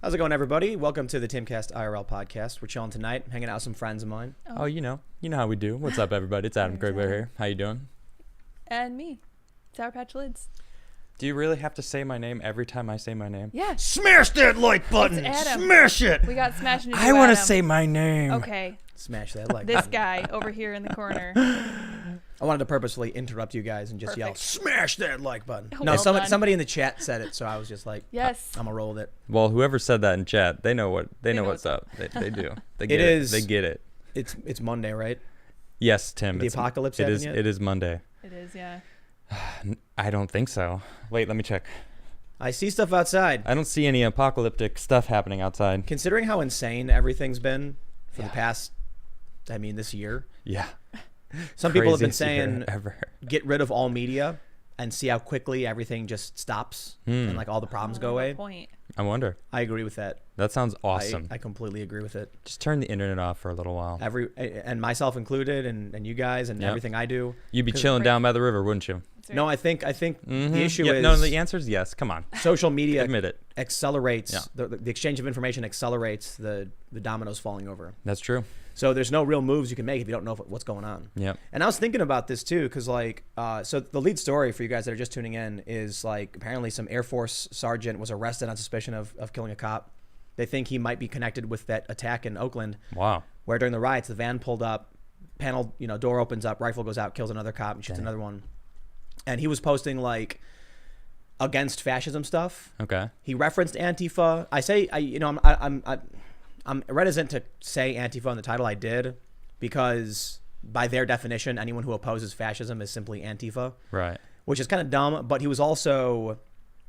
How's it going, everybody? Welcome to the TimcastIRL podcast. We're chilling tonight, hanging out with some friends of mine. Oh, you know how we do. What's up, everybody? It's Adam Craigbear here. How you doing? And me, Sour Patch Lids. Do you really have to say my name every time I say my name? Yeah. Smash that like button! It's Adam. Smash it! We got smashed into I want to Adam. say my name. Okay. Smash that like This button. guy over here in the corner. I wanted to purposefully interrupt you guys and just yell, Perfect. "Smash that like button!" Well No, done. somebody in the chat said it, so I was just like, Yes. I'm gonna roll with it. Well, whoever said that in chat, they know what's what's up. They do. They It get is- They get it. It's Monday, right? Yes, Tim. The apocalypse It happened is. yet? It is Monday. It is, yeah. I don't think so. Wait, let me check. I see stuff outside. I don't see any apocalyptic stuff happening outside. Considering how insane everything's been for the Yeah. past, this year. Yeah. Some people have been Craziest year saying, ever. get rid of all media and see how quickly everything just stops and like all the problems go away. Point. I wonder. I agree with that. That sounds awesome. I completely agree with it. Just turn the internet off for a little while. And myself included, and you guys, and Yep. everything I do. You'd be 'Cause- chilling down by the river, wouldn't you? That's right. No, I think Mhm. the issue Yeah, is no. The answer is yes. Come on. social media Admit it. accelerates Yeah. the exchange of information accelerates the dominoes falling over. That's true. So there's no real moves you can make if you don't know what's going on. Yep. And I was thinking about this too, because so the lead story for you guys that are just tuning in is like apparently some Air Force sergeant was arrested on suspicion of killing a cop. They think he might be connected with that attack in Oakland, Wow. where during the riots the van pulled up, panel, door opens up, rifle goes out, kills another cop, and shoots Dang. another one. And he was posting like against fascism stuff. Okay. He referenced Antifa. I'm reticent to say Antifa in the title. I did because by their definition, anyone who opposes fascism is simply Antifa, Right. which is kind of dumb. But he was also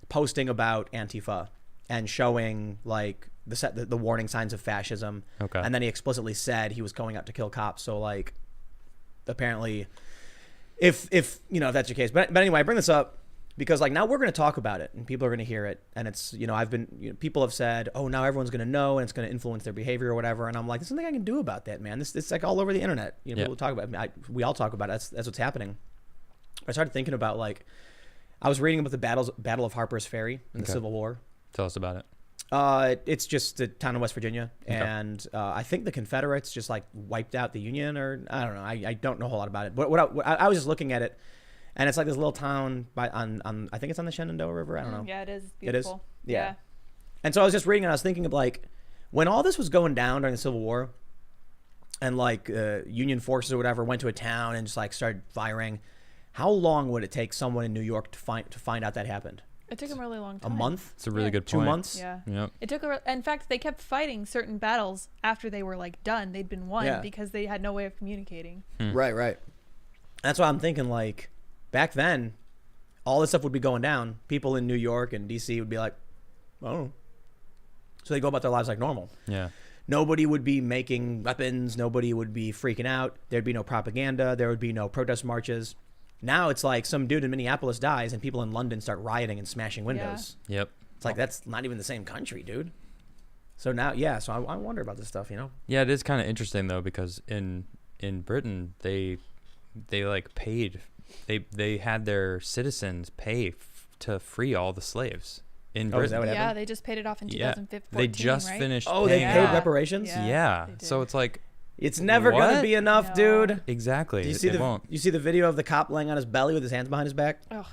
posting about Antifa and showing like the warning signs of fascism. Okay. And then he explicitly said he was going out to kill cops. So like, apparently, if that's your case. But anyway, I bring this up because like now we're going to talk about it and people are going to hear it. And it's, people have said, oh, now everyone's going to know and it's going to influence their behavior or whatever. And I'm like, there's nothing I can do about that, man. It's like all over the internet. Yeah. People talk about it. We all talk about it. That's what's happening. I started thinking about like, I was reading about the Battle of Harper's Ferry in the Okay. Civil War. Tell us about it. It's just the town in West Virginia, Okay. and I think the Confederates just like wiped out the Union, or I don't know. I don't know a whole lot about it. But what I was just looking at it, and it's like this little town on I think it's on the Shenandoah River. I don't know. Yeah, it is It is? beautiful. Yeah. And so I was just reading, and I was thinking of like when all this was going down during the Civil War, and like Union forces or whatever went to a town and just like started firing. How long would it take someone in New York to find out that happened? It took them a really long A time. month? It's a really Yeah. good 2 point. months? Yeah. Yep. It took in fact, they kept fighting certain battles after they were like done. They'd been won Yeah. because they had no way of communicating. Right. That's why I'm thinking like back then, all this stuff would be going down. People in New York and DC would be like, oh. So they go about their lives like normal. Yeah. Nobody would be making weapons. Nobody would be freaking out. There'd be no propaganda. There would be no protest marches. Now it's like some dude in Minneapolis dies and people in London start rioting and smashing windows. Yep. It's like that's not even the same country, dude. So now, yeah. So I wonder about this stuff, Yeah, it is kind of interesting though because in Britain they like paid they had their citizens pay to free all the slaves in Oh, is that Britain. what Yeah, happened? they just paid it off in Yeah. 2015. They just right? finished. Oh, they paying paid it off. reparations? Yeah. they So did. it's like It's never What? gonna be enough, No. dude. exactly. Do you see it won't. you see the video of the cop laying on his belly with his hands behind his back? Ugh.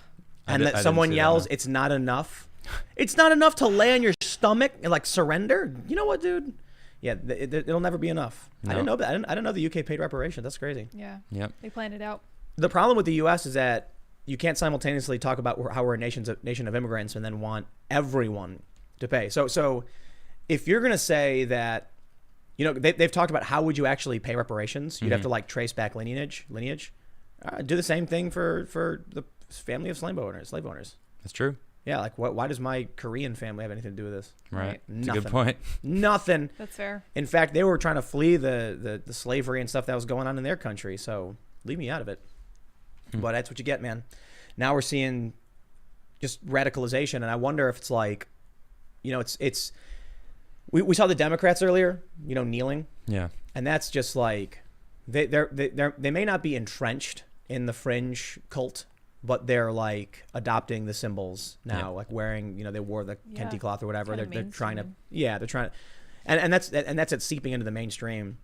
And I that didn't someone see that, yells, no. "It's not enough." It's not enough to lay on your stomach and like surrender. You know what, dude? Yeah, it'll never be enough. I No. didn't know that. I didn't know the UK paid reparations. That's crazy. Yeah. Yep. They planned it out. The problem with the US is that you can't simultaneously talk about how we're a nation of immigrants and then want everyone to pay. So if you're gonna say that, they've talked about how would you actually pay reparations? You'd have to like trace back lineage. Do the same thing for the family of slave owners. That's true. Yeah, like why does my Korean family have anything to do with this? Right. It's a Nothing. good point. Nothing. That's fair. In fact, they were trying to flee the slavery and stuff that was going on in their country. So leave me out of it. But that's what you get, man. Now we're seeing just radicalization, and I wonder if it's like, it's. We saw the Democrats earlier, kneeling, Yeah. and that's just like they may not be entrenched in the fringe cult, but they're like adopting the symbols now, Yeah. like wearing, they wore the Yeah. kente cloth or whatever. Kinda They're trying to, mainstream. they're trying to, and that's it seeping into the mainstream.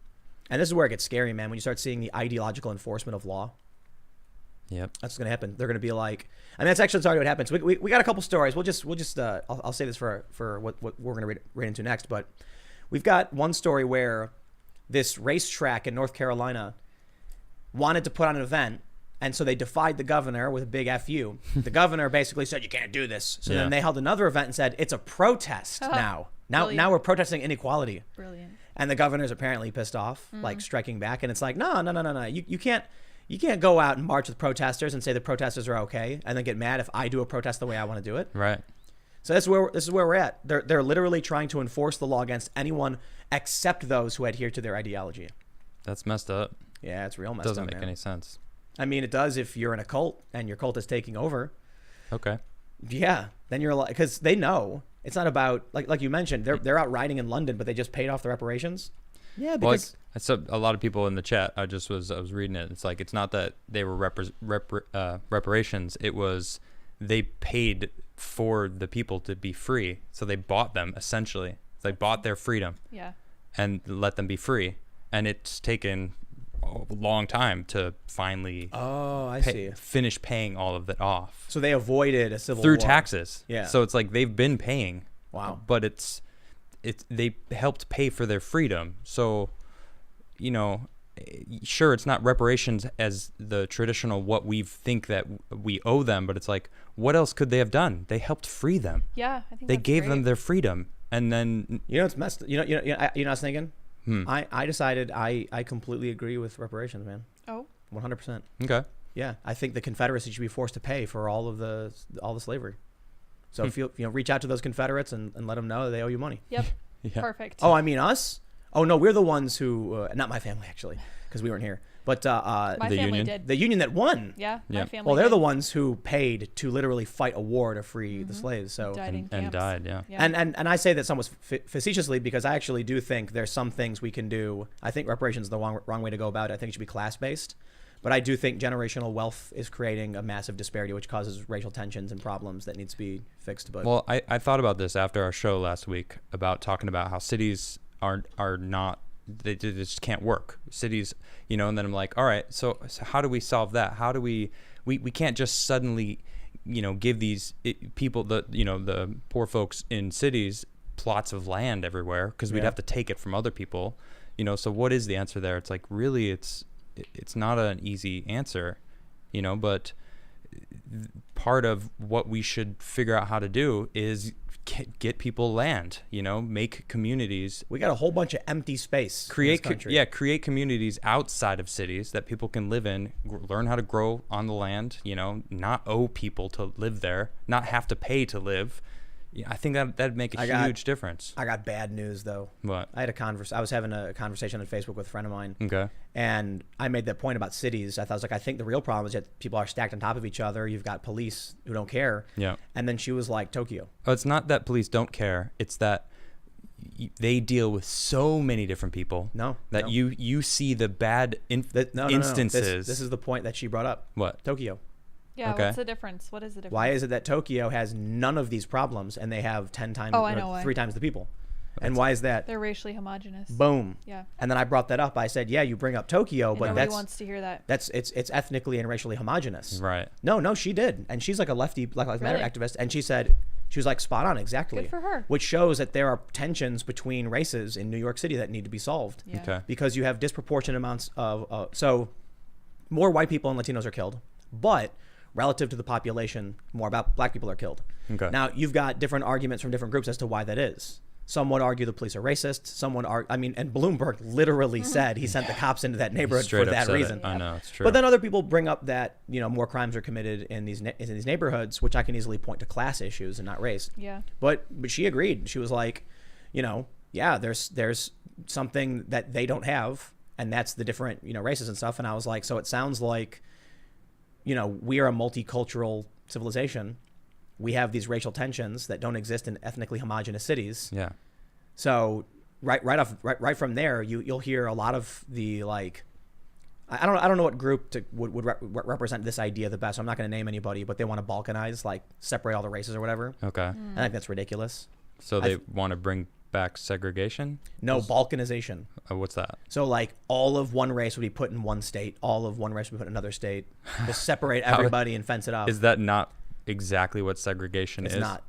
And this is where it gets scary, man. When you start seeing the ideological enforcement of law, Yep. that's going to happen. They're going to be like, and that's actually what happens. We got a couple stories. We'll just I'll say this for what we're going to read into next, but we've got one story where this racetrack in North Carolina wanted to put on an event, and so they defied the governor with a big FU. The governor basically said, you can't do this. So then they held another event and said, it's a protest now. Now we're protesting inequality. Brilliant. And the governor's apparently pissed off, like striking back. And it's like, no. You can't go out and march with protesters and say the protesters are okay and then get mad if I do a protest the way I want to do it. Right. So this is where we're at. They're literally trying to enforce the law against anyone except those who adhere to their ideology. That's messed up. Yeah, it's real messed up. Doesn't make man. any sense. I mean, it does if you're in a cult and your cult is taking over. Okay. Yeah, then you're like, because they know it's not about like you mentioned. They're out riding in London, but they just paid off the reparations. Yeah, because I saw a lot of people in the chat. I was reading it. It's like it's not that they were reparations. It was they paid for the people to be free, so they bought them essentially. They bought their freedom. Yeah. And let them be free. And it's taken a long time to finally finish paying all of that off. So they avoided a civil through war. taxes. Yeah. So it's like they've been paying. Wow. But it's they helped pay for their freedom. So, sure, it's not reparations as the traditional what we think that we owe them, but it's like, what else could they have done? They helped free them. Yeah, I think They that's gave great. them their freedom, and then It's messed. I was thinking. I decided I completely agree with reparations, man. Oh. 100%. okay. Yeah, I think the Confederacy should be forced to pay for all the slavery. So if you reach out to those Confederates and let them know they owe you money. Yep. Yeah. Perfect. Oh, I mean us? Oh no, we're the ones who not my family actually, because we weren't here. But my the family union? did. the union that won. Yeah, Yeah. my family. Well, they're did. the ones who paid to literally fight a war to free the slaves. So Died in And camps. died. Yeah. Yeah. and I say that somewhat facetiously because I actually do think there's some things we can do. I think reparations is the wrong way to go about it. I think it should be class based. But I do think generational wealth is creating a massive disparity, which causes racial tensions and problems that needs to be fixed. But Well, I thought about this after our show last week about talking about how cities are not, they just can't work. Cities, and then I'm like, all right, so how do we solve that? How do we can't just suddenly, give these people, the poor folks in cities plots of land everywhere because we'd Yeah. have to take it from other people, so what is the answer there? It's like, really, it's not an easy answer, but part of what we should figure out how to do is get people land, make communities, we got a whole bunch of empty space. in this country. create communities outside of cities that people can live in, learn how to grow on the land, not owe people to live there, not have to pay to live. Yeah, I think that'd make a huge difference. I got bad news though. What? I was having a conversation on Facebook with a friend of mine. Okay. And I made that point about cities. I was like, I think the real problem is that people are stacked on top of each other. You've got police who don't care. Yeah. And then she was like, Tokyo. Oh, it's not that police don't care. It's that they deal with so many different people. No. That you see the bad instances. This is the point that she brought up. What? Tokyo. Yeah. Okay. What's the difference? What is the difference? Why is it that Tokyo has none of these problems and they have 10 times, Oh, I know why. 3 times the people? And why is that? They're racially homogenous. Boom. Yeah. And then I brought that up. I said, yeah, you bring up Tokyo, And but nobody that's wants to hear that. it's ethnically and racially homogenous. Right. No, she did. And she's like a lefty Black Lives Matter Really? activist. And she was like spot on, exactly. Good for her. Which shows that there are tensions between races in New York City that need to be solved. Yeah. Okay. Because you have disproportionate amounts of, so more white people and Latinos are killed, but relative to the population, more about black people are killed. Okay. Now, you've got different arguments from different groups as to why that is. Some would argue the police are racist. And Bloomberg literally said he sent the cops into that neighborhood Straight for up that said it. reason. I know, it's true. But then other people bring up that, more crimes are committed in these neighborhoods, which I can easily point to class issues and not race. Yeah. But she agreed. She was like, yeah, there's something that they don't have, and that's the different, races and stuff. And I was like, so it sounds like, we are a multicultural civilization. We have these racial tensions that don't exist in ethnically homogenous cities. Yeah. So right from there, you'll hear a lot of the I don't know what group would represent this idea the best. I'm not going to name anybody, but they want to balkanize, like separate all the races or whatever. Okay. I think that's ridiculous. So they want to bring back segregation? No, balkanization. What's that? So like all of one race would be put in one state, all of one race would be put in another state. Just separate everybody and fence it off. Is that not exactly what segregation is? It's not.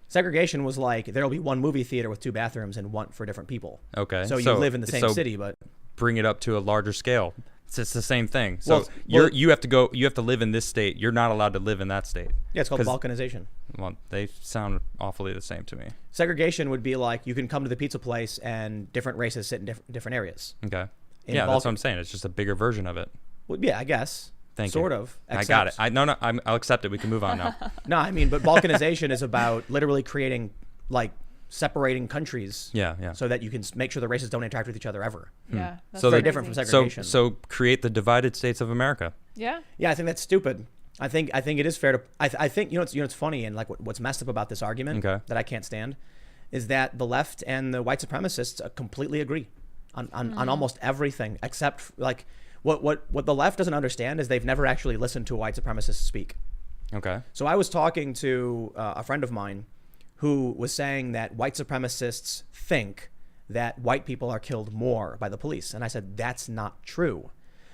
Segregation was like there'll be one movie theater with 2 bathrooms and one for different people. Okay. So you live in the same city, but bring it up to a larger scale. It's the same thing. So you have to live in this state. You're not allowed to live in that state. Yeah, it's called balkanization. Well, they sound awfully the same to me. Segregation would be like you can come to the pizza place and different races sit in different areas. Okay. Yeah, that's what I'm saying. It's just a bigger version of it. Well, yeah, I guess. Sort of. I got it. I'll accept it. We can move on now. No, I mean, but balkanization is about literally creating, like, separating countries. Yeah. So that you can make sure the races don't interact with each other ever. Yeah. That's So very crazy. different from segregation. So create the divided states of America. Yeah. Yeah, I think that's stupid. I think it is fair to. I think it's funny and like what's messed up about this argument that I can't stand is that the left and the white supremacists completely agree on almost everything except like what the left doesn't understand is they've never actually listened to a white supremacist speak. Okay. So I was talking to a friend of mine who was saying that white supremacists think that white people are killed more by the police. And I said, that's not true.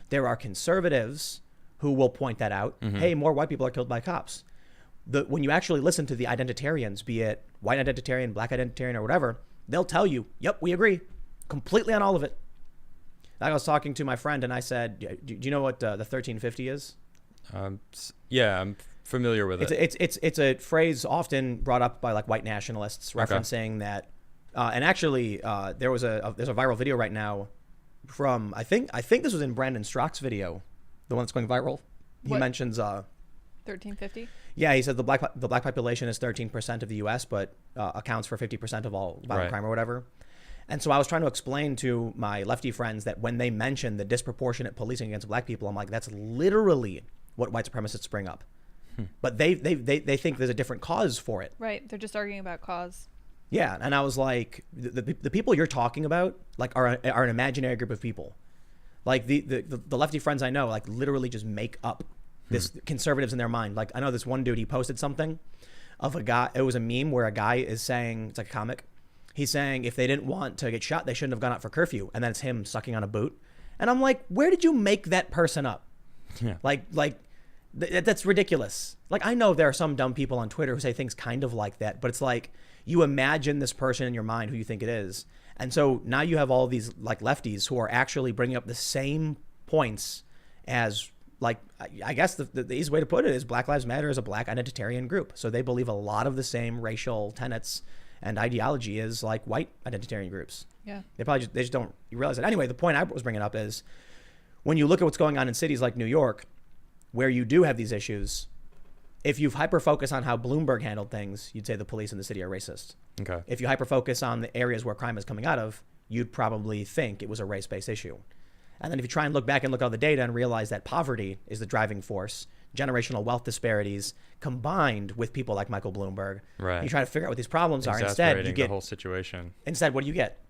There are conservatives who will point that out. Hey, more white people are killed by cops. When you actually listen to the identitarians, be it white identitarian, black identitarian, or whatever, they'll tell you, yep, we agree completely on all of it. I was talking to my friend and I said, do you know what the 1350 is? Yeah, I'm familiar with it. It's a phrase often brought up by like white nationalists referencing that. And actually, there's a viral video right now from I think this was in Brandon Strock's video, the one that's going viral. He mentions 1350. Yeah, he said the black population is 13% of the U.S., but accounts for 50% of all violent crime or whatever. And so I was trying to explain to my lefty friends that when they mention the disproportionate policing against black people, I'm like, that's literally what white supremacists bring up. But they think there's a different cause for it. Right. They're just arguing about cause. Yeah. And I was like, the people you're talking about like are an imaginary group of people. Like the lefty friends I know, like literally just make up this conservatives in their mind. Like I know this one dude, he posted something of a guy. It was a meme where a guy is saying, it's like a comic. He's saying if they didn't want to get shot, they shouldn't have gone out for curfew. And then it's him sucking on a boot. And I'm like, where did you make that person up? Yeah. That's ridiculous. Like, I know there are some dumb people on Twitter who say things kind of like that, but it's like you imagine this person in your mind who you think it is. And so now you have all these like lefties who are actually bringing up the same points as like, I guess the easy way to put it is Black Lives Matter is a black identitarian group. So they believe a lot of the same racial tenets and ideology as like white identitarian groups. Yeah. They just don't realize it. Anyway, the point I was bringing up is when you look at what's going on in cities like New York, where you do have these issues, if you hyper-focus on how Bloomberg handled things, you'd say the police in the city are racist. Okay. If you hyper-focus on the areas where crime is coming out of, you'd probably think it was a race-based issue. And then if you try and look back and look at all the data and realize that poverty is the driving force, generational wealth disparities combined with people like Michael Bloomberg, right. You try to figure out what these problems are. Instead, you get the whole situation. Instead, what do you get?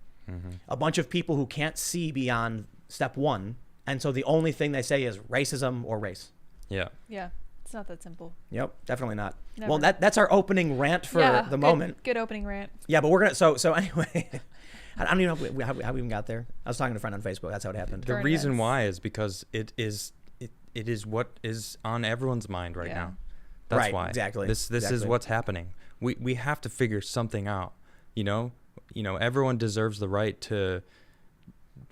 A bunch of people who can't see beyond step one, and so the only thing they say is racism or race. Yeah. Yeah. It's not that simple. Yep, definitely not. Never. Well, that's our opening rant for the moment. Good opening rant. Yeah, but we're gonna. So anyway, I don't even know how we even got there. I was talking to a friend on Facebook. That's how it happened. The reason why is because it is what is on everyone's mind right now. That's why. Exactly. This is what's happening. We have to figure something out. You know, everyone deserves the right to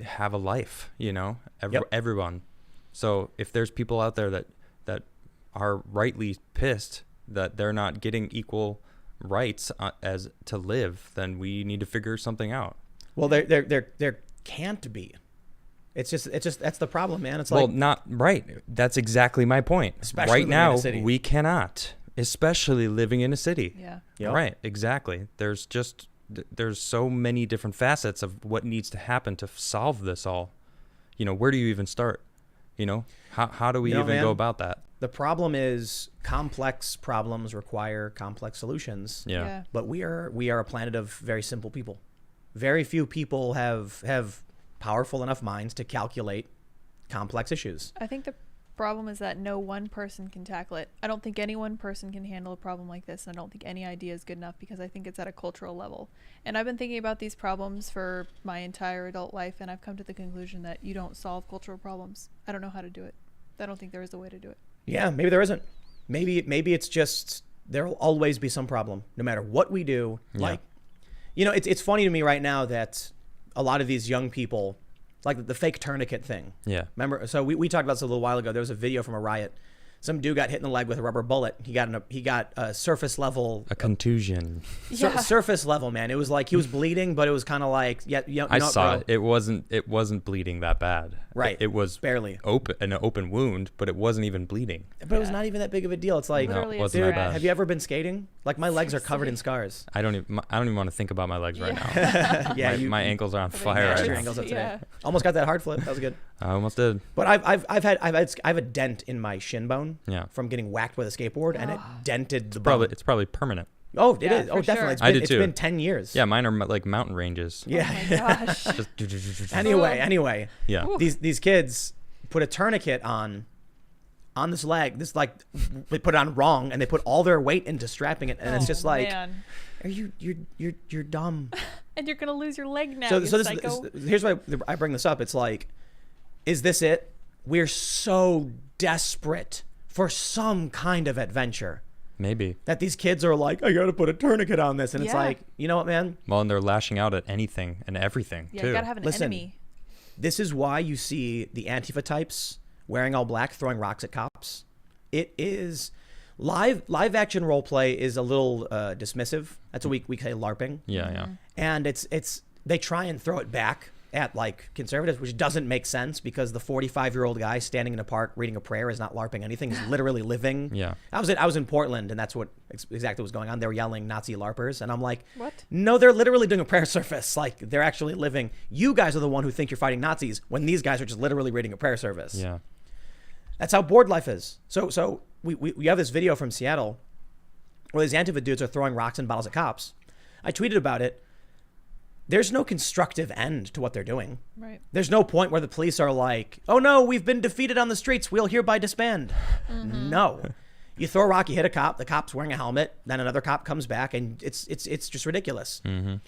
have a life. Everyone. So if there's people out there that are rightly pissed that they're not getting equal rights as to live, then we need to figure something out. Well, there can't be. It's just that's the problem, man. It's like not right. That's exactly my point. Especially right now, in a city. We cannot, especially living in a city. Yeah. Yep. Right. Exactly. There's so many different facets of what needs to happen to solve this all. Where do you even start? How do we go about that? The problem is complex problems require complex solutions. Yeah. But we are a planet of very simple people. Very few people have powerful enough minds to calculate complex issues. I think the problem is that no one person can tackle it. I don't think any one person can handle a problem like this. And I don't think any idea is good enough because I think it's at a cultural level. And I've been thinking about these problems for my entire adult life, and I've come to the conclusion that you don't solve cultural problems. I don't know how to do it. I don't think there is a way to do it. Yeah, maybe there isn't. Maybe it's just there'll always be some problem no matter what we do. Yeah. Like, you know, it's funny to me right now that a lot of these young people, like the fake tourniquet thing. Yeah. Remember? So we talked about this a little while ago. There was a video from a riot. Some dude got hit in the leg with a rubber bullet. He got a surface level. A contusion. Surface level, man. It was like he was bleeding, but it was kind of like I saw it. It wasn't bleeding that bad. Right. It was barely an open wound, but it wasn't even bleeding. But it was not even that big of a deal. It's like, No, it wasn't dude, that bad. have you ever been skating? Like my legs are covered in scars. I don't even want to think about my legs right now. Yeah, my ankles are on fire Matched right your now. ankles up today. Yeah. Almost got that hard flip. That was good. I almost did. But I have a dent in my shin bone. Yeah. From getting whacked with a skateboard, and it dented the Probably bone. it's probably permanent. Oh, it Yeah, is. for Oh, definitely. sure. I did It's too. been 10 years. Yeah, mine are like mountain ranges. Yeah. Oh my gosh. Just Anyway. yeah. Ooh. These kids put a tourniquet on this leg. This like they put it on wrong, and they put all their weight into strapping it, and it's just like, man. are you're dumb. And you're gonna lose your leg now. So you this psycho. here's why I bring this up. It's like, is this it? We're so desperate for some kind of adventure Maybe. that these kids are like, I gotta put a tourniquet on this, and it's Yeah. like, you know what, man? Well, and they're lashing out at anything and everything Yeah, too. you gotta have an Listen. enemy. This is why you see the Antifa types wearing all black throwing rocks at cops. It is live action role play is a little dismissive. That's what we say LARPing. Yeah, yeah. And it's they try and throw it back at like conservatives, which doesn't make sense because the 45-year-old guy standing in a park reading a prayer is not LARPing anything. He's literally living. Yeah. I was in Portland, and that's what exactly was going on. They were yelling Nazi LARPers, and I'm like, What? No, they're literally doing a prayer service. Like they're actually living. You guys are the one who think you're fighting Nazis when these guys are just literally reading a prayer service. Yeah. That's how bored life is. So we have this video from Seattle where these Antifa dudes are throwing rocks and bottles at cops. I tweeted about it. There's no constructive end to what they're doing. Right. There's no point where the police are like, oh no, we've been defeated on the streets. We'll hereby disband. No. You throw a rock, you hit a cop, the cop's wearing a helmet, then another cop comes back, and it's just ridiculous.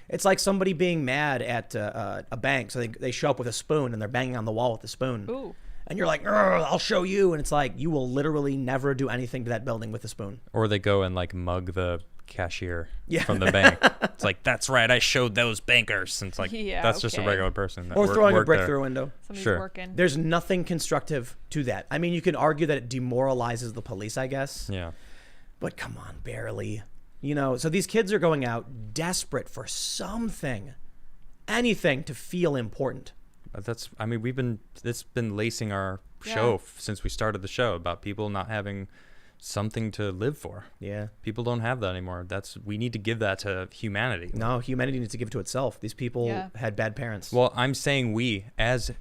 It's like somebody being mad at a bank. So they show up with a spoon and they're banging on the wall with the spoon. Ooh. And you're like, I'll show you. And it's like, you will literally never do anything to that building with a spoon. Or they go and like mug the cashier Yeah. from the bank. It's like, that's right, I showed those bankers. And it's like, Yeah, that's just a okay. regular person. That Or throwing a worked brick there. through a window. Somebody's Sure. working. There's nothing constructive to that. I mean, you can argue that it demoralizes the police, I guess. Yeah. But come on, barely. You know, so these kids are going out desperate for something, anything to feel important. But that's, I mean, it's been lacing our Yeah. show since we started the show about people not having something to live for. Yeah. People don't have that anymore. We need to give that to humanity. No, humanity needs to give it to itself. These people Yeah. had bad parents. Well, I'm saying we as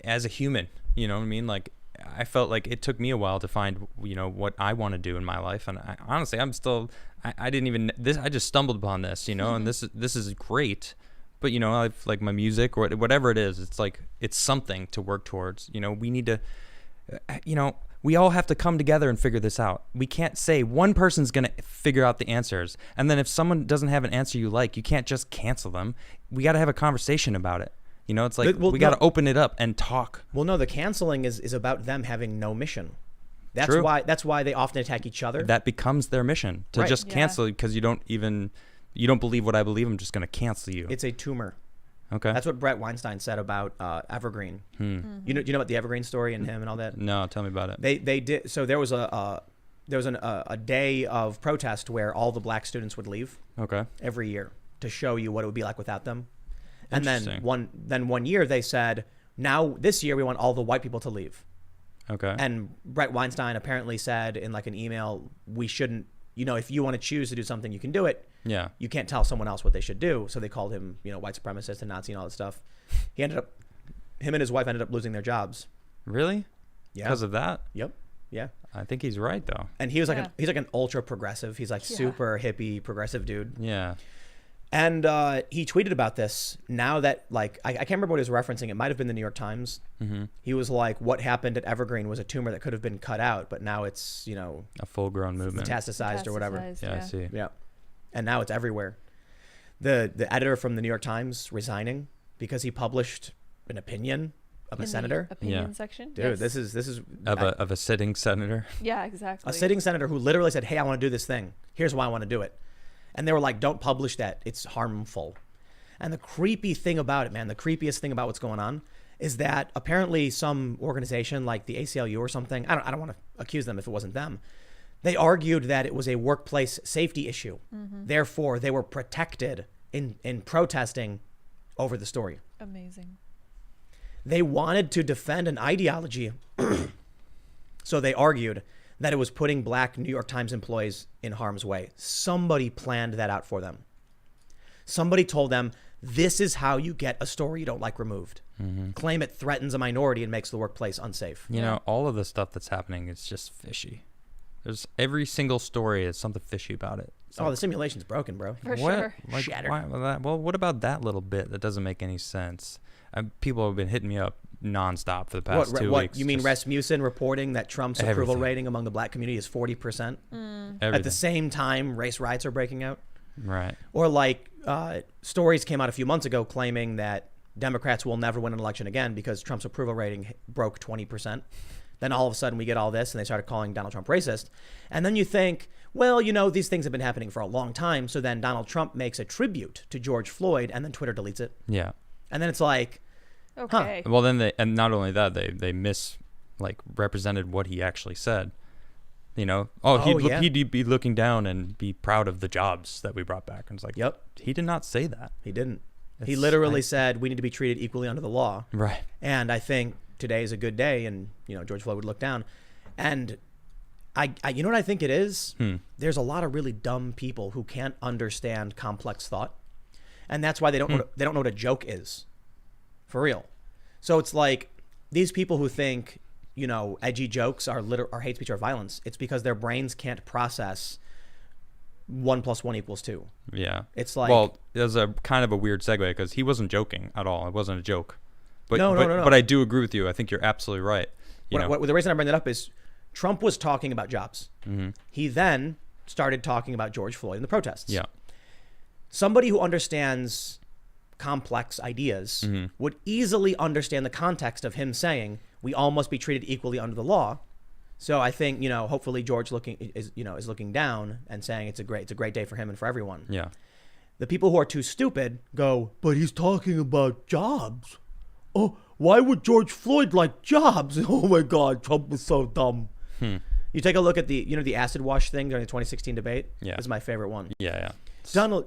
a human, you know what I mean? Like, I felt like it took me a while to find, you know, what I want to do in my life. And honestly, I didn't even, I just stumbled upon this, you know, and this is great. But, you know, I've like my music or whatever it is, it's like, it's something to work towards. You know, we need to, you know, we all have to come together and figure this out. We can't say one person's going to figure out the answers. And then if someone doesn't have an answer you like, you can't just cancel them. We got to have a conversation about it. You know, it's like, Well, we got to no. open it up and talk. Well, no, the canceling is about them having no mission. That's True. why they often attack each other. That becomes their mission to Right. just Yeah. cancel because you don't believe what I believe. I'm just going to cancel you. It's a tumor. Okay. That's what Brett Weinstein said about Evergreen. You know about the Evergreen story and him and all that. No, tell me about it. They did. So there was a day of protest where all the black students would leave Okay. every year to show you what it would be like without them. And then Interesting. one year they said, now this year we want all the white people to leave. Okay. And Brett Weinstein apparently said in like an email, we shouldn't, you know, if you want to choose to do something, you can do it. Yeah. You can't tell someone else what they should do. So they called him, you know, white supremacist and Nazi and all this stuff. Him and his wife ended up losing their jobs. Really? Yeah. Because of that? Yep. Yeah. I think he's right though. And he was like Yeah. he's like an ultra progressive. He's like Yeah. super hippie progressive dude. Yeah. And he tweeted about this now that, like, I can't remember what he was referencing. It might have been the New York Times. Mm-hmm. He was like, what happened at Evergreen was a tumor that could have been cut out, but now it's, A full-grown movement. metastasized or whatever. Yeah, I see. Yeah. And now it's everywhere. The editor from the New York Times resigning because he published an opinion of a senator. Opinion section. Dude, Yes. this is Of a sitting senator. Yeah, exactly. a sitting senator who literally said, hey, I want to do this thing. Here's why I want to do it. And they were like, don't publish that. It's harmful. And the creepy thing about it, man, the creepiest thing about what's going on is that apparently some organization like the ACLU or something, I don't want to accuse them if it wasn't them, they argued that it was a workplace safety issue. Mm-hmm. Therefore, they were protected in protesting over the story. Amazing. They wanted to defend an ideology. So they argued that it was putting black New York Times employees in harm's way. Somebody planned that out for them. Somebody told them, this is how you get a story you don't like removed. Mm-hmm. Claim it threatens a minority and makes the workplace unsafe. You know, all of the stuff that's happening is just fishy. There's every single story is something fishy about it. Oh, the simulation's broken, bro. For sure. Like, Shattered. well, what about that little bit that doesn't make any sense? People have been hitting me up nonstop for the past 2 weeks. You mean just Rasmussen reporting that Trump's approval everything. rating among the black community is 40%? At the everything. same time, race riots are breaking out? Right. Or like stories came out a few months ago claiming that Democrats will never win an election again because Trump's approval rating broke 20%. Then all of a sudden we get all this and they started calling Donald Trump racist. And then you think, well, these things have been happening for a long time. So then Donald Trump makes a tribute to George Floyd and then Twitter deletes it. Yeah. And then it's like, Okay. Well, then and not only that, they represented what he actually said. He'd be looking down and be proud of the jobs that we brought back. And it's like, yep, he did not say that. he didn't. He literally said we need to be treated equally under the law. Right. And I think today is a good day. And, George Floyd would look down. And I you know what I think it is? There's a lot of really dumb people who can't understand complex thought. And that's why they don't know what a joke is. For real. So it's like these people who think, edgy jokes are hate speech or violence. It's because their brains can't process 1 + 1 = 2. Yeah. It's like, well, it was a kind of a weird segue because he wasn't joking at all. It wasn't a joke. But, No. But I do agree with you. I think you're absolutely right. The reason I bring that up is Trump was talking about jobs. Mm-hmm. He then started talking about George Floyd and the protests. Yeah. Somebody who understands complex ideas would easily understand the context of him saying we all must be treated equally under the law. So I think, hopefully George is looking down and saying it's a great day for him and for everyone. Yeah. The people who are too stupid go, but he's talking about jobs. Oh, why would George Floyd like jobs? Oh my God, Trump was so dumb. You take a look at the acid wash thing during the 2016 debate. Yeah. This is my favorite one. Yeah.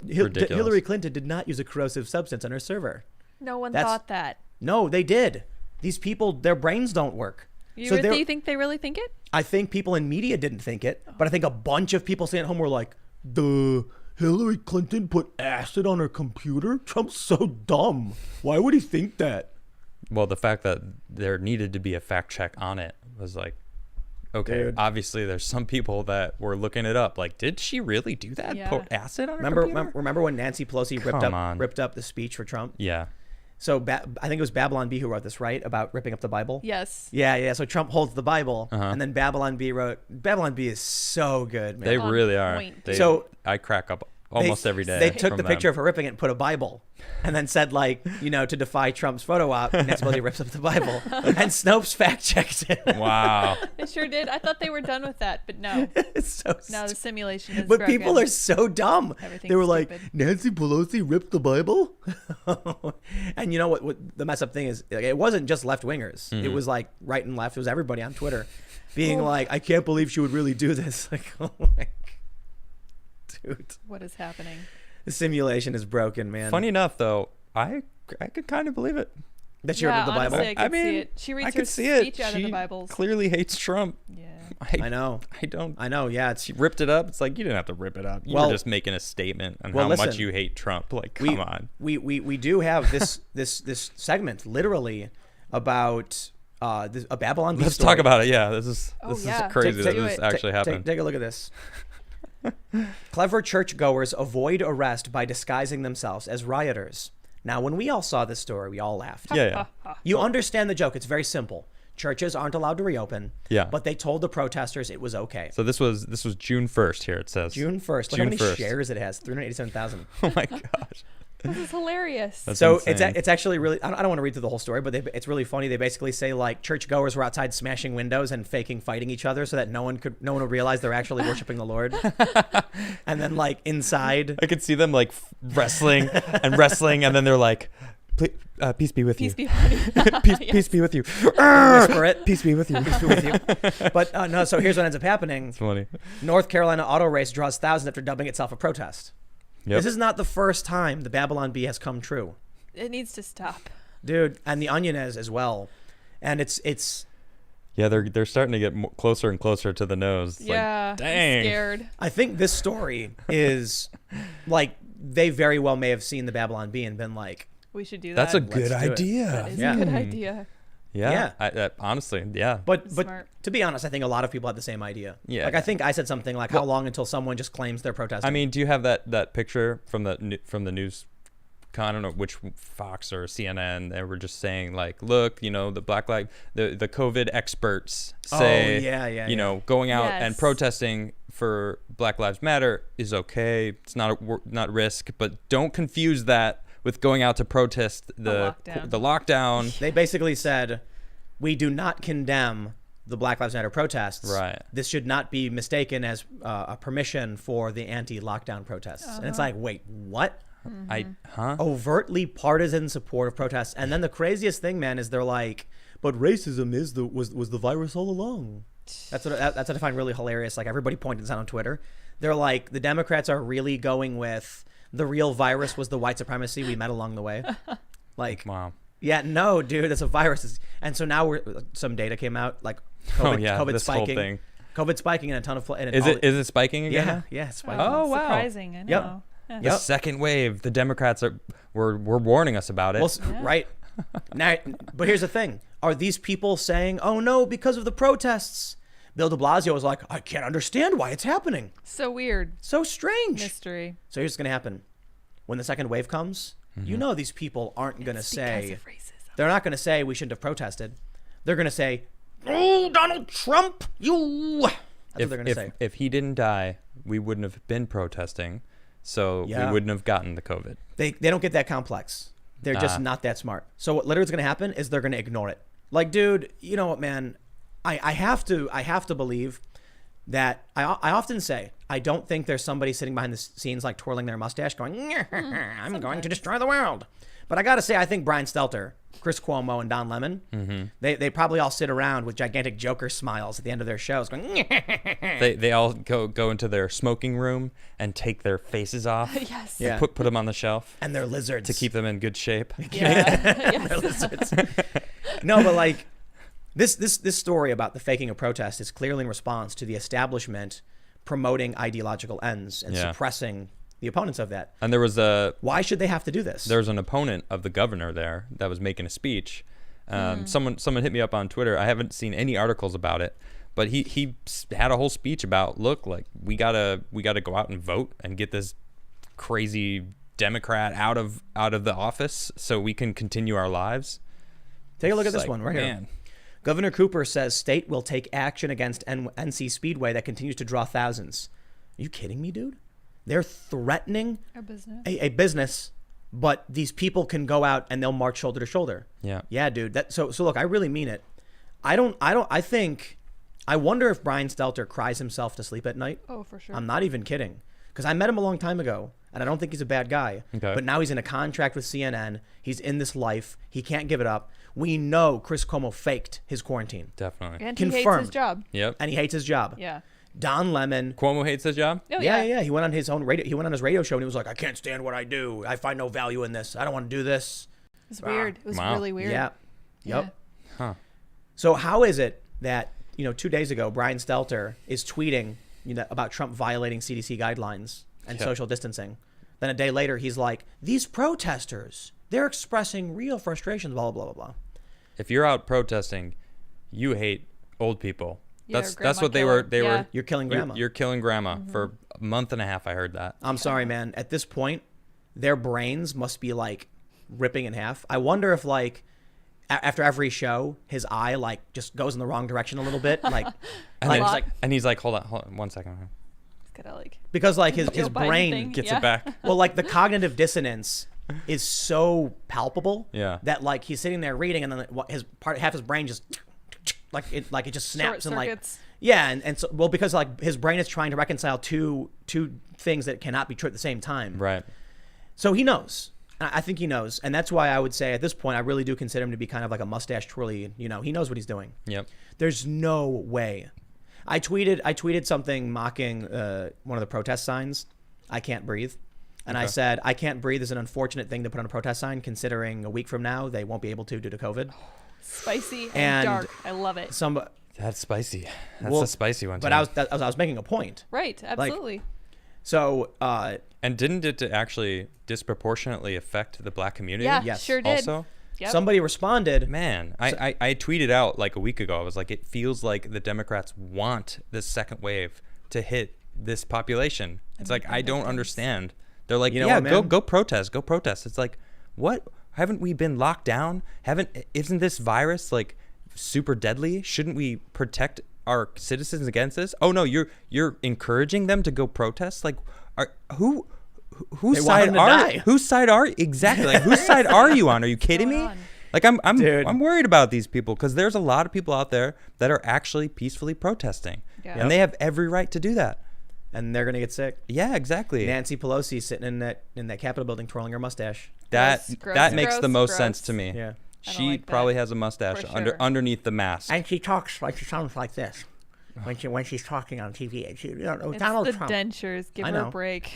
Hillary Clinton did not use a corrosive substance on her server. No one thought that. No, they did. These people, their brains don't work. Do you think they really think it? I think people in media didn't think it, but I think a bunch of people sitting at home were like, "Duh, Hillary Clinton put acid on her computer? Trump's so dumb. Why would he think that?" Well, the fact that there needed to be a fact check on it was like, okay, Dude. obviously there's some people that were looking it up. Like, did she really do that? Yeah. Put acid on her computer? Remember when Nancy Pelosi Come on. ripped up the speech for Trump? Yeah. So I think it was Babylon Bee who wrote this, right? About ripping up the Bible? Yes. Yeah. So Trump holds the Bible, Uh-huh. and then Babylon Bee wrote. Babylon Bee is so good, man. They On really are. point. I crack up almost every day. They took from the them. picture of her ripping it and put a Bible, and then said to defy Trump's photo op, Nancy Pelosi rips up the Bible, and Snopes fact checks it. Wow. They sure did. I thought they were done with that, but no. It's so Now the simulation is But broken. people are so dumb. Everything's They were like, stupid. Nancy Pelosi ripped the Bible? And you know what the mess up thing is? Like, it wasn't just left wingers. It was like right and left. It was everybody on Twitter being like, I can't believe she would really do this. Like, oh my dude. What is happening? The simulation is broken, man. Funny enough, though, I could kind of believe it. that she ripped the Bible. honestly, I could see it. She reads her speech out of the She Bibles. clearly hates Trump. Yeah. I know. I know. Yeah, She ripped it up. It's like, you didn't have to rip it up. You Well- were just making a statement on Well, how listen, much you hate Trump. Like, come on. We do have this segment literally about a Babylon Bee Let's story. talk about it. Yeah, this is Oh, this yeah. is crazy that Do this it. actually happened. Take a look at this. Clever churchgoers avoid arrest by disguising themselves as rioters. Now, when we all saw this story, we all laughed. Yeah. You understand the joke. It's very simple. Churches aren't allowed to reopen. Yeah. But they told the protesters it was okay. So this was June 1st here, it says. June 1st. Look June how many 1st. shares it has. 387,000. Oh my gosh. This is hilarious. That's So insane. it's actually really, I don't want to read through the whole story, but it's really funny. They basically say like churchgoers were outside smashing windows and faking fighting each other so that no one would realize they're actually worshiping the Lord. And then like inside, I could see them like wrestling and then they're like, peace be with you. Peace be upon you. Peace be with you. whisper it. Peace be with you. Peace be with you. But no, so here's what ends up happening. It's funny. North Carolina auto race draws thousands after dubbing itself a protest. Yep. This is not the first time the Babylon Bee has come true. It needs to stop. Dude, and the Onion is as well. And it's Yeah, they're starting to get closer and closer to the nose. It's Yeah. Like, dang. I'm scared. I think this story is like they very well may have seen the Babylon Bee and been like, We should do that. That's a Let's good do it. idea. That is Yeah. a good idea. Yeah. Yeah. Honestly, yeah. but Smart. to be honest, I think a lot of people had the same idea. Yeah. Like I think I said something like, how long until someone just claims they're protesting? I mean, do you have that picture from the news? I don't know which Fox or CNN. They were just saying like, look, the the COVID experts say, yeah. going out and Yes. protesting for Black Lives Matter is okay. It's not risk, but don't confuse that with going out to protest the lockdown. They basically said, we do not condemn the Black Lives Matter protests. Right. This should not be mistaken as a permission for the anti-lockdown protests. And it's like, wait, what? Overtly partisan support of protests. And then the craziest thing, man, is they're like, but racism was the virus all along. That's what I find really hilarious. Like everybody pointed this out on Twitter. They're like, the Democrats are really going with the real virus was the white supremacy we met along the way. Like, Wow. yeah, no, dude, that's a virus. And so now some data came out like COVID this spiking, whole thing. COVID spiking and a ton of Is it spiking again? yeah, it's spiking. Oh, wow. Surprising. I know. Yep. The second wave. The Democrats were warning us about it. Well, right. Now, but here's the thing: are these people saying, "Oh no, because of the protests"? Bill De Blasio was like, "I can't understand why it's happening. So weird. So strange." Mystery. So here's what's gonna happen: when the second wave comes, you know these people aren't gonna say, Because of racism. they're not gonna say we shouldn't have protested. They're gonna say, "Oh, Donald Trump, you." That's what they're gonna say. If he didn't die, we wouldn't have been protesting, so Yeah. we wouldn't have gotten the COVID. They don't get that complex. They're just not that smart. So what literally is going to happen is they're going to ignore it. Like, dude, you know what, man? I have to believe that I often say I don't think there's somebody sitting behind the scenes like twirling their mustache going, I'm going to destroy the world. But I got to say, I think Brian Stelter, Chris Cuomo, and Don Lemon, they probably all sit around with gigantic Joker smiles at the end of their shows going, They all go into their smoking room and take their faces off. Yes. Yeah. Put them on the shelf and they're lizards. to keep them in good shape. Yeah. They're lizards. No, but like this story about the faking of protest is clearly in response to the establishment promoting ideological ends and suppressing the opponents of that. And there was Why should they have to do this? there was an opponent of the governor there that was making a speech. Someone hit me up on Twitter. I haven't seen any articles about it, but he had a whole speech about, look, like we gotta go out and vote and get this crazy Democrat out of the office so we can continue our lives. Take a look at It's this like, one right here. man. Governor Cooper says state will take action against NC Speedway that continues to draw thousands. Are you kidding me, dude? They're threatening Our business. a business, but these people can go out and they'll march shoulder to shoulder. Yeah. Yeah, dude. So look, I really mean it. I wonder if Brian Stelter cries himself to sleep at night. Oh, for sure. I'm not even kidding. Because I met him a long time ago, and I don't think he's a bad guy. Okay. But now he's in a contract with CNN. He's in this life. He can't give it up. We know Chris Cuomo faked his quarantine. Definitely. And he hates his Confirmed. job. Yep. And he hates his job. Yeah. Don Lemon. Cuomo hates his job? Oh, Yeah. He went on his own radio. He went on his radio show and he was like, I can't stand what I do. I find no value in this. I don't want to do this. It's weird. It was Wow. really weird. Yeah. Yep. Yeah. Huh. So how is it that, 2 days ago, Brian Stelter is tweeting, about Trump violating CDC guidelines and social distancing. Then a day later, he's like, these protesters, they're expressing real frustrations, blah, blah, blah, blah. If you're out protesting, you hate old people. Yeah, That's grandma what they killer. were. They Yeah. were. You're killing grandma. You're killing grandma Mm-hmm. for month and a half I heard that. I'm sorry, man. At this point, their brains must be like ripping in half. I wonder if like after every show, his eye like just goes in the wrong direction a little bit, like, And, Like- then he's like, and he's like, hold on 1 second. It's gotta like because like his Joe Biden brain thing. Gets Yeah. it back. well, like the cognitive dissonance is so palpable Yeah. that like he's sitting there reading and then half his brain just like it just snaps Short and like circuits. yeah and so well because like his brain is trying to reconcile two things that cannot be true at the same time. Right. So he knows. I think he knows, and that's why I would say at this point I really do consider him to be kind of like a mustache twirly. You know, he knows what he's doing. Yep. There's no way. I tweeted something mocking one of the protest signs. I can't breathe. And I Okay. said, I can't breathe is an unfortunate thing to put on a protest sign, considering a week from now they won't be able to due to COVID. Spicy and, And dark. I love it. That's spicy. That's Well, a spicy one. But Tim. I was making a point. Right. Absolutely. So And didn't it actually disproportionately affect the black community? yeah. yes. Sure did. Also, Yep. somebody responded. man, I tweeted out like a week ago. I was like, it feels like the Democrats want this second wave to hit this population. It's like I don't understand. They're like, You know yeah, what, man? go protest, go protest. It's like, what? Haven't we been locked down? Isn't this virus like super deadly? Shouldn't we protect our citizens against this? Oh no, you're encouraging them to go protest. Like, whose They want side them to are die. whose side are exactly? Like, whose side are you on? Are you kidding me? going on? Like I'm Dude. I'm worried about these people because there's a lot of people out there that are actually peacefully protesting, Yeah. and they have every right to do that. And they're gonna get sick. Yeah, exactly. Nancy Pelosi sitting in that Capitol building twirling her mustache. That Gross, that gross, makes the gross, most gross. sense to me. Yeah. I don't She like that. probably has a mustache For sure. underneath the mask. And she talks like she sounds like this when she's talking on TV. She, you know, It's Donald the Trump. dentures. Give I her know. a break.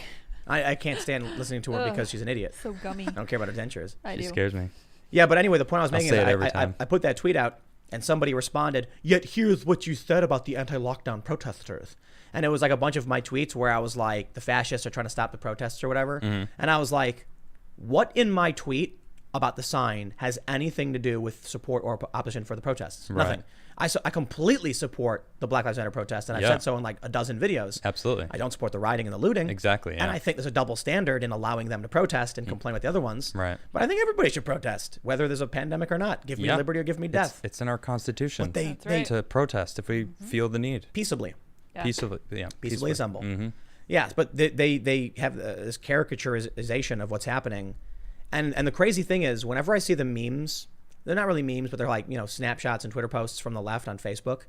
I can't stand listening to her Ugh. because she's an idiot. So gummy. I don't care about her dentures. I She do. scares me. Yeah, but anyway, the point I was I'll making say is it every I time. put that tweet out and somebody responded, yet here's what you said about the anti-lockdown protesters. And it was like a bunch of my tweets where I was like, the fascists are trying to stop the protests or whatever. Mm-hmm. And I was like, what in my tweet about the sign has anything to do with support or opposition for the protests? Right. Nothing. I completely support the Black Lives Matter protest, and I've Yeah. said so in like a dozen videos. Absolutely. I don't support the rioting and the looting. Exactly. Yeah. And I think there's a double standard in allowing them to protest and complain about the other ones. Right. But I think everybody should protest, whether there's a pandemic or not. Give me Yeah. liberty or give me death. It's in our constitution But they That's right. to protest if we feel the need. peaceably Yeah. peacefully assemble. Mm-hmm. Yes, but they have this caricaturization of what's happening. And the crazy thing is, whenever I see the memes, they're not really memes, but they're like, you know, snapshots and Twitter posts from the left on Facebook.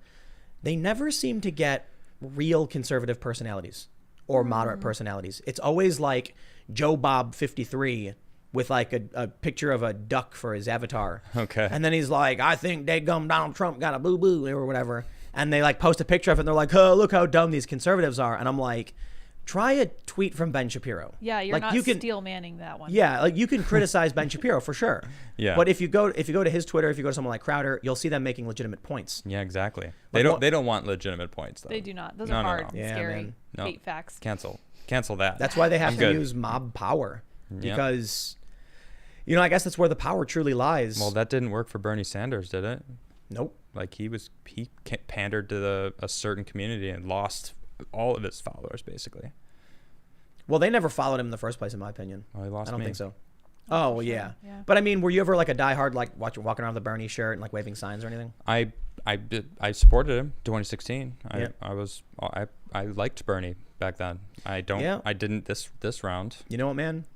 They never seem to get real conservative personalities or moderate personalities. It's always like Joe Bob 53 with like a picture of a duck for his avatar. Okay. And then he's like, I think Donald Trump got a boo-boo or whatever. And they like post a picture of it and they're like, oh, look how dumb these conservatives are. And I'm like, try a tweet from Ben Shapiro. Yeah, you're like, not you can, steel manning that one. yeah, like you can criticize Ben Shapiro for sure. Yeah. But if you go to his Twitter, if you go to someone like Crowder, you'll see them making legitimate points. Yeah, exactly. Like, They don't want legitimate points though. They do not. Those No, are no, hard no. and Yeah, scary. man. No. Hate facts. Cancel that. That's why they have I'm to good. use mob power. Yeah. Because, you know, I guess that's where the power truly lies. Well, that didn't work for Bernie Sanders, did it? Nope. Like he pandered to a certain community and lost all of his followers basically. Well, they never followed him in the first place, in my opinion. Well, he lost I don't me. think so. Oh, well, Sure, yeah. yeah. But I mean, were you ever like a diehard, like walking around with a Bernie shirt and like waving signs or anything? I supported him 2016. Yeah. I liked Bernie back then. I didn't this round. You know what, man?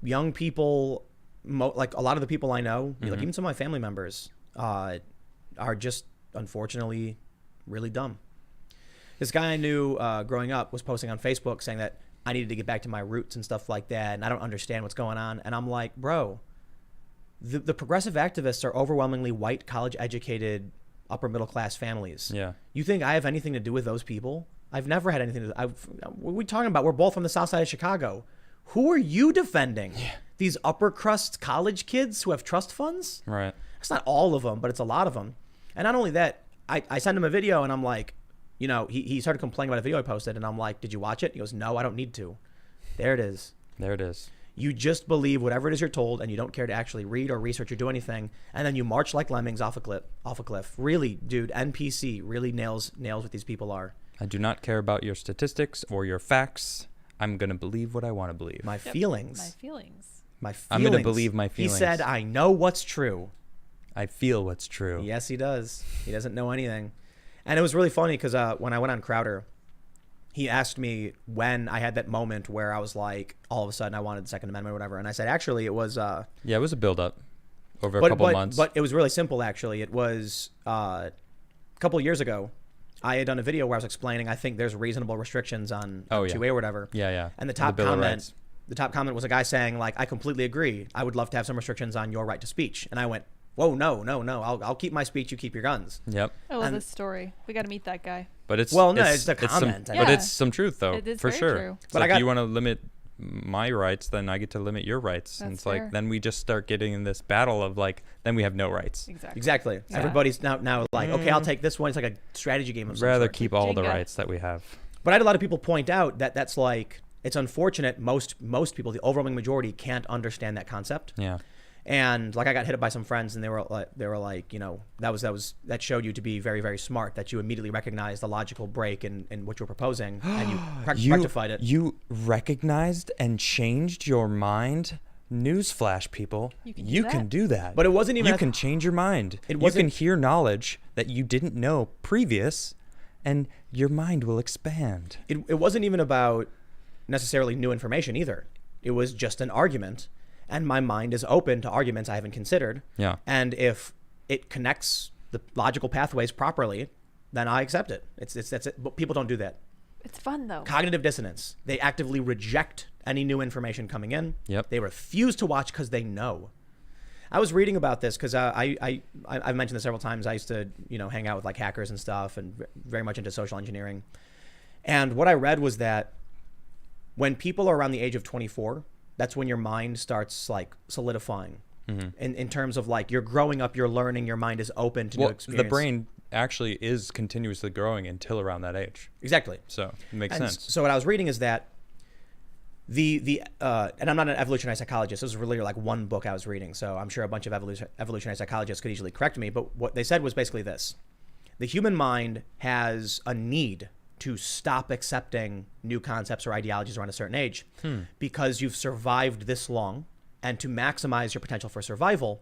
Young people, like a lot of the people I know, like even some of my family members, are just unfortunately really dumb. This guy I knew growing up was posting on Facebook saying that I needed to get back to my roots and stuff like that, and I don't understand what's going on. And I'm like, bro, the progressive activists are overwhelmingly white, college-educated, upper-middle-class families. Yeah. You think I have anything to do with those people? I've never had anything to do. What are we talking about? We're both from the south side of Chicago. Who are you defending? Yeah. These upper-crust college kids who have trust funds? Right. It's not all of them, but it's a lot of them. And not only that, I sent him a video, and I'm like, you know, he started complaining about a video I posted, and I'm like, did you watch it? He goes, no, I don't need to. There it is. There it is. You just believe whatever it is you're told, and you don't care to actually read or research or do anything, and then you march like lemmings off a cliff. Really, dude, NPC really nails what these people are. I do not care about your statistics or your facts. I'm going to believe what I want to believe. My Yep. feelings. My feelings. My feelings. I'm going to believe my feelings. He said, I know what's true. I feel what's true. Yes, he does. He doesn't know anything. And it was really funny because when I went on Crowder, he asked me when I had that moment where I was like, all of a sudden I wanted the Second Amendment or whatever. And I said, actually, it was... Yeah, it was a build-up over a couple months. But it was really simple, actually. It was a couple of years ago. I had done a video where I was explaining, I think there's reasonable restrictions on 2A or whatever. Yeah, yeah. And the Bill of comment... Rights. The top comment was a guy saying, like, I completely agree. I would love to have some restrictions on your right to speech. And I went, whoa, no. I'll keep my speech. You keep your guns. Yep. I love And- this story. We got to meet that guy. But it's Well, no, it's a some- comment. but Yeah. it's some truth, though, It is for very sure. true. It's But like I got- you want to limit my rights, then I get to limit your rights. And That's it's like fair. then we just start getting in this battle of like then we have no rights. Exactly. Exactly. Everybody's now like, okay, I'll take this one. It's like a strategy game of some Rather sort. keep all the Jenga. rights that we have. But I had a lot of people point out that that's like, it's unfortunate. Most people, the overwhelming majority, can't understand that concept. Yeah. And like I got hit up by some friends, and they were like, you know, that showed you to be very, very smart. That you immediately recognized the logical break in what you're proposing, and you rectified it. You recognized and changed your mind. Newsflash, people. You can do that. But it wasn't even. You can change your mind. It You wasn't- can hear knowledge that you didn't know previous, and your mind will expand. It wasn't even about necessarily new information either. It was just an argument, and my mind is open to arguments I haven't considered. Yeah. And if it connects the logical pathways properly, then I accept it. That's it. But people don't do that. It's fun though. Cognitive dissonance. They actively reject any new information coming in. Yep. They refuse to watch because they know. I was reading about this because I've mentioned this several times. I used to hang out with like hackers and stuff, and very much into social engineering. And what I read was that when people are around the age of 24, that's when your mind starts like solidifying. In terms of like you're growing up, you're learning, your mind is open to new experience. The brain actually is continuously growing until around that age. Exactly. So it makes And sense. so what I was reading is that and I'm not an evolutionary psychologist. This was really like one book I was reading, so I'm sure a bunch of evolutionary psychologists could easily correct me. But what they said was basically this: the human mind has a need to stop accepting new concepts or ideologies around a certain age because you've survived this long, and to maximize your potential for survival,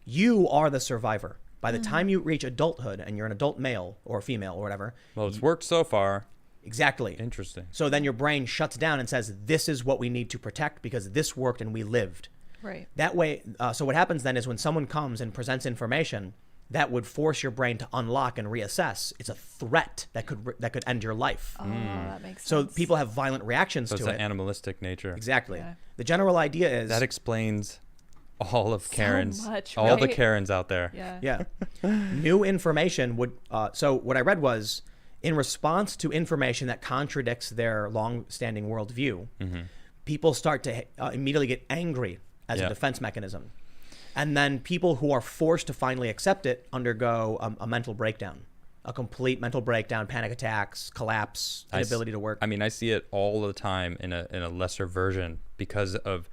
you are the survivor. By the time you reach adulthood and you're an adult male or female or whatever, Well, it's worked so far. exactly. Interesting. So then your brain shuts down and says, this is what we need to protect because this worked and we lived. Right. That way, so what happens then is when someone comes and presents information that would force your brain to unlock and reassess, it's a threat that could end your life. Oh, that makes sense. So people have violent reactions So it's to an it. animalistic nature. Exactly. Yeah. The general idea is That explains all of Karen's, much, all the right? Karens out there. Yeah. new information would. So what I read was, in response to information that contradicts their long-standing worldview, people start to immediately get angry as a defense mechanism. And then people who are forced to finally accept it undergo a mental breakdown, a complete mental breakdown, panic attacks, collapse, inability to work. I mean, I see it all the time in a lesser version because of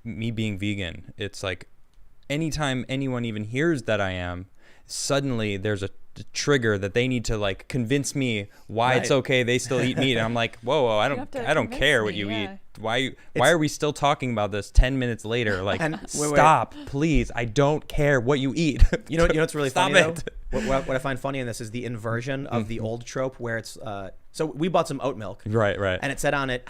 me being vegan. It's like anytime anyone even hears that I am, suddenly there's a trigger that they need to like convince me why it's Right. okay they still eat meat, and I'm like, whoa, I have to don't care convince what me, you yeah. eat. Why are we still talking about this 10 minutes later? Like, And wait. stop, please. I don't care what you eat. You know what's really Stop funny it. though? What I find funny in this is the inversion of the old trope where it's so we bought some oat milk. Right. And it said on it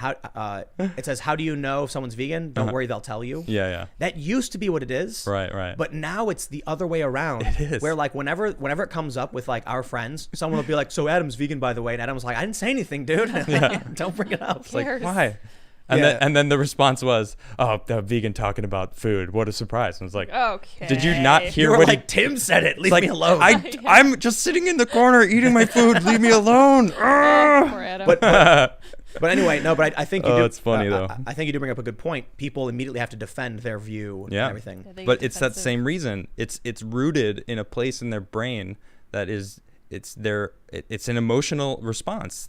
it says, how do you know if someone's vegan? Don't worry, they'll tell you. Yeah. That used to be what it is. Right. But now it's the other way around. It is. Where like whenever it comes up with like our friends, someone will be like, so Adam's vegan, by the way. And Adam's like, I didn't say anything, dude. Don't bring it up. It's like, Why? And Yeah. then the response was, "Oh, the vegan talking about food. What a surprise!" And I was like, okay. "Did you not You hear were what like, Tim said it. Leave like, me alone. I'm just sitting in the corner eating my food. Leave me alone." Oh, poor Adam. But anyway, no. But I think you Oh, do. it's funny, though. I think you do bring up a good point. People immediately have to defend their view Yeah. and everything. Yeah, they But get it's that defensive. same reason. It's rooted in a place in their brain that is it's an emotional response.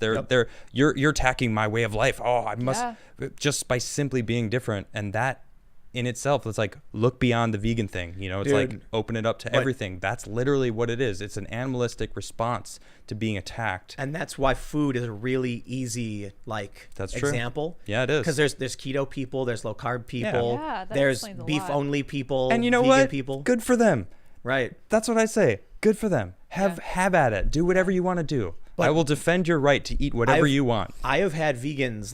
You're attacking my way of life. Oh, I must just by simply being different, and that in itself, it's like, look beyond the vegan thing. You know, it's like, Dude, open it up to everything. That's literally what it is. It's an animalistic response to being attacked. And that's why food is a really easy That's true. example. Yeah, it is. Because there's keto people, there's low carb people, Yeah, that there's explains a beef lot. only people, And you know vegan what? people. Good for them. Right. That's what I say. Good for them. Have at it. Do whatever you want to do. But I will defend your right to eat whatever you want. I have had vegans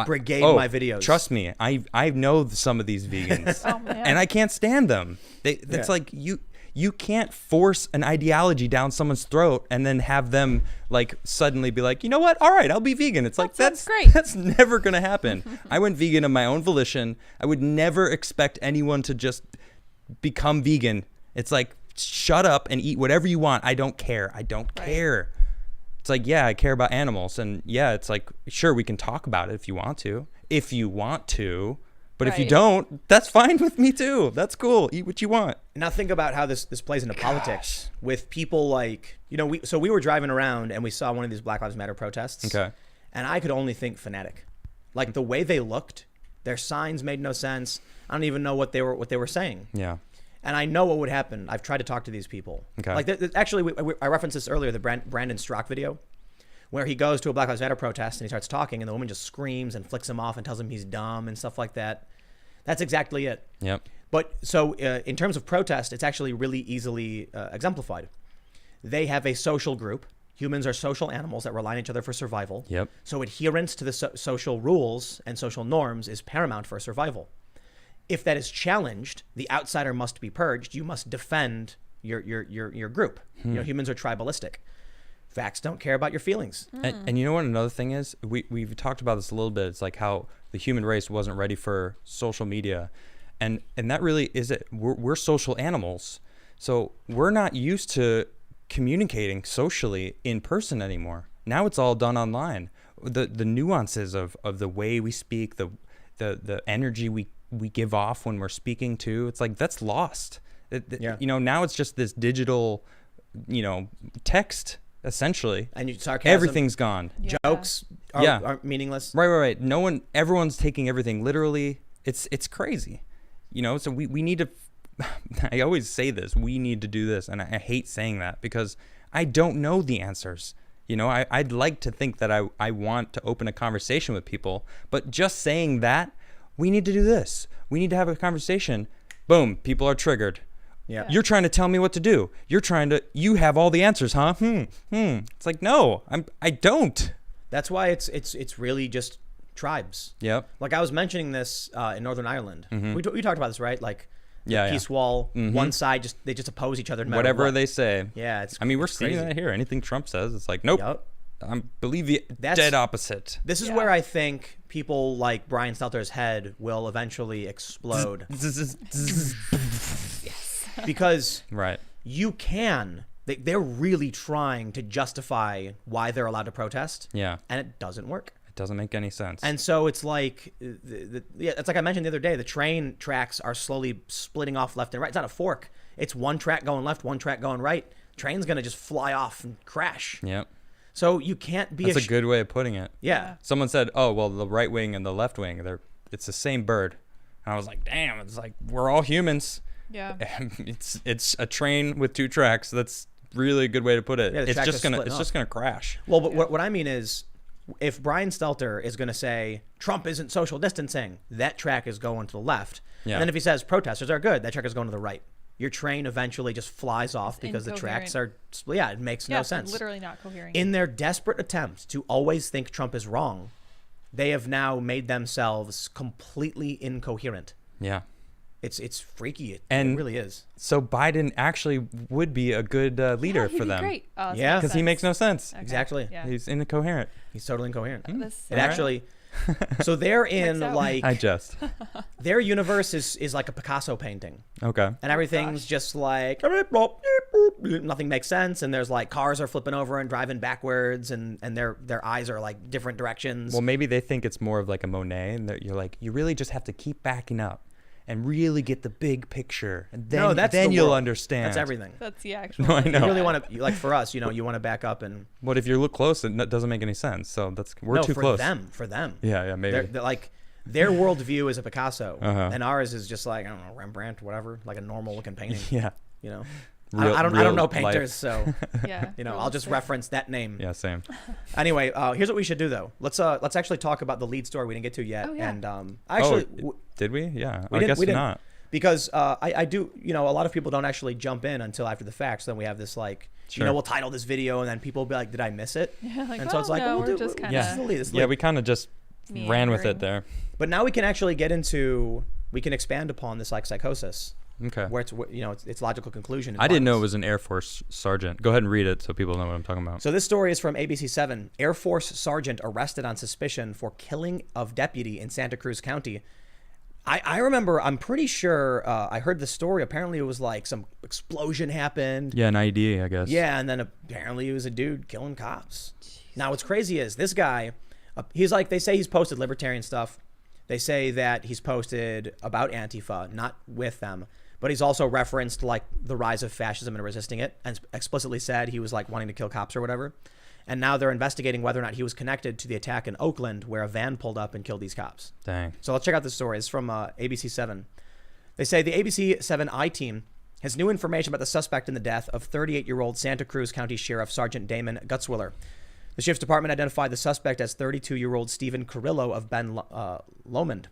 brigade Oh, my videos. Trust me, I know some of these vegans, Oh, man. and I can't stand them. It's like you can't force an ideology down someone's throat and then have them like suddenly be like, you know what? All right, I'll be vegan. It's like sounds that's great. That's never gonna happen. I went vegan of my own volition. I would never expect anyone to just become vegan. It's like, shut up and eat whatever you want. I don't care. I don't care. It's like, yeah, I care about animals. And yeah, it's like, sure, we can talk about it if you want to. But if you Right. don't, that's fine with me too. That's cool. Eat what you want. Now think about how this plays into politics with people like, we were driving around and we saw one of these Black Lives Matter protests. Okay. And I could only think fanatic. Like the way they looked, their signs made no sense. I don't even know what they were saying. Yeah. And I know what would happen. I've tried to talk to these people. Okay. Like, actually, I referenced this earlier, the Brandon Strock video, where he goes to a Black Lives Matter protest and he starts talking, and the woman just screams and flicks him off and tells him he's dumb and stuff like that. That's exactly it. Yep. But so in terms of protest, it's actually really easily exemplified. They have a social group. Humans are social animals that rely on each other for survival. Yep. So adherence to the social rules and social norms is paramount for survival. If that is challenged, the outsider must be purged. You must defend your group. Humans are tribalistic. Facts don't care about your feelings. And you know what another thing is? We've talked about this a little bit. It's like how the human race wasn't ready for social media. And that really is it. We're social animals. So we're not used to communicating socially in person anymore. Now it's all done online. The nuances of the way we speak, the energy we give off when we're speaking to, it's like that's lost. Now it's just this digital, text essentially. And sarcasm. Everything's gone. Yeah. Jokes Yeah. are meaningless. Right. Everyone's taking everything literally. It's crazy. So we need to, I always say this, we need to do this. And I hate saying that because I don't know the answers. I'd like to think that I want to open a conversation with people, but just saying that, we need to do this. We need to have a conversation. Boom, people are triggered. Yeah. You're trying to tell me what to do. You have all the answers, huh? It's like, no, I don't. That's why it's really just tribes. Yep. Like I was mentioning this in Northern Ireland. We talked about this, right? Like the peace wall. One side they just oppose each other. No matter Whatever what. they say. Yeah, it's. I mean, we're crazy. seeing that here. Anything Trump says, it's like, nope. Yep. I believe the dead opposite. This is Yeah. where I think people like Brian Stelter's head will eventually explode. Because Right. you can. They're really trying to justify why they're allowed to protest. Yeah. And it doesn't work. It doesn't make any sense. And so it's like, it's like I mentioned the other day, the train tracks are slowly splitting off left and right. It's not a fork. It's one track going left, one track going right. Train's going to just fly off and crash. Yep. So you can't be That's a good way of putting it. Yeah. Someone said, oh, well, the right wing and the left wing, it's the same bird. And I was like, damn, it's like, we're all humans. Yeah. It's a train with two tracks. That's really a good way to put it. Yeah, the it's track just is gonna splitting off. crash. Well, but what I mean is, if Brian Stelter is going to say Trump isn't social distancing, that track is going to the left. Yeah. And then if he says protesters are good, that track is going to the right. Your train eventually just flies off because the tracks are split. Yeah, it makes no sense. Literally not coherent. In their desperate attempt to always think Trump is wrong, they have now made themselves completely incoherent. Yeah. It's freaky. It And really is. So Biden actually would be a good leader he'd for be them. Great. Oh, Yeah. Because he makes no sense. Okay. Exactly. Yeah. He's incoherent. He's totally incoherent. This- It actually. So they're in Checks out. like I just. their universe is like a Picasso painting. Okay. And everything's just like nothing makes sense, and there's like cars are flipping over and driving backwards, and their eyes are like different directions. Well, maybe they think it's more of like a Monet, and that you're like, you really just have to keep backing up and really get the big picture, and then that's then the you'll world. understand. That's everything. That's the actual. No, I know. You really want to, like for us, you want to back up and. What if you look close? It doesn't make any sense. So we're no, too for close. For them. Yeah, maybe. They're like Their worldview is a Picasso, Uh-huh. and ours is just like, I don't know, Rembrandt, whatever, like a normal looking painting. Yeah. You know, Real- I don't real know life. painters, so Yeah. you know, real I'll just estate. reference that name. Yeah, same. Anyway, here's what we should do though. Let's actually talk about the lead story we didn't get to yet, Oh, yeah. and actually. Did we? Yeah. We I didn't- guess we didn't. not. Because I do, you know, a lot of people don't actually jump in until after the fact. So then we have this like, you know, Sure. we'll title this video and then people will be like, did I miss it? Yeah, like, And so it's oh, like, no, well, we're we'll just do- kind yeah. this is the of lead, this is the Yeah, lead. we kind of just ran with it meandering. there. But now we can actually get into, we can expand upon this like psychosis Okay. where it's, you know, it's logical conclusion. and I didn't know it violence. was an Air Force sergeant. Go ahead and read it so people know what I'm talking about. So this story is from ABC7. Air Force sergeant arrested on suspicion for killing of deputy in Santa Cruz County. I remember, I'm pretty sure I heard the story. Apparently it was like some explosion happened. Yeah, an ID, I guess. Yeah, and then apparently he was a dude killing cops. Now what's crazy is this guy, he's like, they say he's posted libertarian stuff. They say that he's posted about Antifa, not with them, but he's also referenced like the rise of fascism and resisting it, and explicitly said he was like wanting to kill cops or whatever. And now they're investigating whether or not he was connected to the attack in Oakland where a van pulled up and killed these cops. Dang. So let's check out this story. It's from ABC7. They say the ABC7 I-Team has new information about the suspect in the death of 38-year-old Santa Cruz County Sheriff Sergeant Damon Gutzwiller. The sheriff's department identified the suspect as 32-year-old Stephen Carrillo of Ben Lomond.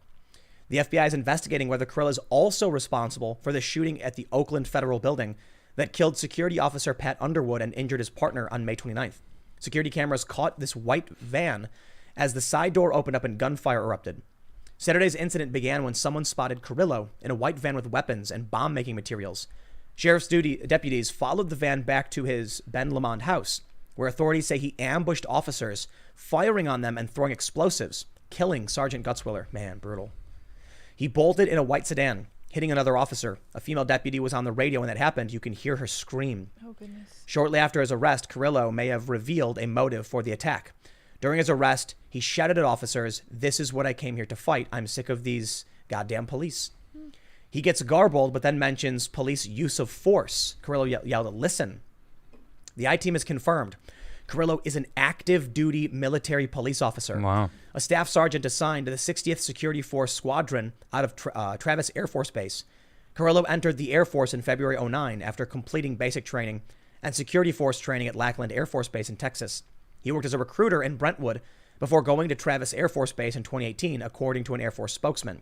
The FBI is investigating whether Carrillo is also responsible for the shooting at the Oakland Federal Building that killed security officer Pat Underwood and injured his partner on May 29th. Security cameras caught this white van as the side door opened up and gunfire erupted. Saturday's incident began when someone spotted Carrillo in a white van with weapons and bomb-making materials. Sheriff's deputies followed the van back to his Ben Lamond house, where authorities say he ambushed officers, firing on them and throwing explosives, killing Sergeant Gutzwiller. Man, brutal. He bolted in a white sedan, hitting another officer. A female deputy was on the radio when that happened. You can hear her scream. Oh, goodness. Shortly after his arrest, Carrillo may have revealed a motive for the attack. During his arrest, he shouted at officers, "This is what I came here to fight. I'm sick of these goddamn police." He gets garbled, but then mentions police use of force. Carrillo yelled, "Listen." The I-Team has confirmed Carrillo is an active duty military police officer. Wow. A staff sergeant assigned to the 60th Security Force Squadron out of Travis Air Force Base. Carrillo entered the Air Force in February 2009 after completing basic training and security force training at Lackland Air Force Base in Texas. He worked as a recruiter in Brentwood before going to Travis Air Force Base in 2018, according to an Air Force spokesman.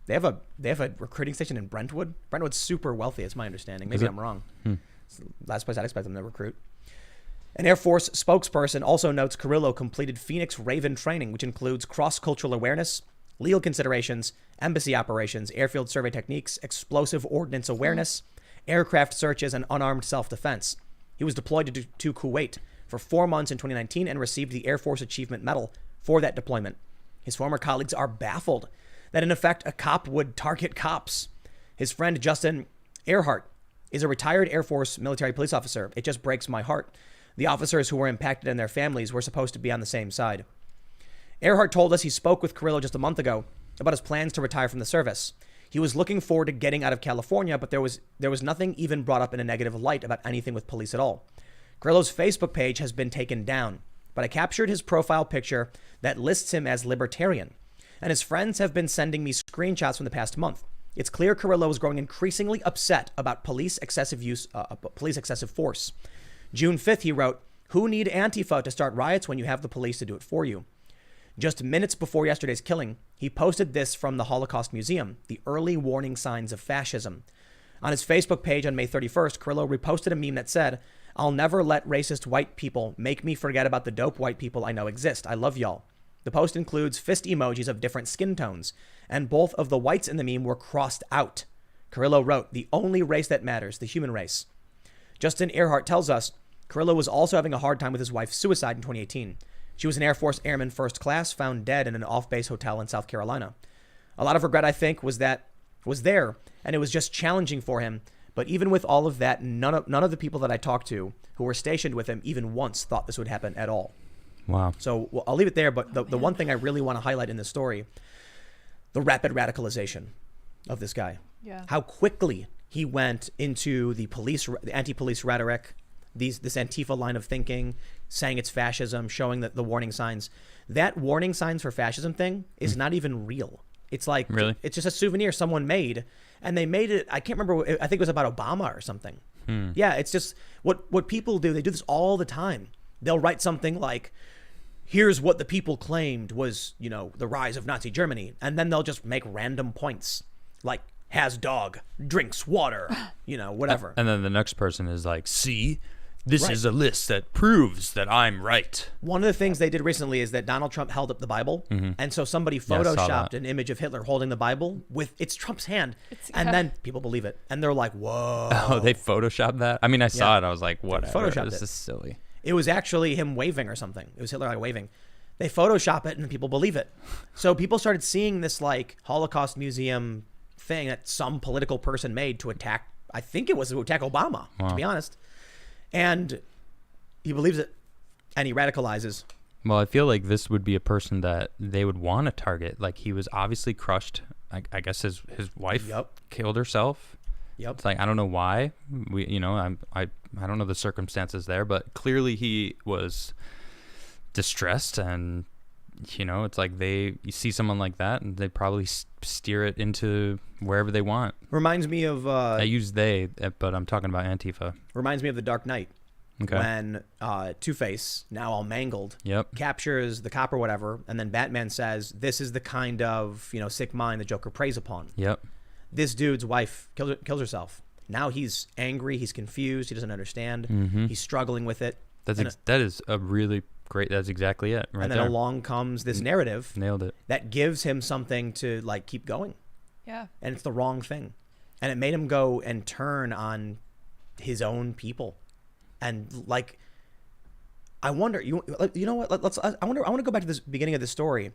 They have a recruiting station in Brentwood. Brentwood's super wealthy, it's my understanding. Maybe I'm wrong. It's the last place I'd expect them to recruit. An Air Force spokesperson also notes Carrillo completed Phoenix Raven training, which includes cross-cultural awareness, legal considerations, embassy operations, airfield survey techniques, explosive ordnance awareness, aircraft searches, and unarmed self-defense. He was deployed to Kuwait for 4 months in 2019 and received the Air Force Achievement Medal for that deployment. His former colleagues are baffled that, in effect, a cop would target cops. His friend Justin Earhart is a retired Air Force military police officer. "It just breaks my heart. The officers who were impacted and their families were supposed to be on the same side." Earhart told us he spoke with Carrillo just a month ago about his plans to retire from the service. He was looking forward to getting out of California, but there was nothing even brought up in a negative light about anything with police at all. Carrillo's Facebook page has been taken down, but I captured his profile picture that lists him as libertarian, and his friends have been sending me screenshots from the past month. It's clear Carrillo is growing increasingly upset about police excessive force. June 5th, he wrote, "Who need Antifa to start riots when you have the police to do it for you?" Just minutes before yesterday's killing, he posted this from the Holocaust Museum, the early warning signs of fascism. On his Facebook page on May 31st, Carrillo reposted a meme that said, "I'll never let racist white people make me forget about the dope white people I know exist. I love y'all." The post includes fist emojis of different skin tones, and both of the whites in the meme were crossed out. Carrillo wrote, "The only race that matters, the human race." Justin Earhart tells us Carrillo was also having a hard time with his wife's suicide in 2018. She was an Air Force Airman First Class, found dead in an off-base hotel in South Carolina. A lot of regret, I think, was there, and it was just challenging for him. But even with all of that, none of the people that I talked to who were stationed with him even once thought this would happen at all. Wow. So I'll leave it there. But the one thing I really want to highlight in this story, the rapid radicalization of this guy. Yeah. How quickly he went into the anti-police rhetoric, this Antifa line of thinking, saying it's fascism, showing the warning signs. That warning signs for fascism thing is not even real. It's like, Really? it's just a souvenir someone made, and they made it, I can't remember, I think it was about Obama or something. Yeah, it's just what people do. They do this all the time. They'll write something like, here's what the people claimed was, the rise of Nazi Germany. And then they'll just make random points like, has dog, drinks water, whatever. And then the next person is like, see, this Right. is a list that proves that I'm right. One of the things they did recently is that Donald Trump held up the Bible. And so somebody Yeah, I saw photoshopped that. an image of Hitler holding the Bible with it's Trump's hand. And yeah. then people believe it. And they're like, whoa. Oh, they photoshopped that? I mean, I saw Yeah. it. I was like, whatever. Photoshopped This it. is silly. It was actually him waving or something. It was Hitler like waving. They Photoshop it and people believe it. So people started seeing this like Holocaust museum thing that some political person made to attack, I think it was to attack Obama, to be honest. And he believes it and he radicalizes. Well, I feel like this would be a person that they would want to target. Like, he was obviously crushed. I guess his wife Yep. killed herself. Yep. It's like, I don't know why. I don't know the circumstances there, but clearly he was distressed, and it's like you see someone like that and they probably steer it into wherever they want. Reminds me of I use they, but I'm talking about Antifa. reminds me of The Dark Knight. Okay. When Two-Face, now all mangled, Yep. captures the cop or whatever, and then Batman says, this is the kind of, sick mind the Joker preys upon. Yep. This dude's wife kills herself. Now he's angry, he's confused, he doesn't understand, he's struggling with it. That is a really great. That's exactly it. Right And then there. along comes this narrative Nailed it. that gives him something to like keep going. Yeah. And it's the wrong thing. And it made him go and turn on his own people. And like, I wonder, you know what? I want to go back to this beginning of the story,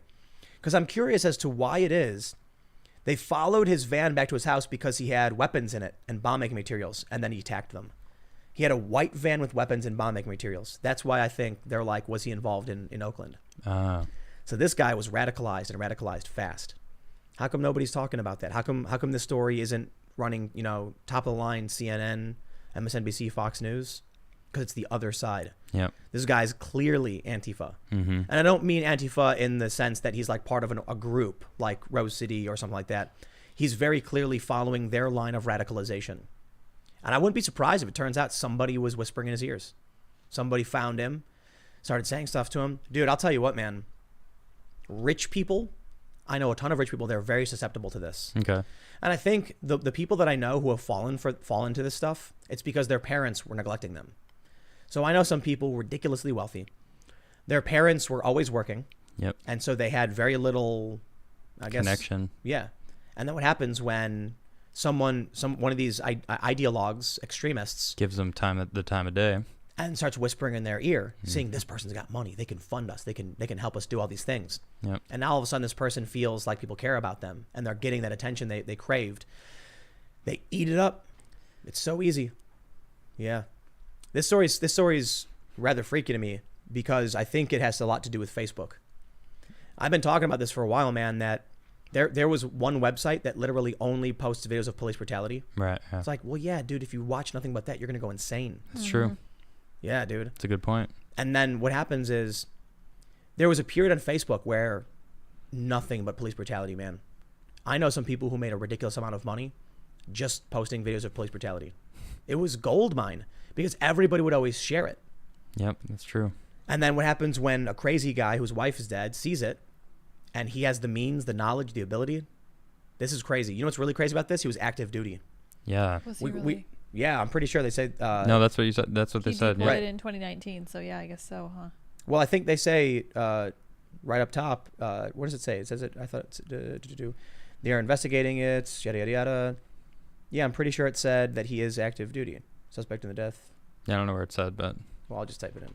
because I'm curious as to why it is they followed his van back to his house because he had weapons in it and bomb making materials, and then he attacked them. He had a white van with weapons and bomb making materials. That's why I think they're like, was he involved in Oakland? So this guy was radicalized and radicalized fast. How come nobody's talking about that? How come this story isn't running, top of the line CNN, MSNBC, Fox News? Because it's the other side. Yep. This guy's clearly Antifa. And I don't mean Antifa in the sense that he's like part of a group like Rose City or something like that. He's very clearly following their line of radicalization. And I wouldn't be surprised if it turns out somebody was whispering in his ears. Somebody found him, started saying stuff to him. Dude, I'll tell you what, man. Rich people, I know a ton of rich people, they're very susceptible to this. Okay. And I think the people that I know who have fallen to this stuff, it's because their parents were neglecting them. So I know some people ridiculously wealthy. Their parents were always working. Yep. And so they had very little, I guess. Connection. Yeah. And then what happens when one of these ideologues, extremists, Gives them the time of day. and starts whispering in their ear, saying, this person's got money. They can fund us. They can help us do all these things. Yep. And now all of a sudden this person feels like people care about them and they're getting that attention they craved. They eat it up. It's so easy. Yeah. This story's rather freaky to me because I think it has a lot to do with Facebook. I've been talking about this for a while, man, that there was one website that literally only posts videos of police brutality. Right. Yeah. It's like, well, yeah, dude, if you watch nothing but that, you're going to go insane. That's true. Yeah, dude. It's a good point. And then what happens is there was a period on Facebook where nothing but police brutality, man. I know some people who made a ridiculous amount of money just posting videos of police brutality. It was gold mine because everybody would always share it. Yep. That's true. And then what happens when a crazy guy whose wife is dead sees it and he has the means, the knowledge, the ability? This is crazy. You know what's really crazy about this? He was active duty. Yeah. Was he really? Yeah, I'm pretty sure they say. No, that's what you said. That's what they He said. deployed Yeah. in 2019, so yeah, I guess so, huh? Well, I think they say right up top. What does it say? It says it. I thought it's. They are investigating it. Yada yada yada. Yeah, I'm pretty sure it said that he is active duty. Suspect in the death. Yeah, I don't know where it said, but Well, I'll just type it in.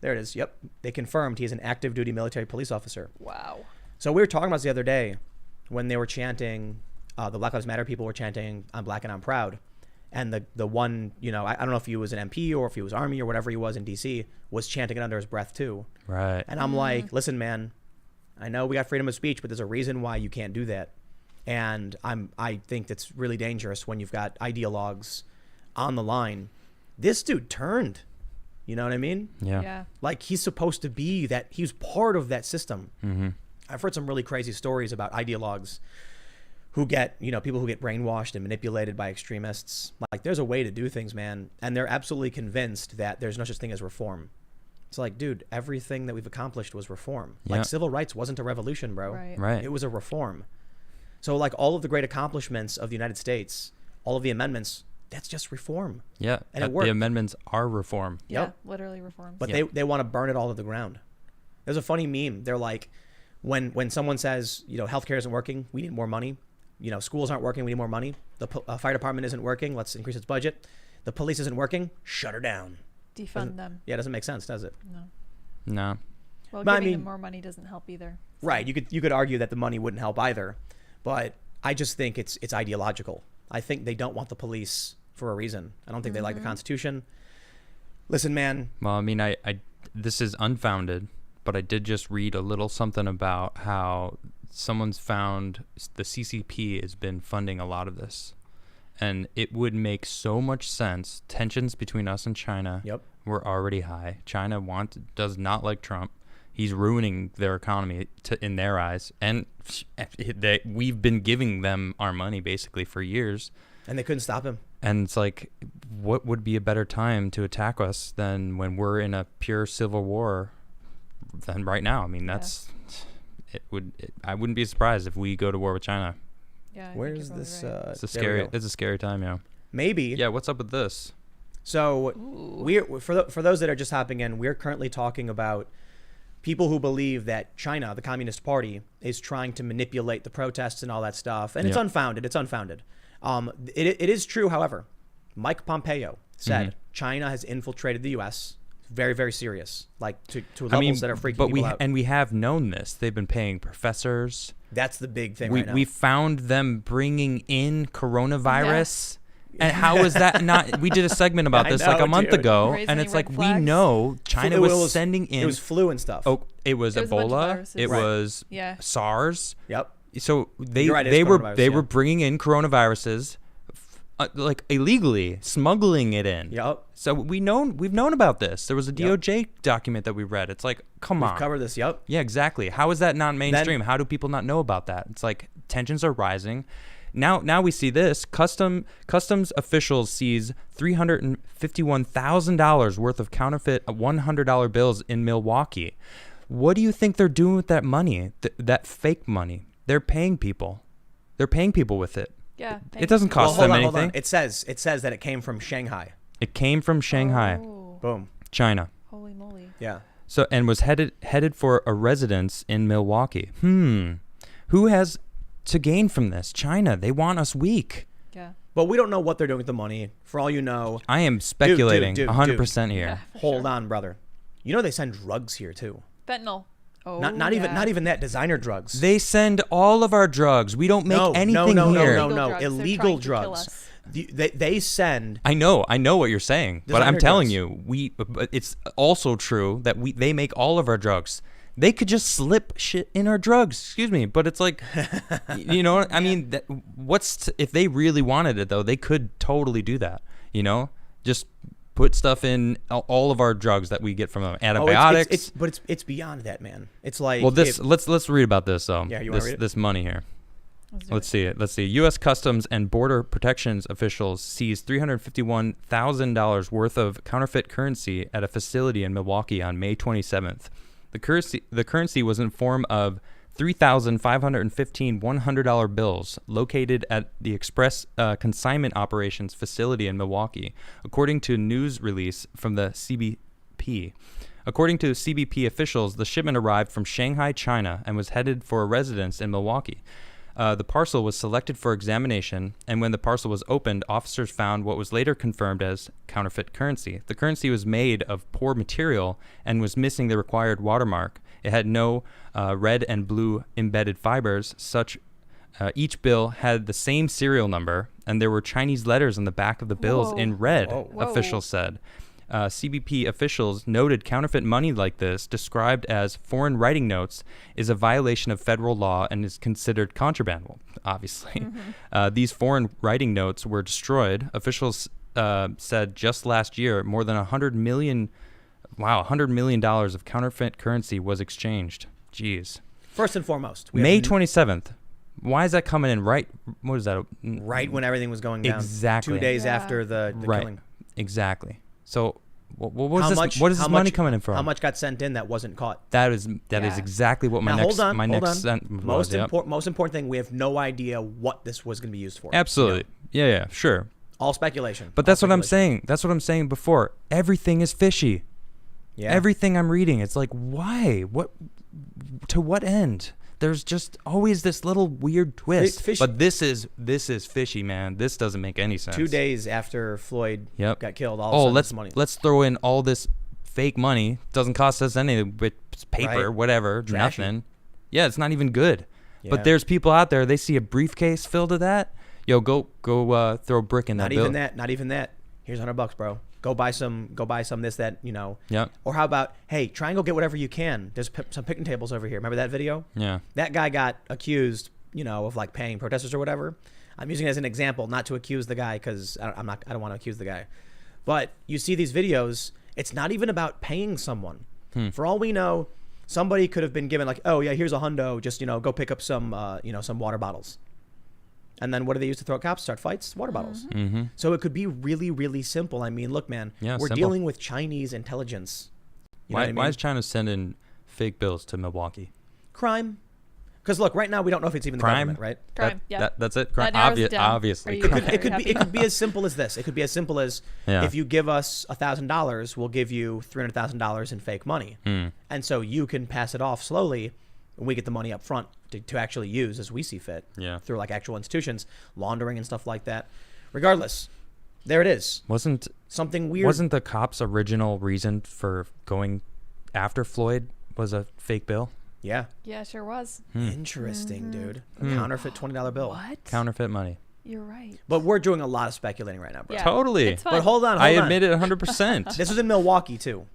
There it is. Yep, they confirmed he is an active duty military police officer. Wow. So we were talking about this the other day when they were chanting. The Black Lives Matter people were chanting, "I'm black and I'm proud." And the one, I don't know if he was an MP or if he was Army or whatever he was in DC, was chanting it under his breath too. right. And I'm like, listen, man, I know we got freedom of speech, but there's a reason why you can't do that. And I think that's really dangerous when you've got ideologues on the line this dude turned. You know what I mean? Yeah. Like, he's supposed to be that. He's part of that system. Mm-hmm. I've heard some really crazy stories about ideologues who get, people who get brainwashed and manipulated by extremists. Like, there's a way to do things, man. And they're absolutely convinced that there's no such thing as reform. It's like, dude, everything that we've accomplished was reform. Yeah. Like, civil rights wasn't a revolution, bro. Right. It was a reform. So, like, all of the great accomplishments of the United States, all of the amendments, that's just reform. Yeah. And it worked. The amendments are reform. Yeah, Yep. literally reforms. But Yep. they want to burn it all to the ground. There's a funny meme. They're like, when someone says, healthcare isn't working, we need more money. Schools aren't working, we need more money. The fire department isn't working, let's increase its budget. The police isn't working, shut her down. Defund them. Yeah, it doesn't make sense, does it? No. Well, But I giving mean- them more money doesn't help either. Right. You could argue that the money wouldn't help either, but I just think it's ideological. I think they don't want the police for a reason. I don't think they like the Constitution. Listen, man. Well, I mean, I this is unfounded, but I did just read a little something about how someone's found the CCP has been funding a lot of this. And it would make so much sense. Tensions between us and China Yep. were already high. China does not like Trump. He's ruining their economy in their eyes. And we've been giving them our money basically for years. And they couldn't stop him. And it's like, what would be a better time to attack us than when we're in a pure civil war than right now? I mean, I wouldn't be surprised if we go to war with China. Yeah. Where's this? Right. It's a there we go. scary time, yeah. Maybe. Yeah, what's up with this? So Ooh. we're for those that are just hopping in, we're currently talking about people who believe that China, the Communist Party, is trying to manipulate the protests and all that stuff, and it's Yeah. unfounded. It's unfounded. It is true, however. Mike Pompeo said China has infiltrated the U.S. Very, very serious, like to levels that are freaking people out. And we have known this. They've been paying professors. That's the big thing right now. We found them bringing in coronavirus. And how is that not? We did a segment about I this know, like a month dude. ago, Raise and any it's red like we flags? know China It was sending in. It was flu and stuff. Oh, it was It was a bunch of Ebola. viruses. It Right. was Yeah. SARS. Yep. So You're right, they it's were coronavirus, they yeah. were bringing in coronaviruses, like illegally smuggling it in. Yep. So we've known about this. There was a DOJ document that we read. It's like, come We've on. covered this. Yep. Yeah, exactly. How is that not mainstream? How do people not know about that? It's like tensions are rising. Now we see this. Customs officials seize $351,000 worth of counterfeit $100 bills in Milwaukee. What do you think they're doing with that money? That fake money? They're paying people. They're paying people with it. Yeah. It doesn't cost Well, them hold on. anything. It says that it came from Shanghai. It came from Shanghai, Oh, Boom. China. holy moly. Yeah. So and was headed for a residence in Milwaukee. Who has to gain from this? China. They want us weak. Yeah. But we don't know what they're doing with the money. For all you know, I am speculating dude, 100% here. Yeah, for hold sure. on, brother. You know they send drugs here too. Fentanyl. Oh, Not even that, designer drugs. They send all of our drugs. We don't make anything no, here. no. Illegal Illegal drugs. drugs. They send. I know what you're saying, but I'm Designer telling drugs. you, but it's also true that they make all of our drugs. They could just slip shit in our drugs. Excuse me, but it's like, you know, I mean, if they really wanted it though, they could totally do that. You know, just put stuff in all of our drugs that we get from them, antibiotics. It's beyond that, man. It's like let's read about this though. Yeah, you want to read it? This money here. Let's do it. Let's see. U.S. Customs and Border Protections officials seized $351,000 worth of counterfeit currency at a facility in Milwaukee on May 27th. The currency was in form of 3,515 $100 bills located at the Express Consignment Operations facility in Milwaukee, according to a news release from the CBP. According to CBP officials, the shipment arrived from Shanghai, China, and was headed for a residence in Milwaukee. The parcel was selected for examination, and when the parcel was opened, officers found what was later confirmed as counterfeit currency. The currency was made of poor material and was missing the required watermark. It had no red and blue embedded fibers. Each bill had the same serial number, and there were Chinese letters on the back of the bills Whoa. in red, Whoa. officials said. CBP officials noted counterfeit money like this, described as foreign writing notes, is a violation of federal law and is considered contraband, obviously. These foreign writing notes were destroyed. Officials said just last year more than $100 million of counterfeit currency was exchanged. Jeez. First and foremost, May 27th. Why is that coming in right? What is that? right when everything was going down. Exactly. 2 days after the right. killing. Exactly. So what How this? much- What is how this money much- coming in from? How much got sent in that wasn't caught? That is Yeah. exactly what my Now, next hold on, my hold next on. sent Most was. Yep. important thing, we have no idea what this was going to be used for. Absolutely. You know, Yeah, sure. all speculation. But All that's what I'm speculation. saying. That's what I'm saying before. Everything is fishy. Yeah. Everything I'm reading, it's like, why? What? To what end? There's just always this little weird twist. Fishy. But this is fishy, man. This doesn't make any sense. 2 days after Floyd Yep. got killed, all of a sudden let's this money. let's throw in all this fake money. Doesn't cost us anything, but it's paper, Right. whatever, Trashy. nothing. Yeah, it's not even good. Yeah. But there's people out there. They see a briefcase filled with that. Yo, go throw a brick in Not that even bill. that. Not even that. Here's $100, bro. Go buy some. This, that. You know. Yep. Or how about, hey, try and go get whatever you can. There's some picnic tables over here. Remember that video? Yeah. That guy got accused, of like paying protesters or whatever. I'm using it as an example, not to accuse the guy, because I don't want to accuse the guy. But you see these videos. It's not even about paying someone. For all we know, somebody could have been given like, oh yeah, here's a hundo. Just go pick up some some water bottles. And then what do they use to throw at cops? Start fights? Water bottles. Mm-hmm. So it could be really, really simple. I mean, look, man, Yeah, we're simple. dealing with Chinese intelligence. You know what I mean? Why is China sending fake bills to Milwaukee? Crime? Because look, right now we don't know if it's even the Crime? government, right? Crime. Yeah. That's it. That Crime. narrows it down. Obviously. Are you It crime. could, it could be happy? it could be as simple as this. It could be as simple as Yeah. if you give us $1,000, we'll give you $300,000 in fake money, and so you can pass it off slowly, and we get the money up front to actually use as we see fit. Yeah. Through like actual institutions, laundering and stuff like that. Regardless, there it is. Wasn't Something weird. Wasn't the cops' original reason for going after Floyd was a fake bill? Yeah. Yeah, sure was. Interesting, dude. A counterfeit $20 bill. What? Counterfeit money. You're right. But we're doing a lot of speculating right now, bro. Yeah. Totally. It's fine. But hold on. I admit it 100%. This was in Milwaukee too.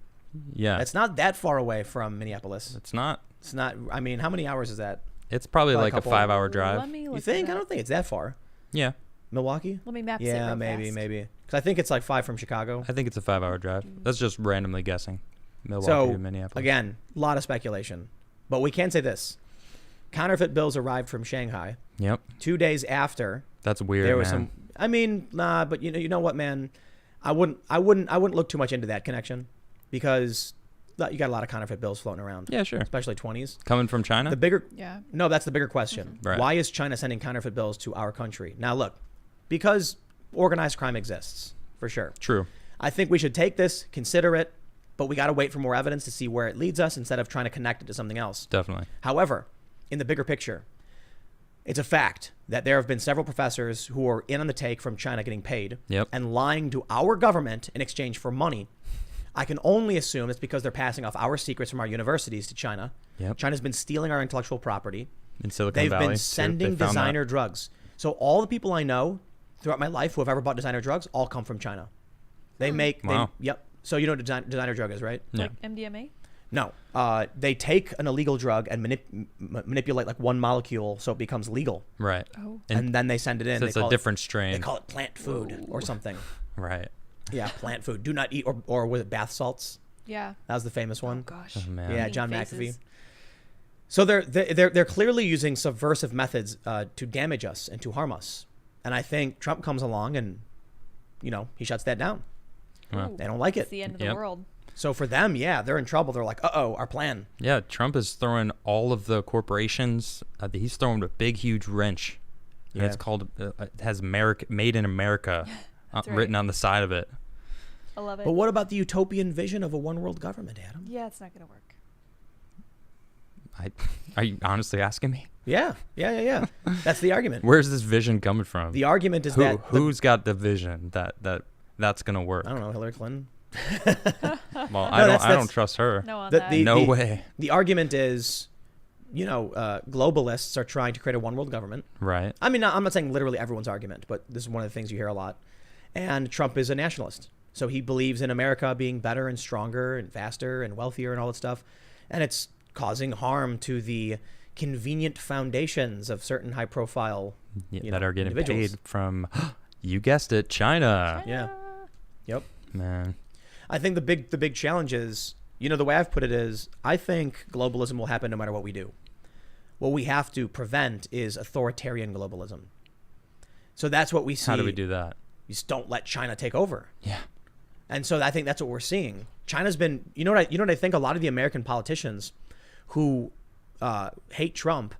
Yeah. It's not that far away from Minneapolis. It's not. It's not. I mean, how many hours is that? It's probably Probably like a couple- 5-hour drive. Let me look You think? it I up. don't think it's that far. Yeah. Milwaukee? Let me map it Yeah, real maybe, fast. maybe. Because I think it's like 5 from Chicago. I think it's a 5-hour drive. That's just randomly guessing. Milwaukee So to Minneapolis. again, a lot of speculation, but we can say this: counterfeit bills arrived from Shanghai Yep. 2 days after That's weird, there man. was some. I mean, nah, but you know what, man? I wouldn't look too much into that connection, because you got a lot of counterfeit bills floating around. Yeah, sure. Especially 20s. Coming from China? The bigger Yeah. No, that's the bigger question. Right. Why is China sending counterfeit bills to our country? Now, look, because organized crime exists, for sure. True. I think we should take this, consider it, but we got to wait for more evidence to see where it leads us instead of trying to connect it to something else. Definitely. However, in the bigger picture, it's a fact that there have been several professors who are in on the take from China getting paid Yep. and lying to our government in exchange for money. I can only assume it's because they're passing off our secrets from our universities to China. Yep. China's been stealing our intellectual property. In Silicon They've Valley. been too. sending They found that. designer drugs. So all the people I know throughout my life who have ever bought designer drugs all come from China. They make, Wow. yep. So you know what designer drug is, right? Yeah. Like MDMA? No. They take an illegal drug and manipulate like one molecule so it becomes legal. Right. Oh. And then they send it in. So it's a different They strain. call it plant food or something. Right. Yeah, plant food. Do not eat, or was it bath salts? Yeah. That was the famous Oh one. gosh. Oh, man. Yeah, Eating John faces. McAfee. So they're clearly using subversive methods to damage us and to harm us. And I think Trump comes along and, he shuts that down. Wow. Ooh, They don't like It's it. the end of Yep. the world. So for them, yeah, they're in trouble. They're like, uh-oh, our plan. Yeah, Trump is throwing all of the corporations. He's throwing a big, huge wrench. And Yeah. it's called. It has America, Made in America, That's right. written on the side of it. I love it. But what about the utopian vision of a one world government, Adam? Yeah, it's not gonna work. Are you honestly asking me? Yeah. That's the argument. Where's this vision coming from? The argument is that Who's got the vision that's gonna work? I don't know, Hillary Clinton. Well, I that's- don't trust her. No on The- that. the- No way. The argument is, globalists are trying to create a one world government. Right. I mean, I'm not saying literally everyone's argument, but this is one of the things you hear a lot. And Trump is a nationalist. So he believes in America being better and stronger and faster and wealthier and all that stuff. And it's causing harm to the convenient foundations of certain high profile That are getting individuals. paid from, you guessed it, China. Yeah. Yep. Man. I think the big challenge is, the way I've put it is, I think globalism will happen no matter what we do. What we have to prevent is authoritarian globalism. So that's what we see. How do we do that? You just don't let China take over. Yeah. And so I think that's what we're seeing. China's been, you know what I think a lot of the American politicians who hate Trump,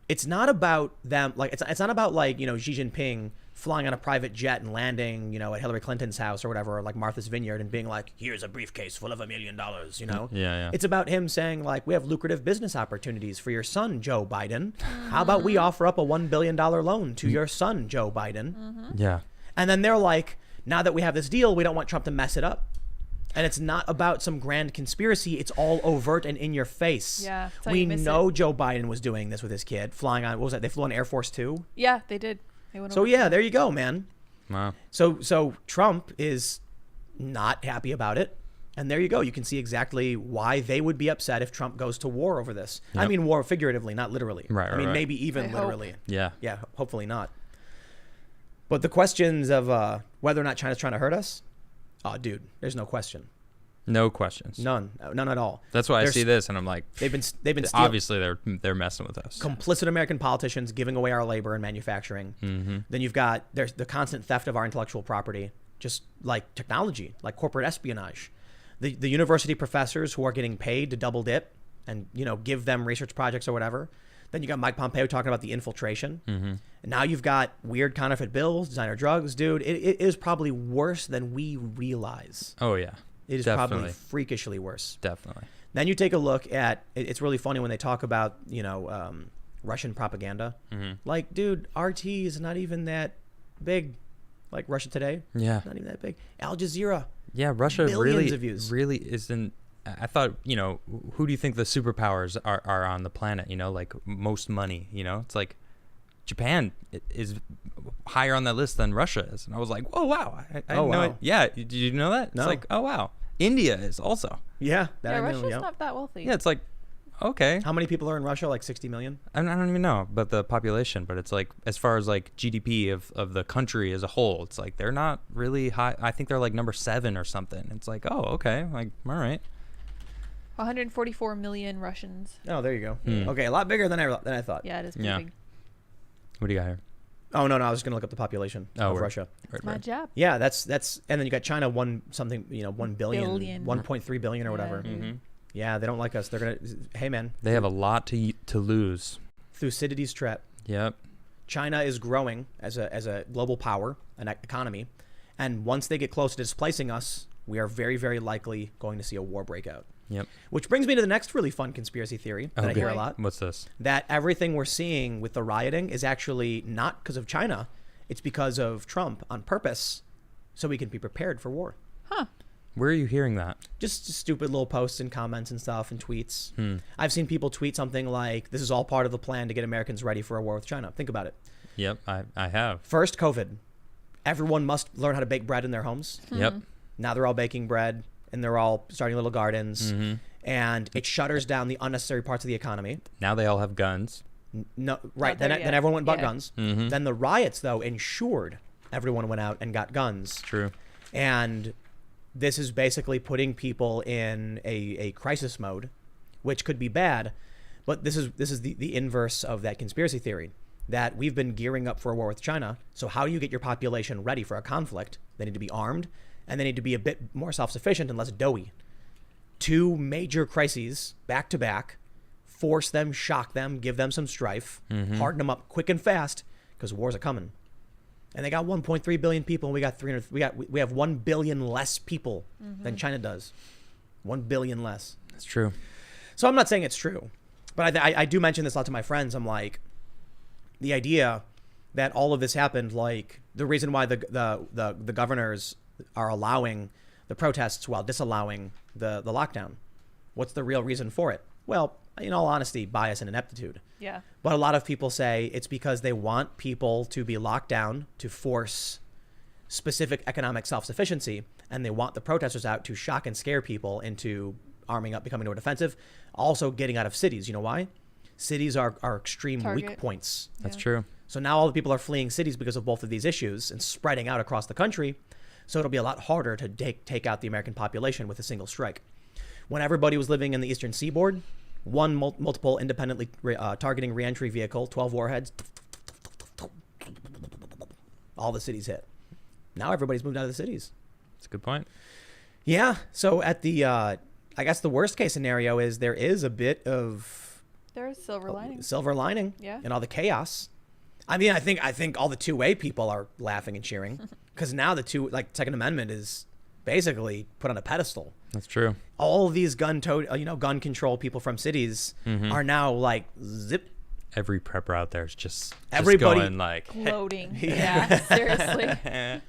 it's not about them, like, it's not about, like, Xi Jinping flying on a private jet and landing, at Hillary Clinton's house or whatever, or like Martha's Vineyard, and being like, here's a briefcase full of $1 million, Yeah. It's about him saying, like, we have lucrative business opportunities for your son, Joe Biden. How about we offer up a $1 billion loan to your son, Joe Biden? Yeah. And then they're like, now that we have this deal, we don't want Trump to mess it up. And it's not about some grand conspiracy. It's all overt and in your face. Yeah. That's how We you miss know it. Joe Biden was doing this with his kid, flying on, what was that? They flew on Air Force Two? Yeah, they did. They went So over. yeah, there you go, man. Wow. So Trump is not happy about it. And there you go. You can see exactly why they would be upset if Trump goes to war over this. Yep. I mean, war figuratively, not literally. Right, I mean, right. maybe even I hope. literally. Yeah. Yeah, hopefully not. But the questions of whether or not China's trying to hurt us, dude, there's no question. No questions. None at all. That's why I There's- see this and I'm like, They've been stealing, obviously they're messing with us. complicit American politicians giving away our labor and manufacturing. Mm-hmm. Then you've got there's the constant theft of our intellectual property, just like technology, like corporate espionage. The university professors who are getting paid to double dip and give them research projects or whatever. Then you got Mike Pompeo talking about the infiltration. Mm-hmm. And now you've got weird counterfeit bills, designer drugs, dude. It is probably worse than we realize. Oh yeah. It is Definitely. probably freakishly worse. Definitely. Then you take a look at, it's really funny when they talk about, Russian propaganda. Mm-hmm. Like, dude, RT is not even that big. Like Russia Today, Yeah. not even that big. Al Jazeera, Yeah, Russia Billions of views. really isn't. I thought, who do you think the superpowers are on the planet? Like most money. It's like Japan is higher on that list than Russia is, and I was like, oh wow, I Oh, didn't know wow. it. Yeah, did you know that? No. It's like, oh wow, India is also. yeah, that Yeah, I Russia's knew. Yeah. not that wealthy. Yeah, it's like, okay, How many people are in Russia? Like 60 million. I don't even know about the population, but it's like as far as like GDP of the country as a whole, it's like they're not really high. I think they're like number 7 or something. It's like, oh okay, like all right. 144 million Russians. Oh, there you go. Hmm. Okay, a lot bigger than I thought. Yeah, it is pretty Yeah. big. What do you got here? Oh no, I was gonna look up the population Oh, of word. Russia. Right, My right. job. Yeah, that's and then you got China 1 billion, Billion. 1.3 billion or Yeah. whatever. Mm-hmm. Yeah, they don't like us. They're gonna. Hey man, They have a lot to lose. Thucydides' trap. Yep. China is growing as a global power, an economy, and once they get close to displacing us, we are very, very likely going to see a war break out. Yep. Which brings me to the next really fun conspiracy theory that I hear a good. lot, What's this? that everything we're seeing with the rioting is actually not because of China, it's because of Trump on purpose, so we can be prepared for war. Huh. Where are you hearing that? Just stupid little posts and comments and stuff and tweets. Hmm. I've seen people tweet something like, this is all part of the plan to get Americans ready for a war with China. Think about it. Yep, I have. First, COVID. Everyone must learn how to bake bread in their homes. Yep. Now they're all baking bread and they're all starting little gardens. Mm-hmm. And it shutters down the unnecessary parts of the economy. Now they all have guns. No, right. Not Then there yet. everyone went and bought Yeah. guns. Mm-hmm. Then the riots, though, ensured everyone went out and got guns. True. And this is basically putting people in a crisis mode, which could be bad. But this is the inverse of that conspiracy theory, that we've been gearing up for a war with China. So how do you get your population ready for a conflict? They need to be armed, and they need to be a bit more self-sufficient and less doughy. 2 major crises back to back, force them, shock them, give them some strife, harden them up quick and fast, because wars are coming. And they got 1.3 billion people, and we got 300. We have 1 billion less people than China does. 1 billion less. That's true. So I'm not saying it's true, but I do mention this a lot to my friends. I'm like, the idea that all of this happened, like the reason why the governors are allowing the protests while disallowing the lockdown. What's the real reason for it? Well, in all honesty, bias and ineptitude. Yeah. But a lot of people say it's because they want people to be locked down to force specific economic self-sufficiency, and they want the protesters out to shock and scare people into arming up, becoming more defensive, also getting out of cities. You know why? Cities are extreme weak Target. points. That's Yeah. true. So now all the people are fleeing cities because of both of these issues and spreading out across the country. So it'll be a lot harder to take out the American population with a single strike. When everybody was living in the eastern seaboard, one multiple independently targeting reentry vehicle, 12 warheads, all the cities hit. Now everybody's moved out of the cities. That's a good point. Yeah. So at the, I guess the worst case scenario is there is a bit of There's silver lining. silver lining Yeah. in all the chaos. I mean, I think all the two-way people are laughing and cheering because now the Second Amendment is basically put on a pedestal. That's true. All of these gun control people from cities are now like zip. Every prepper out there is just Everybody- going like, Gloating. Yeah. Yeah, seriously.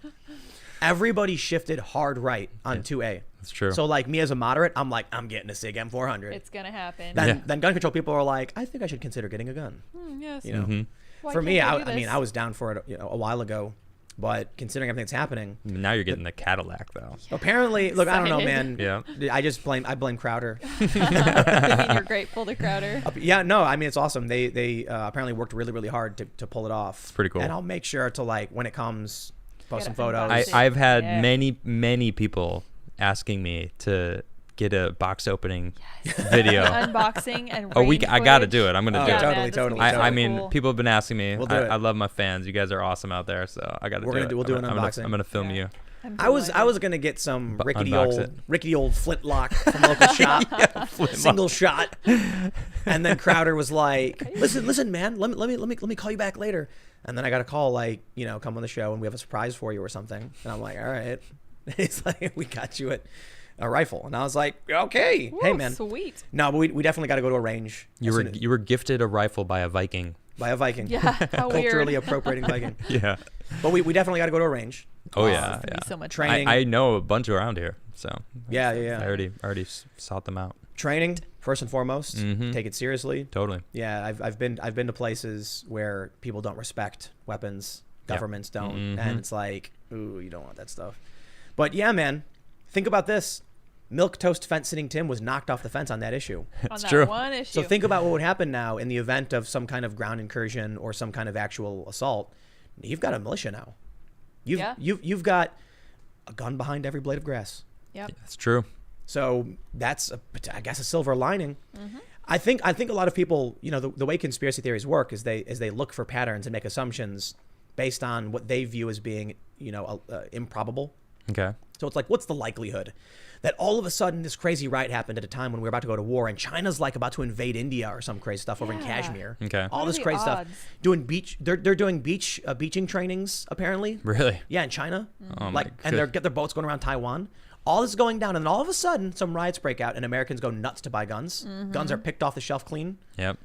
Everybody shifted hard right on 2A. that's true. So like me as a moderate, I'm like, I'm getting a SIG M400. It's going to happen. Then gun control people are like, I think I should consider getting a gun. Yes. You know, Mm-hmm. Why for can't me, they I do mean, this? I was down for it, a while ago, but considering everything that's happening, Now you're getting the Cadillac though. apparently, look, I don't know, man. Excited. Yeah. I blame Crowder. I mean, you're grateful to Crowder. Yeah, no, I mean it's awesome. They apparently worked really, really hard to pull it off. It's pretty cool. And I'll make sure to like when it comes, post some Gotta photos. unbox it. I've had Yeah. many people asking me to get a box opening video. Unboxing and Oh, range I got to footage. do it. I'm gonna Oh, do it. totally, man, that's gonna totally. be so I mean, cool. people have been asking me. We'll do it. I love my fans. You guys are awesome out there, so I got to do it. We'll do an unboxing. I'm gonna film Yeah. you. I'm I was delighted. gonna get some But rickety unbox old flintlock from local shop, single shot, and then Crowder was like, "Listen, man, let me call you back later." And then I got a call like, come on the show and we have a surprise for you or something. And I'm like, all right. He's like, we got you a rifle, and I was like, okay, Ooh, hey man. Sweet. No, but we definitely got to go to a range. You were gifted a rifle by a Viking. by a Viking. Yeah. How Culturally weird. appropriating Viking. Yeah. But we definitely got to go to a range. Oh This yeah. is gonna Yeah. be so much Training. I know a bunch around here, so Yeah. I already sought them out. Training first and foremost. Mhm. Take it seriously. Totally. Yeah, I've been to places where people don't respect weapons, Yeah. governments don't, Mhm. and it's like, ooh, you don't want that stuff. But yeah, man, think about this: milk toast fence sitting Tim was knocked off the fence on that issue. on It's that true. one issue. So think about what would happen now in the event of some kind of ground incursion or some kind of actual assault. You've got a militia now. You've got a gun behind every blade of grass. Yep. That's true. So that's I guess a silver lining. Mm-hmm. I think a lot of people, the way conspiracy theories work is they look for patterns and make assumptions based on what they view as being improbable. Okay. So it's like, what's the likelihood that all of a sudden this crazy riot happened at a time when we're about to go to war and China's like about to invade India or some crazy stuff over in Yeah. Kashmir? Okay. All What are this the crazy stuff. odds? Doing they're doing beaching trainings apparently. Really? Yeah, in China. Oh Like, my and they're get their boats going around Taiwan. All this is going down, and then all of a sudden, some riots break out, and Americans go nuts to buy guns. Mm-hmm. Guns are picked off the shelf clean. Yep.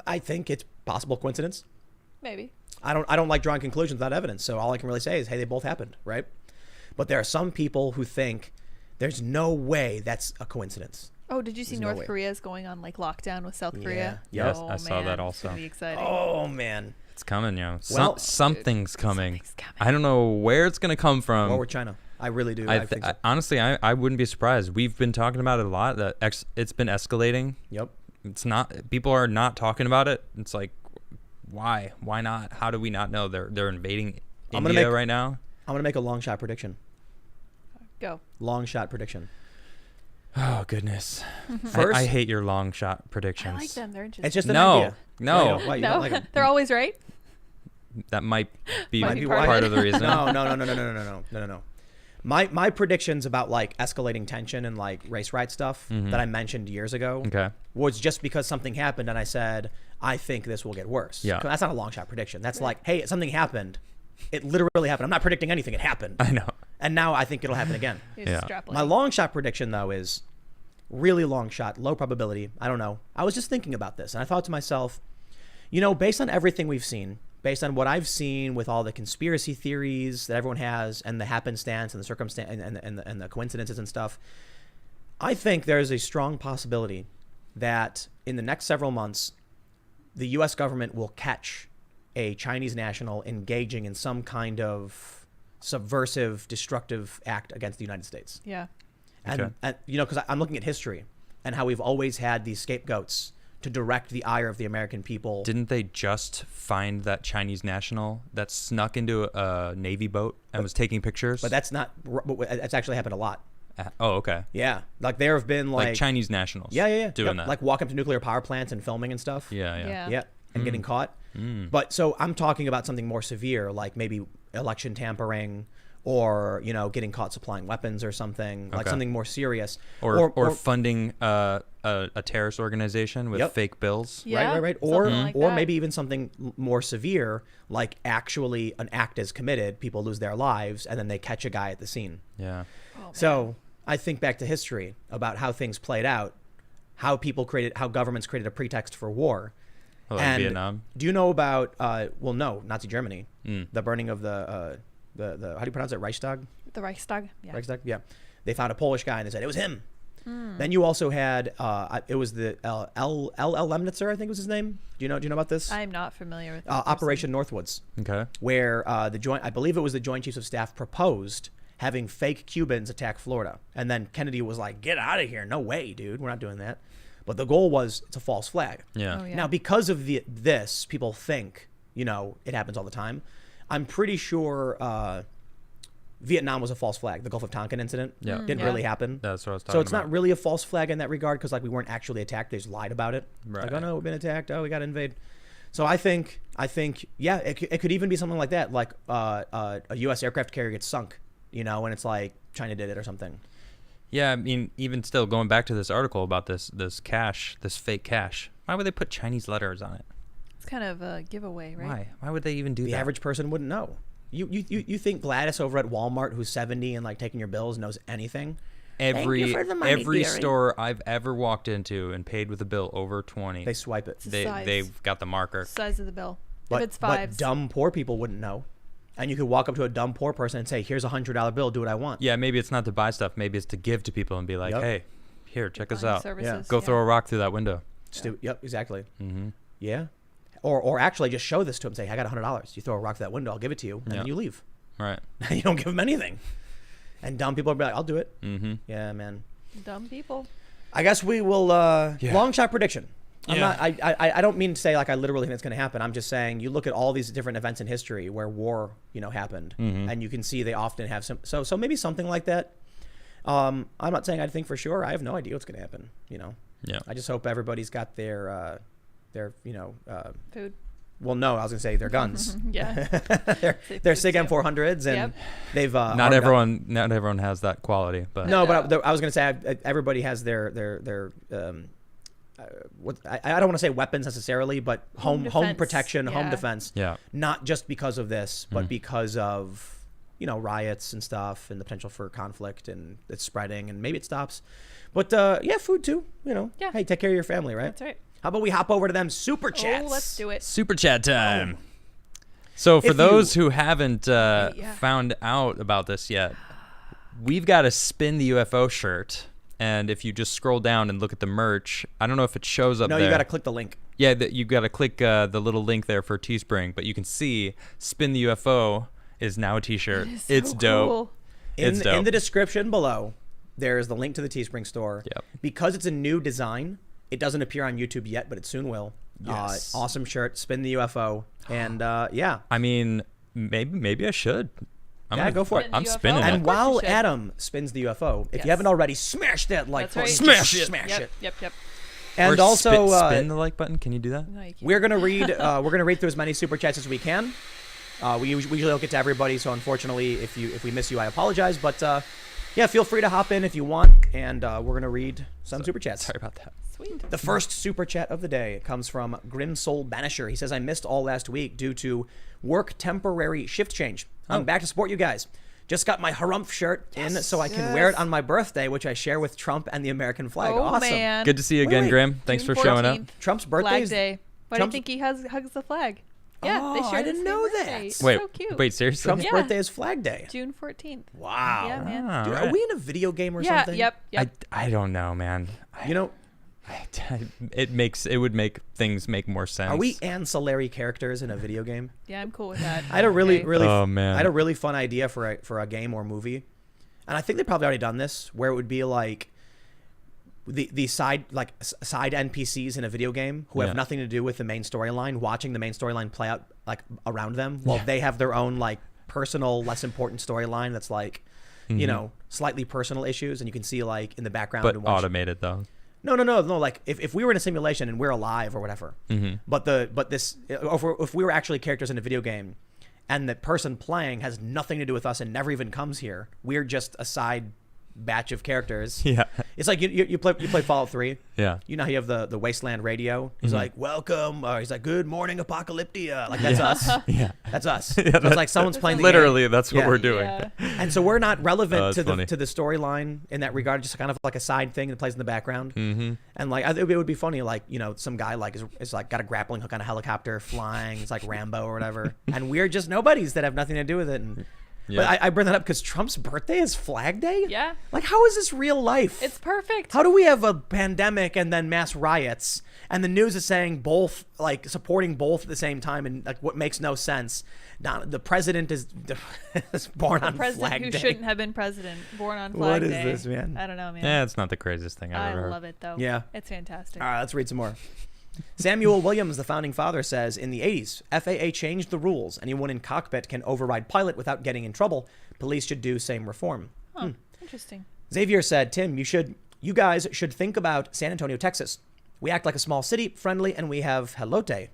I think it's possible coincidence. Maybe. I don't like drawing conclusions without evidence. So all I can really say is, hey, they both happened, right? But there are some people who think there's no way that's a coincidence. Oh, did you see There's no North way. Korea's going on like lockdown with South Korea? Yeah. Yes, Oh, I saw that man, also. It's gonna be exciting. Oh man. It's coming, yo. Well, Something's coming. something's coming. I don't know where it's gonna come from. Well, we're China. I really do. I think so. Honestly, I wouldn't be surprised. We've been talking about it a lot. That it's been escalating. Yep. It's not. People are not talking about it. It's like, why? Why not? How do we not know they're invading I'm gonna India make- right now? I'm gonna make a long shot prediction. Go. Long shot prediction. Oh goodness. First, I hate your long shot I predictions. like them. They're interesting. it's just an No, idea. no. Why you no, don't like 'em? they're always right. That might be Might be part, why. of the reason. No. My predictions about like escalating tension and like race riot stuff that I mentioned years ago Okay. was just because something happened and I said I think this will get worse. Yeah. 'Cause that's not a long shot prediction. That's like, hey, something happened. It literally happened. I'm not predicting anything. It happened. I know. And now I think it'll happen again. You're Yeah. extrapolating. My long shot prediction though is really long shot, low probability. I don't know. I was just thinking about this and I thought to myself, based on everything we've seen, based on what I've seen with all the conspiracy theories that everyone has and the happenstance and the circumstance and the coincidences and stuff, I think there's a strong possibility that in the next several months, the U.S. government will catch a Chinese national engaging in some kind of subversive, destructive act against the United States. Yeah. And, Okay. and because I'm looking at history and how we've always had these scapegoats to direct the ire of the American people. Didn't they just find that Chinese national that snuck into a Navy boat and was taking pictures? But that's not. That's actually happened a lot. Oh, okay. Yeah, like there have been Like Chinese nationals. yeah, doing that. Like walk up to nuclear power plants and filming and stuff. Yeah. And getting caught. But so I'm talking about something more severe, like maybe election tampering, or getting caught supplying weapons or something, like something more serious, or funding a terrorist organization with fake bills. Yeah, right, something or like maybe even something more severe, like actually an act is committed, people lose their lives, and then they catch a guy at the scene. Yeah. Oh, So I think back to history about how things played out, how governments created a pretext for war. Oh, like And Vietnam. do you know about? No, Nazi Germany, the burning of the how do you pronounce it? Reichstag. The Reichstag. Yeah. Reichstag. Yeah, they found a Polish guy and they said it was him. Then you also had it was the L. Lemnitzer, I think was his name. Do you know about this? I'm not familiar with that Operation Northwoods, Okay. where I believe it was the Joint Chiefs of Staff proposed having fake Cubans attack Florida, and then Kennedy was like, "Get out of here! No way, dude. We're not doing that." But the goal was it's a false flag. Yeah. Oh, yeah. Now, because of this, people think it happens all the time. I'm pretty sure Vietnam was a false flag. The Gulf of Tonkin incident didn't really happen. That's what I was talking So it's about. not really a false flag in that regard, because like we weren't actually attacked. They just lied about it. Right. Like, oh no, we've been attacked. Oh, we got invaded. So I think yeah, it could even be something like that, like a U.S. aircraft carrier gets sunk, and it's like China did it or something. Yeah, I mean, even still, going back to this article about this cash, this fake cash, why would they put Chinese letters on it? It's kind of a giveaway, right? Why? Why would they even do The that? average person wouldn't know. You think Gladys over at Walmart, who's 70 and like taking your bills, knows anything? Every store I've ever walked into and paid with a bill over 20, They swipe it. It's the size. they've got the marker. Size of the bill. But, if it's but fives. dumb poor people wouldn't know. And you could walk up to a dumb poor person and say, "Here's $100 bill. Do what I want." Yeah, maybe it's not to buy stuff. Maybe it's to give to people and be like, Yep. hey, here, check us Buying out. services, Go throw a rock through that window. Yep, exactly. Mm-hmm. Yeah. Or actually just show this to them. Say, "I got $100. You throw a rock through that window. I'll give it to you," and then you leave. Right. You don't give them anything. And dumb people will be like, "I'll do it." Mm-hmm. Yeah, man. Dumb people. I guess we will. Long shot prediction. I don't mean to say like I literally think it's going to happen. I'm just saying you look at all these different events in history where war, happened, and you can see they often have some. So maybe something like that. I'm not saying I think for sure. I have no idea what's going to happen. Yeah. I just hope everybody's got their Food. Well, no, I was going to say their guns. Yeah. their SIG M400s, and Yep. they've Not everyone has that quality, but No, but I was going to say everybody has their I don't want to say weapons necessarily, but home defense. protection, home Yeah. defense. yeah. Not just because of this, but because of riots and stuff, and the potential for conflict, and it's spreading, and maybe it stops. But food too. Yeah. Hey, take care of your family, right? That's right. How about we hop over to them super chats? Oh, let's do it. Super chat time. So for If those you- who haven't found out about this yet, we've got a Spin the UFO shirt. And if you just scroll down and look at the merch, I don't know if it shows up No, there. you got to click the link. Yeah, you got to click the little link there for Teespring. But you can see Spin the UFO is now a T-shirt. It is so It's dope. cool. It's dope. In the description below, there is the link to the Teespring store. Yep. Because it's a new design, it doesn't appear on YouTube yet, but it soon will. Yes. Awesome shirt, Spin the UFO, and yeah. I mean, maybe I should. Go for it. I'm Spin the spinning UFO. it. And course you while should. Adam spins the UFO, if Yes. you haven't already, smash that like That's right. button. Smash it. Smash it. Yep. And Or also, spin the like button. Can you do that? No, you can't. we're gonna read through as many super chats as we can. We usually don't get to everybody, so unfortunately, if we miss you, I apologize. But yeah, feel free to hop in if you want, and we're gonna read some super chats. Sorry about that. Sweet. The first super chat of the day comes from Grim Soul Banisher. He says, "I missed all last week due to work temporary shift change. I'm back to support you guys. Just got my harumph shirt in so I can wear it on my birthday, which I share with Trump and the American flag." Oh, Awesome. man. Good to see you again, Wait. Graham. Thanks June for showing up. 14th, Trump's birthday Flag is... Day. Why do you Trump's- think he hugs the flag? Yeah, they Oh, share I the didn't same know birthday. that. It's Wait, so cute. wait, seriously? Trump's Yeah. birthday is Flag Day. June 14th. Wow. Yeah, man. Ah, Dude, alright. are we in a video game or Yeah, something? yep. I don't know, man. It would make things make more sense. Are we ancillary characters in a video game? Yeah, I'm cool with that. I had a really, Okay. really, Oh, man. I had a really fun idea for a game or movie, and I think they've probably already done this, where it would be like the side side NPCs in a video game who have nothing to do with the main storyline, watching the main storyline play out like around them, while they have their own like personal, less important storyline that's like, you know, slightly personal issues, and you can see like in the background. But and watch, automated though. No. Like if we were in a simulation and we're alive or whatever, if we were actually characters in a video game, and the person playing has nothing to do with us and never even comes here, we're just a side batch of characters. Yeah. It's like you play Fallout 3. Yeah. You know how you have the Wasteland radio? He's like, welcome. He's like, good morning, Apocalyptia. Like, that's us. Yeah. That's us. It's like someone's playing the Literally, game. that's what we're doing. Yeah. And so we're not relevant to funny. the storyline in that regard, just kind of like a side thing that plays in the background. Mm-hmm. And like, it would be funny, like, you know, some guy like is like got a grappling hook on a helicopter flying. It's like Rambo or whatever. And we're just nobodies that have nothing to do with it. And Yeah. But I bring that up because Trump's birthday is Flag Day? Yeah. Like, how is this real life? It's perfect. How do we have a pandemic and then mass riots, and the news is saying both, like, supporting both at the same time, and like what makes no sense? Now, the president is born on President Flag who Day. shouldn't have been president, born on Flag What is Day. this, man? I don't know, man. Yeah, it's not the craziest thing I've I ever heard. love it though. Yeah. It's fantastic. All right, let's read some more. Samuel Williams, the founding father, says, in the 80s, FAA changed the rules. Anyone in cockpit can override pilot without getting in trouble. Police should do same reform. Huh. Interesting. Xavier said, Tim, you guys should think about San Antonio, Texas. We act like a small city, friendly, and we have elote.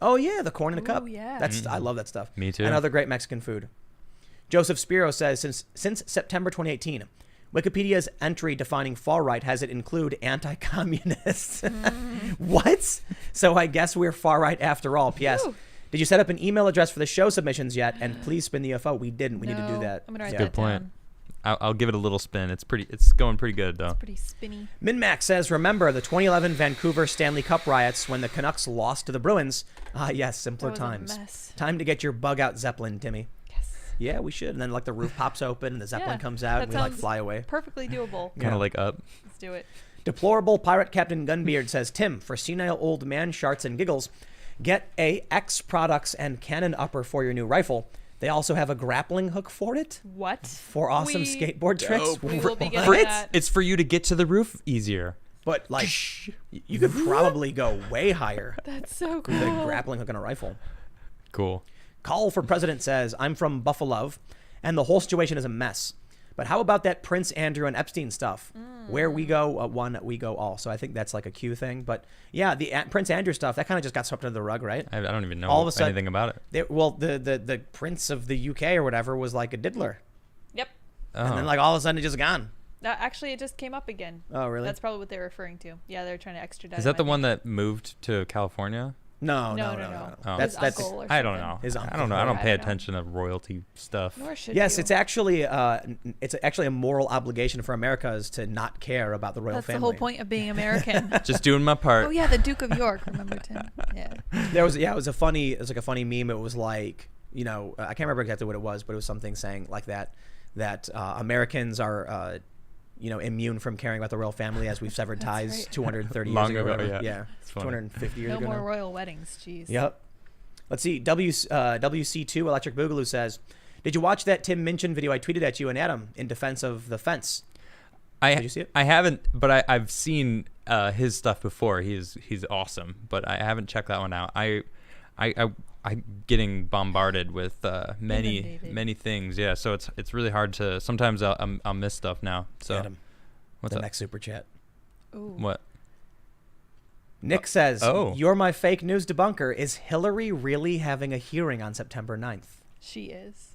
Oh yeah, the corn in a cup. Ooh, yeah. I love that stuff. Me too. And other great Mexican food. Joseph Spiro says, since September 2018, Wikipedia's entry defining far right has it include anti-communists. What? So I guess we're far right after all. P.S. Whew. Did you set up an email address for the show submissions yet? And please spin the UFO. We didn't. We need to do No, that. I'm gonna write Yeah. that Good point. down. I'll give it a little spin. It's going pretty good though. Pretty spinny. MinMax says, remember the 2011 Vancouver Stanley Cup riots when the Canucks lost to the Bruins? Ah, yes, simpler That was times. a mess. Time to get your bug out Zeppelin, Timmy. Yes. Yeah, we should. And then like the roof pops open and the Zeppelin Yeah, comes out that and we like sounds fly away. Perfectly doable. Kind of like Up. Let's do it. Deplorable Pirate Captain Gunbeard says, Tim, for senile old man sharts and giggles, get a X products and cannon upper for your new rifle. They also have a grappling hook for it. What? For awesome We- skateboard tricks. We will be getting For that. it's for you to get to the roof easier. But like, you could probably go way higher That's so cool. with a grappling hook on a rifle. Cool. Call for President says, I'm from Buffalo, and the whole situation is a mess. But how about that Prince Andrew and Epstein stuff? Where we go, one, we go all. So I think that's like a Q thing. But yeah, the Prince Andrew stuff, that kind of just got swept under the rug, right? I don't even know All of a sudden- anything about it. The Prince of the UK or whatever was like a diddler. Yep. And then like all of a sudden it just gone. That actually, it just came up again. Oh, really? That's probably what they're referring to. Yeah, they're trying to extradite. Is that him, the I one think. that moved to California? No. Oh. That's His that's uncle or I don't something. know. His I uncle. don't know. I don't I pay don't know. attention to royalty stuff. Nor should Yes, you. it's actually a moral obligation for America is to not care about the royal That's family. the whole point of being American. Just doing my part. Oh yeah, the Duke of York. Remember Tim? Yeah. It was like a funny meme. It was like, you know, I can't remember exactly what it was, but it was something saying like that Americans are immune from caring about the royal family as we've severed ties right. 230 Long years ago. ago, whatever. yeah. It's funny. 250 years No ago more now. royal weddings. Jeez. Yep. Let's see. WC2 Electric Boogaloo says, did you watch that Tim Minchin video I tweeted at you and Adam in defense of the fence? Did you see it? I haven't, but I've seen his stuff before. He's awesome, but I haven't checked that one out. I'm getting bombarded with many Inundated. things. Yeah, so it's really hard to. Sometimes I'll miss stuff now. So Adam, what's the up? next super chat. Ooh. What? Nick says, oh. you're my fake news debunker. Is Hillary really having a hearing on September 9th? She is.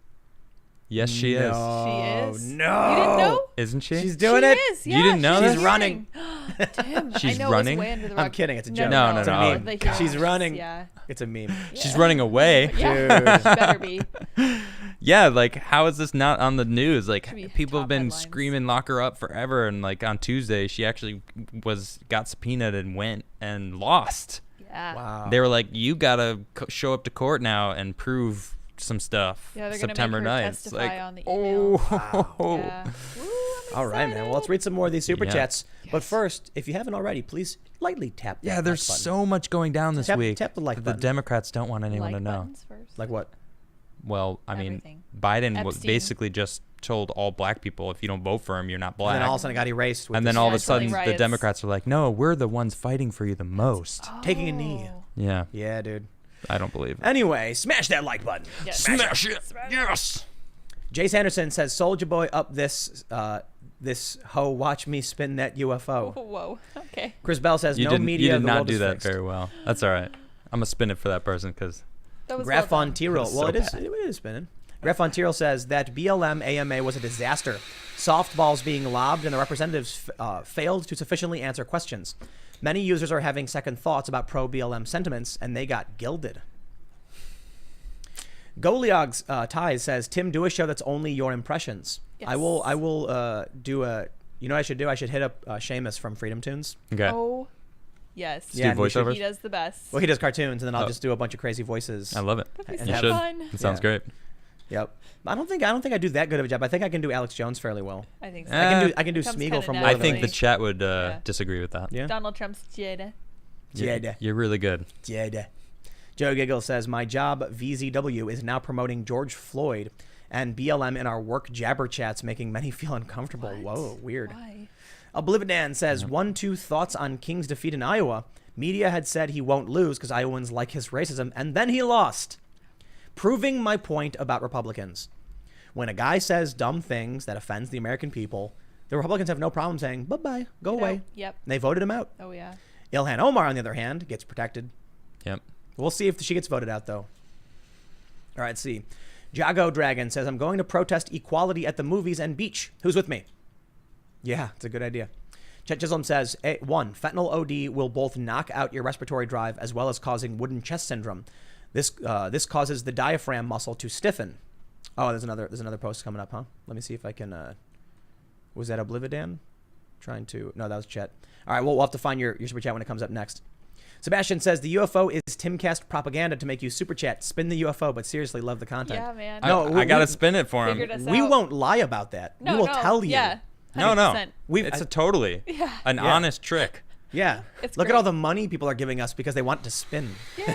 Yes, she is. Oh, She is. no. You didn't know? Isn't she? She's doing she it. Is. You Yeah, didn't know she's that? running. Tim, She's I know running? It's way under the I'm rug. kidding. It's a No, joke. No, It's a no. meme. The hearings, She's running. Yeah. It's a meme. She's running away. Yeah. Dude. She better be. Yeah, like how is this not on the news? Should be Like people have top been headlines. screaming lock her up forever, and like on Tuesday she actually got subpoenaed and went and lost. Yeah. Wow. They were like, you gotta show up to court now and prove some stuff. Yeah, they're September gonna make her 9th. It's testify like, on the oh, email. Yeah. Woo, I'm All right, man. Well, let's read some more of these super Yeah. chats. But Yes. first, if you haven't already, please lightly tap that yeah, there's like button. so much going down this Tap- week. tap the like that button. the Democrats don't want anyone like to know. buttons first. Like what? Well, I mean, Everything. Biden Epstein. basically just told all black people, if you don't vote for him, you're not black. And then all of a sudden it got erased. With And then this all of a Yeah, sudden, the riots. Democrats are like, no, we're the ones fighting for you the most. taking a knee. Oh. Yeah, Yeah, dude. I don't believe it. Anyway, smash that like button. Yeah. Smash it. Yes. Jay Sanderson says, "Soldier Boy up this this hoe. Watch me spin that UFO." Whoa. Okay. Chris Bell says, You "No didn't, media. you did the not world do is that fixed." very well. That's all right. I'm going to spin it for that person because That was Graf well von done. Tyrol. That's Well, so it is. bad. It is spinning. Graf von Tyrol says that BLM AMA was a disaster. Softballs being lobbed, and the representatives failed to sufficiently answer questions. Many users are having second thoughts about pro BLM sentiments, and they got gilded. Goliog's Ties says, "Tim, do a show that's only your impressions." Yes. I will do a. You know what I should do? I should hit up Seamus from Freedom Tunes. okay. Oh, yes. Yeah, Do we should- voiceovers? He does the best. Well, he does cartoons, and then I'll Oh. just do a bunch of crazy voices. I love it. That'd be and You so should. fun. It sounds Yeah. great. Yep. I don't think I do that good of a job. I think I can do Alex Jones fairly well. I think so. I can do Comes Smeagol kinda from I Lord of the think the Rings. chat would Yeah. disagree with that. Yeah. Donald Trump's Jada. Jada. You're really good. Jada. Joe Giggle says, "My job, VZW, is now promoting George Floyd and BLM in our work jabber chats, making many feel uncomfortable." What? Whoa, weird. Why? Oblividan says, 1-2 thoughts on King's defeat in Iowa. Media had said he won't lose because Iowans like his racism, and then he lost. Proving my point about Republicans. When a guy says dumb things that offends the American people, the Republicans have no problem saying, bye-bye, go You know, away. Yep. And they voted him out. Oh, yeah. Ilhan Omar, on the other hand, gets protected. Yep. We'll see if she gets voted out, though. All right, let's see. Jago Dragon says, "I'm going to protest equality at the movies and beach. Who's with me?" Yeah, it's a good idea. Chet Chisholm says, 1, fentanyl OD will both knock out your respiratory drive as well as causing wooden chest syndrome. This causes the diaphragm muscle to stiffen. Oh, there's another post coming up, huh? Let me see if I can. Was that Oblividan? No, that was Chet. All right, well, we'll have to find your super chat when it comes up next. Sebastian says, "The UFO is Timcast propaganda to make you super chat. Spin the UFO, but seriously, love the content." Yeah, man. No, I got to spin it for him. Figured us We out. won't lie about that. No, we will no, tell you. Yeah. No, no. 100%. It's a totally an Yeah. honest trick. Yeah. It's Look at great. all the money people are giving us because they want to spin. Yay.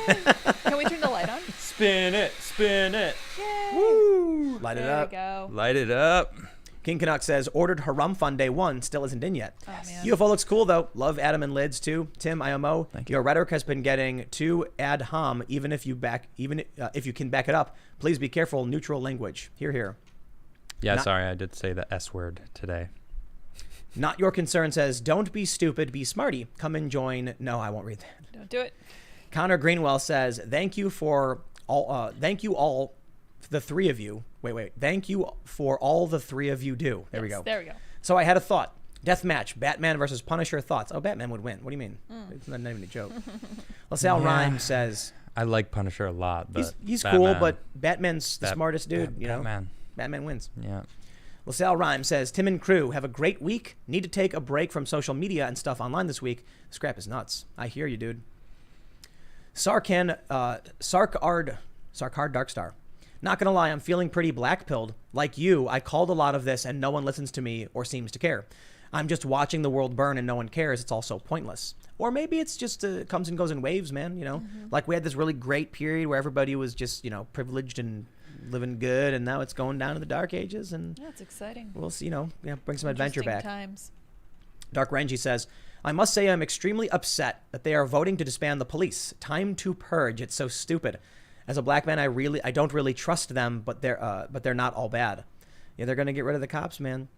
Can we turn the light on? Spin it. Spin it. Yay. Woo! Light it There up. we go. Light it up. King Canuck says, "Ordered Haram Fun Day 1, still isn't in yet." Oh, man. UFO looks cool, though. Love Adam and Lids, too. Tim, IMO. Thank Your rhetoric has been getting too ad hom, even if you can back it up. Please be careful. Neutral language. Hear, hear. Yeah, Not- sorry, I did say the S word today. Not Your Concern says, "Don't be stupid, be smarty. Come and join." No, I won't read that. Don't do it. Connor Greenwell says, "Thank you all, the three of you. Wait. Thank you for all the three of you do." There we Yes, go. There we go. So I had a thought. Deathmatch, Batman versus Punisher. Thoughts? Oh, Batman would win. What do you mean? It's not even a joke. LaSalle Yeah. Rhyme says, I like Punisher a lot, but he's Batman- cool, but Batman's the smartest dude, you know? Batman. Batman wins. Yeah. LaSalle Rhyme says, "Tim and crew, have a great week. Need to take a break from social media and stuff online this week. This crap is nuts." I hear you, dude. Sarkard Darkstar. "Not gonna lie, I'm feeling pretty black-pilled. Like you, I called a lot of this and no one listens to me or seems to care. I'm just watching the world burn and no one cares. It's all so pointless." Or maybe it's just comes and goes in waves, man, you know? Like we had this really great period where everybody was just, privileged and living good, and now it's going down to the dark ages, and Yeah, it's exciting. we'll see, bring some adventure Interesting back. Times. Dark Renji says, "I must say I'm extremely upset that they are voting to disband the police. Time to purge. It's so stupid. As a black man, I don't really trust them, but they're not all bad." Yeah, they're gonna get rid of the cops, man.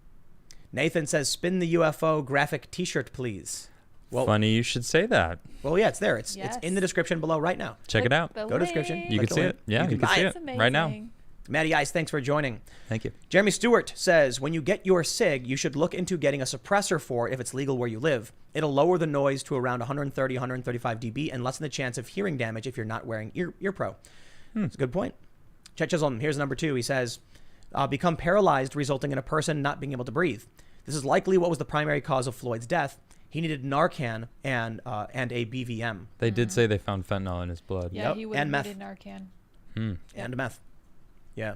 Nathan says, "Spin the UFO graphic T-shirt, please." Well, Funny you should say that. well, yeah, it's there. It's Yes. in the description below right now. Check it out. The Go to description. link. You Click can the see link. it. Yeah, You you can can see buy It's it right now. amazing. Matty Ice, thanks for joining. Thank you. Jeremy Stewart says, "When you get your SIG, you should look into getting a suppressor for it if it's legal where you live. It'll lower the noise to around 130, 135 dB and lessen the chance of hearing damage if you're not wearing ear pro." That's a good point. Chet Chisholm, here's number 2. He says, "Become paralyzed, resulting in a person not being able to breathe. This is likely what was the primary cause of Floyd's death. He needed Narcan and a BVM They did say they found fentanyl in his blood. Yeah, Yep, he would and have meth. needed Narcan. and meth. Yeah.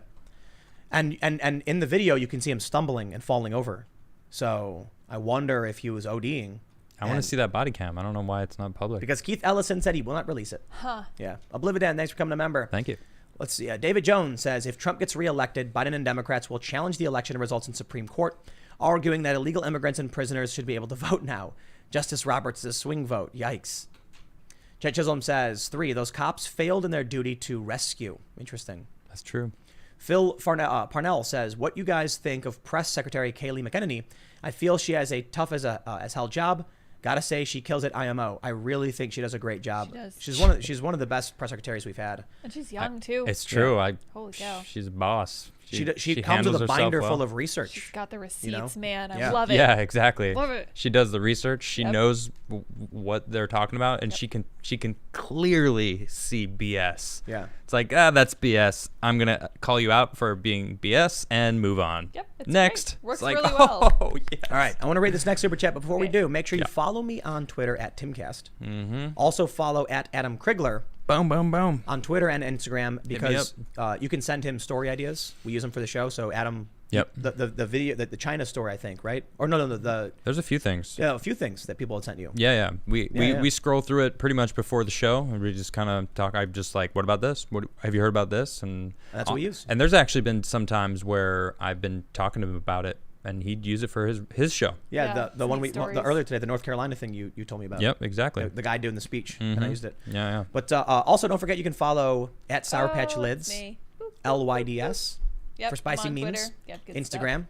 And in the video, you can see him stumbling and falling over. So I wonder if he was ODing. I want And- to see that body cam. I don't know why it's not public. Because Keith Ellison said he will not release it. Huh. Yeah. Oblividan, thanks for coming a member. Thank you. Let's see. David Jones says, if Trump gets reelected, Biden and Democrats will challenge the election results in Supreme Court, arguing that illegal immigrants and prisoners should be able to vote now. Justice Roberts' a swing vote. Yikes. Chet Chisholm says, 3, those cops failed in their duty to rescue. Interesting. That's true. Phil Parnell says, what you guys think of Press Secretary Kayleigh McEnany? I feel she has a tough as hell job. Gotta say, she kills it IMO. I really think she does a great job. She does. She's one of the best press secretaries we've had. And she's young too. It's true. Holy cow. She's a boss. She comes with a binder full of research. She's got the receipts, you know? man. I Yeah. love it. Yeah, exactly. Love it. She does the research. She Yep. knows what they're talking about, and she can clearly see BS. Yeah. It's like, that's BS. I'm gonna call you out for being BS and move on. Yep. It's Next. great. Works It's like, really well. oh, yes. All right. I want to read this next super chat, but before we Okay. do, make sure you Yeah. follow me on Twitter at Timcast. Mm-hmm. Also follow at Adam Krigler Boom, boom, boom. on Twitter and Instagram me because you can send him story ideas. We use them for the show. So Adam, Yep. the video, the China story, I think, right? Or no, the There's a few things. a few things that people had sent you. Yeah. Yeah. We scroll through it pretty much before the show, and we just kind of talk. I'm just like, what about this? What have you heard about this? And That's what we use. And there's actually been some times where I've been talking to him about it, and he'd use it for his show. Yeah, Yeah, the one neat the stories. earlier today, the North Carolina thing you told me about. Yep, exactly. The guy doing the speech, and I used it. Yeah. But also, don't forget you can follow at Sour Oh, Patch it's Lids, me. Boop, boop, LYDS, Yep, for spicy I'm on memes, Twitter. Yep, good Instagram.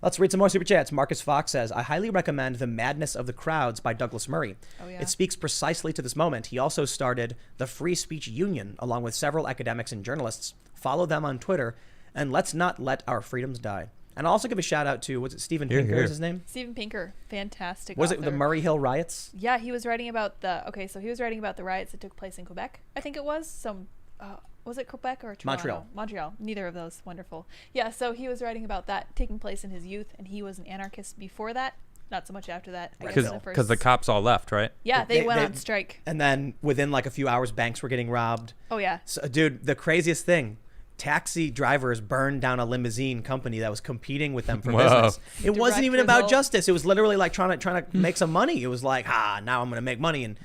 Let's read some more super chats. Marcus Fox says, I highly recommend The Madness of the Crowds by Douglas Murray. Oh, yeah. It speaks precisely to this moment. He also started the Free Speech Union along with several academics and journalists. Follow them on Twitter, and let's not let our freedoms die. And I'll also give a shout out to, was it Steven Here, Pinker here. is his name? Steven Pinker, fantastic. Was it the author. Murray Hill riots? Yeah, he was writing about he was writing about the riots that took place in Quebec. I think it was was it Quebec or Toronto? Montreal. Neither of those. Wonderful. Yeah, so he was writing about that taking place in his youth, and he was an anarchist before that. Not so much after that. I guess in Because the cops all left, right? Yeah, they went they- on strike. And then within like a few hours, banks were getting robbed. Oh yeah. So, dude, the craziest thing, taxi drivers burned down a limousine company that was competing with them for Whoa. business. It wasn't Direct even about result. justice. It was literally like trying to make some money. It was like, now I'm going to make money. And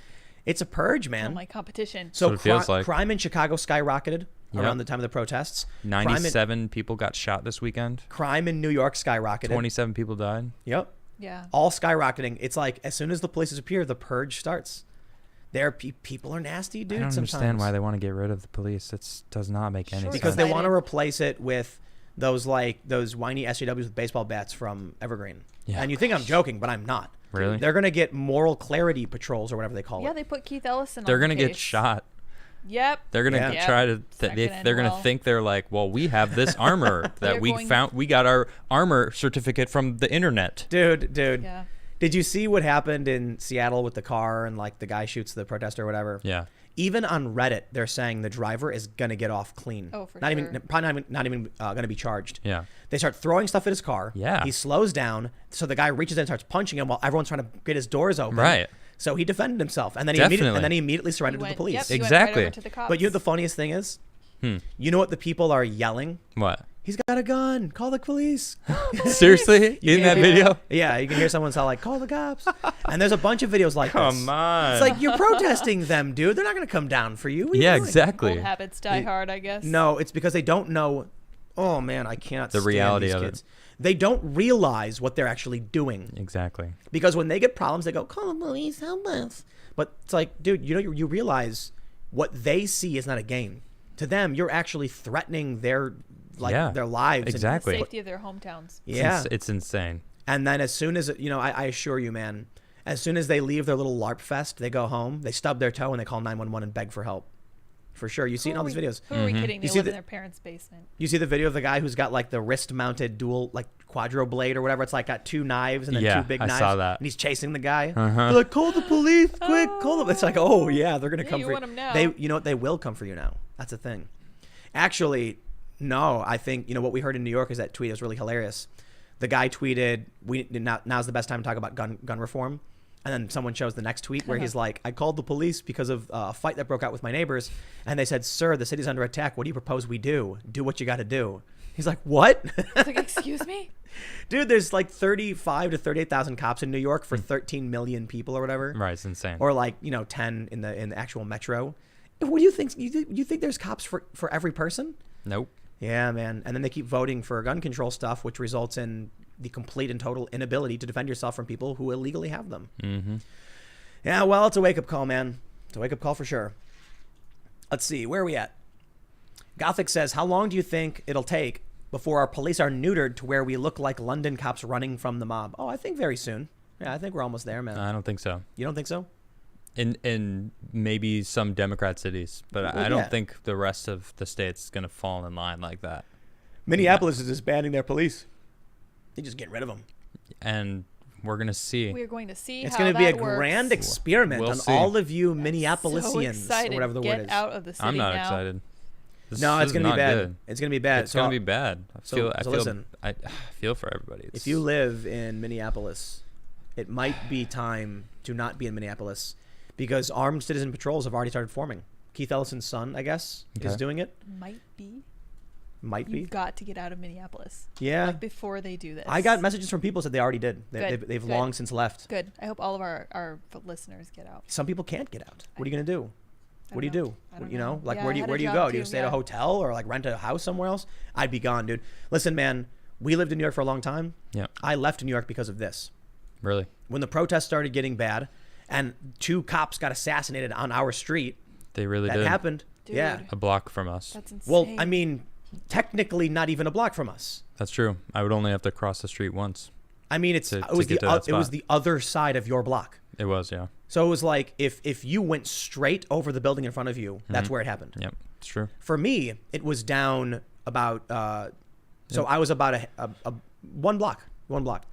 it's a purge, man. Oh my competition. So That's what it feels like. crime in Chicago skyrocketed Yep. around the time of the protests. 97 people got shot this weekend. Crime in New York skyrocketed. 27 people died. Yep. Yeah. All skyrocketing. It's like as soon as the police appear, the purge starts. People are nasty, dude. I don't sometimes. understand why they want to get rid of the police. It does not make any Sure. sense. Because they want to Excited. replace it with those whiny SJWs with baseball bats from Evergreen. Yeah. And you think I'm joking, but I'm not. Really? They're gonna get moral clarity patrols or whatever they call Yeah, it. they put Keith Ellison They're on gonna the get case. shot. Yep. They're gonna Yeah. try to. It's not gonna end They're gonna well. think they're like, well, we have this armor that They're we going- found. We got our armor certificate from the internet. Dude. Yeah. Did you see what happened in Seattle with the car and like the guy shoots the protester or whatever? Yeah. Even on Reddit, they're saying the driver is gonna get off clean. Oh, for not sure. even probably not even gonna be charged. Yeah. They start throwing stuff at his car. Yeah. He slows down, so the guy reaches in and starts punching him while everyone's trying to get his doors open. Right. So he defended himself, and then Definitely. he immediately surrendered to the Went- police. Yep, he went Exactly. right over to the cops. But you know what the funniest thing is? Hmm. You know what the people are yelling? What? He's got a gun. Call the police. Seriously? In that Yeah. video? Yeah, you can hear someone sound like, call the cops. And there's a bunch of videos like this. Come on. It's like, you're protesting them, dude. They're not going to come down for you. What are you yeah, doing? exactly. Old habits die hard, I guess. No, it's because they don't know. Oh, man, I cannot The stand reality these of it. kids. They don't realize what they're actually doing. Exactly. Because when they get problems, they go, call the police, help us. But it's like, dude, you realize what they see is not a game. To them, you're actually threatening their Yeah, their lives. and- exactly. Safety of their hometowns. yeah. It's insane. And then as soon as, I assure you, man, as soon as they leave their little LARP fest, they go home, they stub their toe, and they call 911 and beg for help. For sure. You see it in all these videos. Who are we kidding? You They see live the- in their parents' basement. You see the video of the guy who's got like the wrist-mounted dual, like quadro blade or whatever. It's like got two knives and then Yeah, two big I knives. saw that. And he's chasing the guy. Uh-huh. They're like, call the police, quick, call them. It's like, oh yeah, they're gonna Yeah, come you for want 'em now. You know what? They will come for you now. That's the thing. Actually, no. I think what we heard in New York is that tweet was really hilarious. The guy tweeted, now's the best time to talk about gun reform. And then someone shows the next tweet where he's like, I called the police because of a fight that broke out with my neighbors. And they said, sir, the city's under attack. What do you propose we do? Do what you got to do. He's like, what? It's like, excuse me? Dude, there's like 35 to 38,000 cops in New York for 13 million people or whatever. Right, it's insane. Or like, 10 in the actual metro. What do you think? You think there's cops for every person? Nope. Yeah, man. And then they keep voting for gun control stuff, which results in the complete and total inability to defend yourself from people who illegally have them. Mm-hmm. Yeah, well, it's a wake-up call, man. It's a wake-up call for sure. Let's see. Where are we at? Gothic says, how long do you think it'll take before our police are neutered to where we look like London cops running from the mob? Oh, I think very soon. Yeah, I think we're almost there, man. I don't think so. You don't think so? In maybe some Democrat cities, but Well, I don't yeah. think the rest of the state's going to fall in line like that. Minneapolis is disbanding their police. They're just getting rid of them. And we're going to see. We're going to see It's how going to be a that works. grand experiment We'll on see. all of you So Minneapolisians, excited. or whatever the Get word is. out of the city I'm not now. excited. This No, it's is going to be not bad. good. It's going to be bad. It's going to be bad. Listen. I feel for everybody. If you live in Minneapolis, it might be time to not be in Minneapolis because armed citizen patrols have already started forming. Keith Ellison's son, I guess, is Okay. doing it. Might be. Might be. You've got to get out of Minneapolis. Yeah. Like before they do this. I got messages from people said they already did. Good, They've good. long since left. Good. I hope all of our listeners get out. Some people can't get out. What are you going to do? What do you do? I don't You know, know. like Yeah, where I do you had a where do you job go? Do you too, stay at a yeah. hotel or like rent a house somewhere else? I'd be gone, dude. Listen, man, we lived in New York for a long time. Yeah. I left New York because of this. Really? When the protests started getting bad and 2 cops got assassinated on our street, They really that did. happened. Dude. Yeah. A block from us. That's insane. Well, I mean, technically not even a block from us. That's true. I would only have to cross the street once. I mean, it To was get to that it was spot. the other side of your block. It was, yeah. So it was like if you went straight over the building in front of you, that's where it happened. Yep. It's true. For me, it was down about so I was about a 1 block.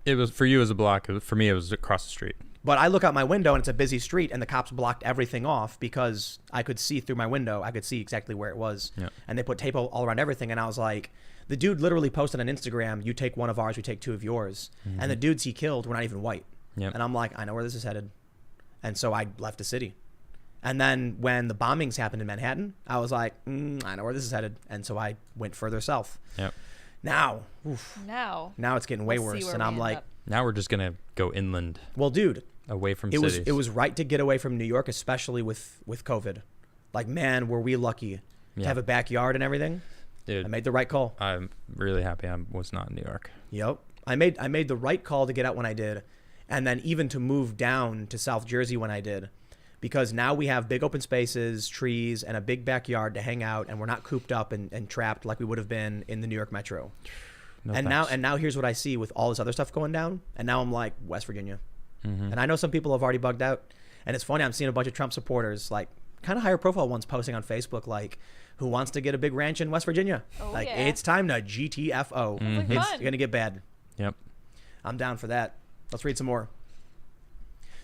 It was for you as a block. For me, it was across the street. But I look out my window and it's a busy street and the cops blocked everything off because I could see through my window. I could see exactly where it was. Yeah. And they put tape all around everything. And I was like, the dude literally posted on Instagram, you take 1 of ours, we take 2 of yours. And the dudes he killed were not even white. Yep. And I'm like, I know where this is headed. And so I left the city. And then when the bombings happened in Manhattan, I was like, I know where this is headed. And so I went further south. Yep. Now now it's getting way we'll see worse. where And we I'm end like, up. Now we're just gonna go inland, well, dude, away from it cities. was right to get away from New York, especially with COVID. Like, man, were we lucky to Yeah. have a backyard and everything. Dude, I made the right call. I'm really happy I was not in New York. Yep. I made the right call to get out when I did. And then even to move down to South Jersey when I did. Because now we have big open spaces, trees, and a big backyard to hang out, and we're not cooped up and trapped like we would have been in the New York Metro. No and thanks. now here's what I see with all this other stuff going down. And now I'm like, West Virginia. Mhm. And I know some people have already bugged out. And it's funny, I'm seeing a bunch of Trump supporters, like kind of higher profile ones, posting on Facebook, like, who wants to get a big ranch in West Virginia? Oh, like, yeah. it's time to GTFO. Sounds like It's fun. going to get bad. Yep. I'm down for that. Let's read some more.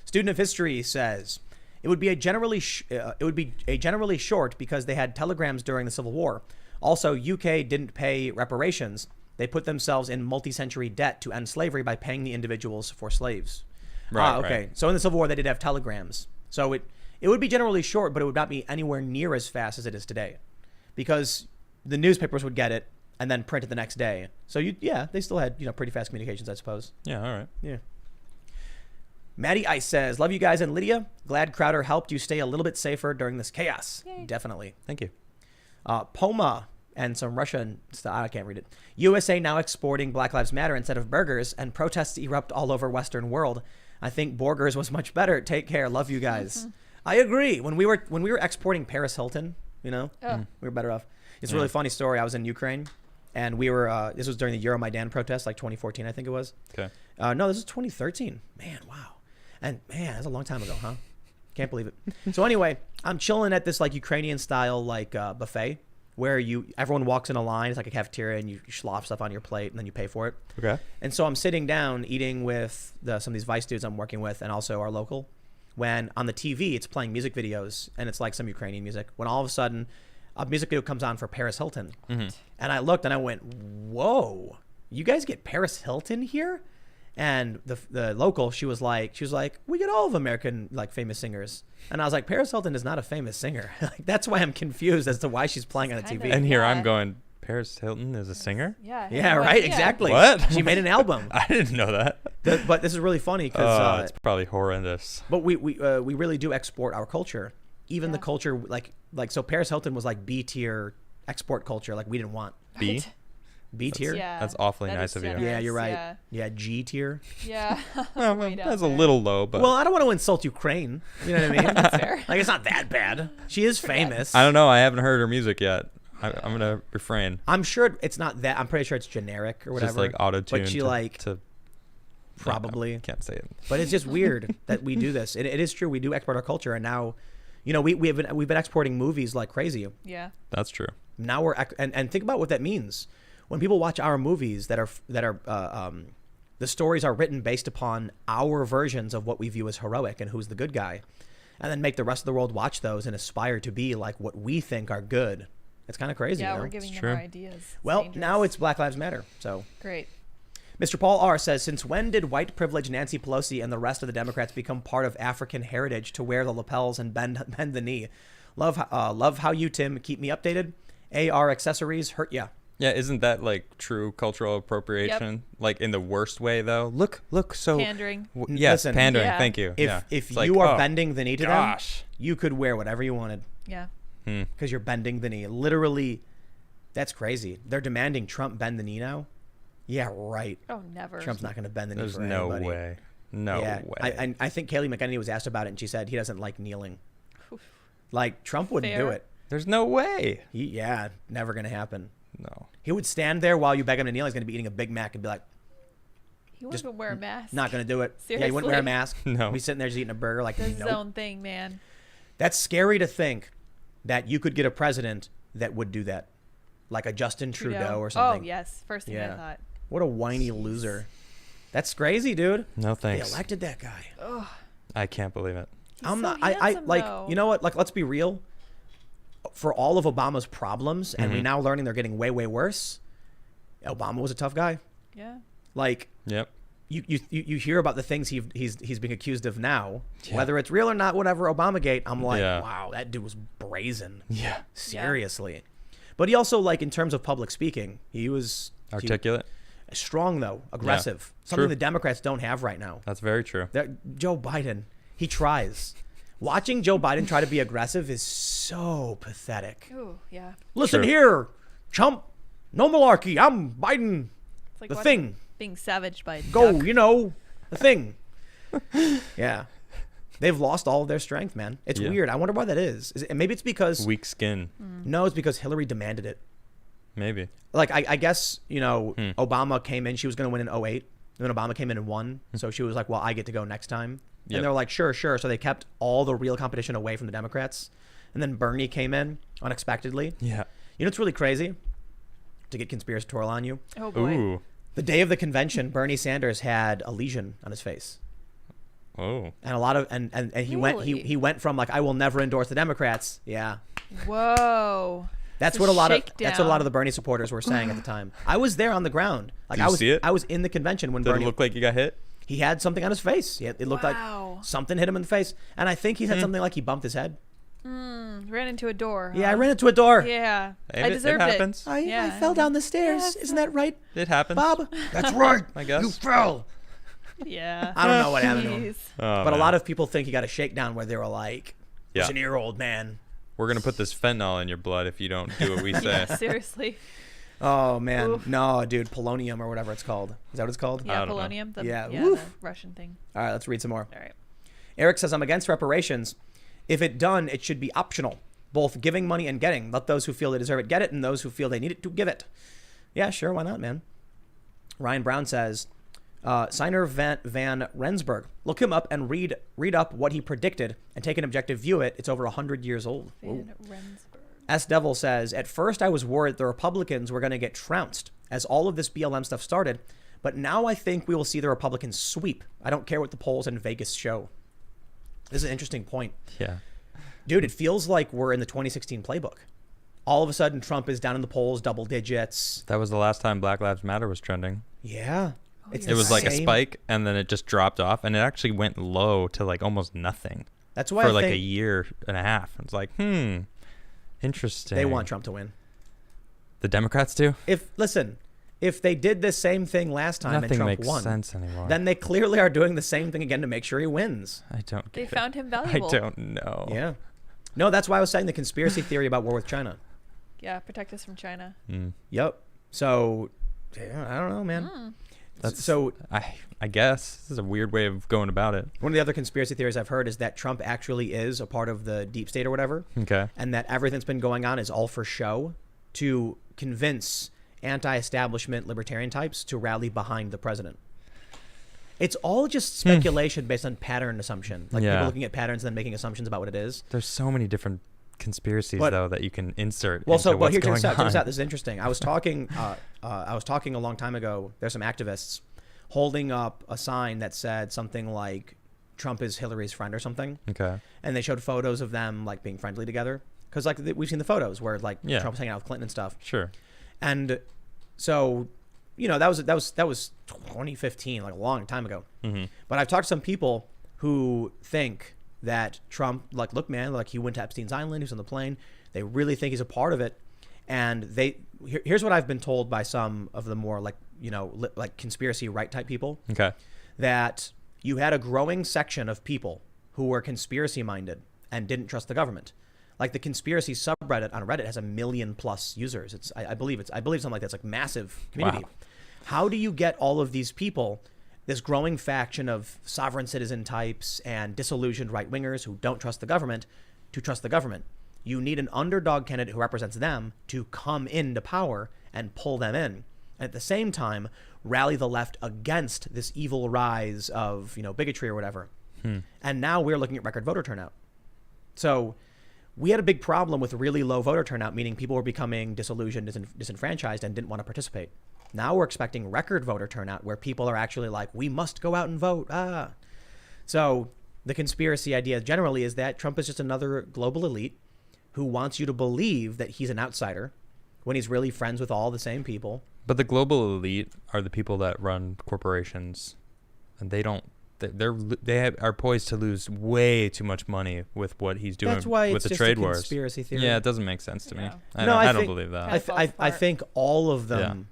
Student of history says, it would be a generally short because they had telegrams during the Civil War. Also, UK didn't pay reparations. They put themselves in multi-century debt to end slavery by paying the individuals for slaves. Right, Okay. right. So in the Civil War, they did have telegrams. So it would be generally short, but it would not be anywhere near as fast as it is today, because the newspapers would get it and then print it the next day. So they still had pretty fast communications, I suppose. Yeah. All right. Yeah. Maddie Ice says, love you guys, and Lydia, glad Crowder helped you stay a little bit safer during this chaos. Yay. Definitely. Thank you. Poma and some Russian stuff. I can't read it. USA now exporting Black Lives Matter instead of burgers, and protests erupt all over Western world. I think burgers was much better. Take care. Love you guys. I agree. When we were exporting Paris Hilton, we were better off. It's a really funny story. I was in Ukraine, and we were. This was during the Euromaidan protest, like 2014, I think it was. Okay. No, this is 2013. Man, wow. And man, that's a long time ago, huh? Can't believe it. So anyway, I'm chilling at this like Ukrainian style like buffet where everyone walks in a line. It's like a cafeteria, and you slough stuff on your plate, and then you pay for it. Okay. And so I'm sitting down eating with some of these Vice dudes I'm working with, and also our local. When on the TV it's playing music videos, and it's like some Ukrainian music. When all of a sudden, a music video comes on for Paris Hilton, and I looked and I went, "Whoa, you guys get Paris Hilton here?" And the local, she was like, we get all of American like famous singers. And I was like, Paris Hilton is not a famous singer. Like, that's why I'm confused as to why she's playing on a Kind TV. of. And here Yeah. I'm going, Paris Hilton is a singer? Yeah. I had Yeah, no right. idea. Exactly. What? She made an album. I didn't know that. But this is really funny because, It's probably horrendous. but we really do export our culture. even the Yeah. culture, like so Paris Hilton was like B tier export culture, like we didn't want B? Right. B tier. Yeah, That's awfully that nice is of you. Yeah, generous, you're right. Yeah. Yeah, G tier. Yeah. Well, Way down that's a there. little low, but Well, I don't want to insult Ukraine. You know what I mean? That's fair. Like it's not that bad. She is famous. I don't know. I haven't heard her music yet. I'm gonna refrain. I'm sure it's not that. I'm pretty sure it's generic or whatever. Just like auto tune. But she to probably. can't say it. But it's just weird that we do this. It is true. We do export our culture, and now, you know, we've been exporting movies like crazy. Yeah. That's true. Now and think about what that means. When people watch our movies that are the stories are written based upon our versions of what we view as heroic and who's the good guy, and then make the rest of the world watch those and aspire to be like what we think are good. It's kind of crazy. Yeah, you know? we're giving It's them our true. ideas. It's Well, dangerous. now it's Black Lives Matter. So great. Mr. Paul R. says, since when did white privileged Nancy Pelosi and the rest of the Democrats become part of African heritage to wear the lapels and bend the knee? Love how you, Tim, keep me updated. AR accessories hurt ya. Yeah, isn't that like true cultural appropriation? Like in the worst way, though. Look. So Pandering. yes, Listen, pandering. Yeah. Thank you. If yeah. if It's like, you are oh, bending the knee to gosh. them, you could wear whatever you wanted Yeah. because you're bending the knee. Literally, that's crazy. They're demanding Trump bend the knee now. Yeah, right. Oh, never. Trump's not going to bend the knee There's for no anybody. way. No Yeah, way. I think Kayleigh McEnany was asked about it, and she said he doesn't like kneeling. Like Trump wouldn't do Fair. it. There's no way. Yeah, never going to happen. No. He would stand there while you beg him to kneel. He's going to be eating a Big Mac and be like, He wouldn't Just even wear a mask. not going to do it. Yeah, he wouldn't wear a mask. No. He's sitting there just eating a burger like, Does his nope. own thing, man. That's scary to think that you could get a president that would do that. Like a Justin Trudeau or something. Oh, yes. First thing Yeah. I thought. What a whiny loser. That's crazy, dude. No They thanks. elected that guy. Ugh. I can't believe it. He's I'm so not. handsome, Like, though. you know what? Like, let's be real. For all of Obama's problems, and we're now learning they're getting way, way worse. Obama was a tough guy. Yeah. Like, Yep. you hear about the things he's being accused of now, Yeah. whether it's real or not. Whatever, Obamagate. I'm like, Yeah. wow, that dude was brazen. Yeah. Seriously. But he also, like, in terms of public speaking, he was Articulate. strong though, aggressive. Something True. the Democrats don't have right now. That's very true. Joe Biden, he tries. Watching Joe Biden try to be aggressive is so pathetic. Ooh, yeah. Listen True. here, chump. No malarkey. I'm Biden. It's like The watching- thing. Being savaged by a Go, duck. you know, the thing. Yeah. They've lost all of their strength, man. It's Yeah. weird. I wonder why that is. Maybe it's because, Weak skin. no, it's because Hillary demanded it. Maybe. Like, I guess, you know, Obama came in, she was going to win in 08. And then Obama came in and won. So she was like, well, I get to go next time. Yep. And they're like, sure. So they kept all the real competition away from the Democrats. And then Bernie came in unexpectedly. Yeah. You know what's really crazy? To get conspiratorial on you. Oh, boy. Ooh. The day of the convention, Bernie Sanders had a lesion on his face. Oh. And a lot of and he Really? he went from like, I will never endorse the Democrats. Yeah. Whoa. That's It's what a a lot of shakedown. the Bernie supporters were saying at the time. I was there on the ground. Like Did I you was see it? I was in the convention when Did Bernie it look like you got hit? he had something on his face. It looked Wow. like something hit him in the face. And I think he said something like he bumped his head. Ran into a door. Yeah, I huh? ran into a door. Yeah. Hey, I it deserved it. happens. Yeah. I fell down the stairs. Yeah, Isn't that right, It happens. Bob? That's right. I guess. You fell. Yeah. I don't know what happened to him. Jeez. Oh, But a man. lot of people think he got a shakedown where they were like, Yeah. listen here, old man. We're gonna put this fentanyl in your blood if you don't do what we say. Seriously. Oh, man. Oof. No, dude. Polonium or whatever it's called. Is that what it's called? Yeah, don't know. polonium. The, Yeah, yeah, woof. the Russian thing. All right, let's read some more. All right. Eric says, I'm against reparations. If it done, it should be optional. Both giving money and getting. Let those who feel they deserve it get it, and those who feel they need it to give it. Yeah, sure. Why not, man? Ryan Brown says, Signer Van Rensburg. Look him up and read up what he predicted and take an objective view of it. It's over 100 years old. Whoa. Van Rensburg. S. Devil says, at first I was worried the Republicans were going to get trounced as all of this BLM stuff started, but now I think we will see the Republicans sweep. I don't care what the polls in Vegas show. This is an interesting point. Yeah. Dude, it feels like we're in the 2016 playbook. All of a sudden, Trump is down in the polls, double digits. That was the last time Black Lives Matter was trending. Yeah. It's you're It was the like a same- spike, and then it just dropped off, and it actually went low to like almost nothing That's why for I like a think year and a half. It's like, interesting. they want Trump to win. The Democrats do. If they did the same thing last time Nothing and Trump makes won, sense anymore. then they clearly are doing the same thing again to make sure he wins. I don't. They Get found him it. valuable. I don't know. Yeah. No, that's why I was saying the conspiracy theory about war with China. Yeah, protect us from China. Yep. So, yeah, I don't know, man. That's so. I guess this is a weird way of going about it. One of the other conspiracy theories I've heard is that Trump actually is a part of the deep state or whatever. Okay. And that everything that's been going on is all for show to convince anti-establishment libertarian types to rally behind the president. It's all just speculation based on pattern assumption. Like people looking at patterns and then making assumptions about what it is. There's so many different conspiracies though that you can insert. Well, into what's here, going check this on. out. This is interesting. I was talking a long time ago. There's some activists holding up a sign that said something like Trump is Hillary's friend or something. Okay. And they showed photos of them like being friendly together. Because like we've seen the photos where like Trump's hanging out with Clinton and stuff. Sure. And so, you know, that was 2015, like a long time ago. Mm-hmm. But I've talked to some people who think that Trump, like, look, man, like he went to Epstein's Island, he was on the plane. They really think he's a part of it. And here's what I've been told by some of the more like, you know, like conspiracy right type people. Okay. That you had a growing section of people who were conspiracy minded and didn't trust the government. Like the conspiracy subreddit on Reddit has 1 million+ users. I believe something like that's like massive community. Wow. How do you get all of these people, this growing faction of sovereign citizen types and disillusioned right wingers who don't trust the government, to trust the government? You need an underdog candidate who represents them to come into power and pull them in. And at the same time, rally the left against this evil rise of, you know, bigotry or whatever. And now we're looking at record voter turnout. So we had a big problem with really low voter turnout, meaning people were becoming disillusioned, disenfranchised, and didn't want to participate. Now we're expecting record voter turnout where people are actually like, we must go out and vote. So the conspiracy idea generally is that Trump is just another global elite who wants you to believe that he's an outsider when he's really friends with all the same people. But the global elite are the people that run corporations, and they are poised to lose way too much money with what he's doing That's why with it's the just trade a wars. conspiracy theory. Yeah, it doesn't make sense to me. Yeah. I don't believe that. I think all of them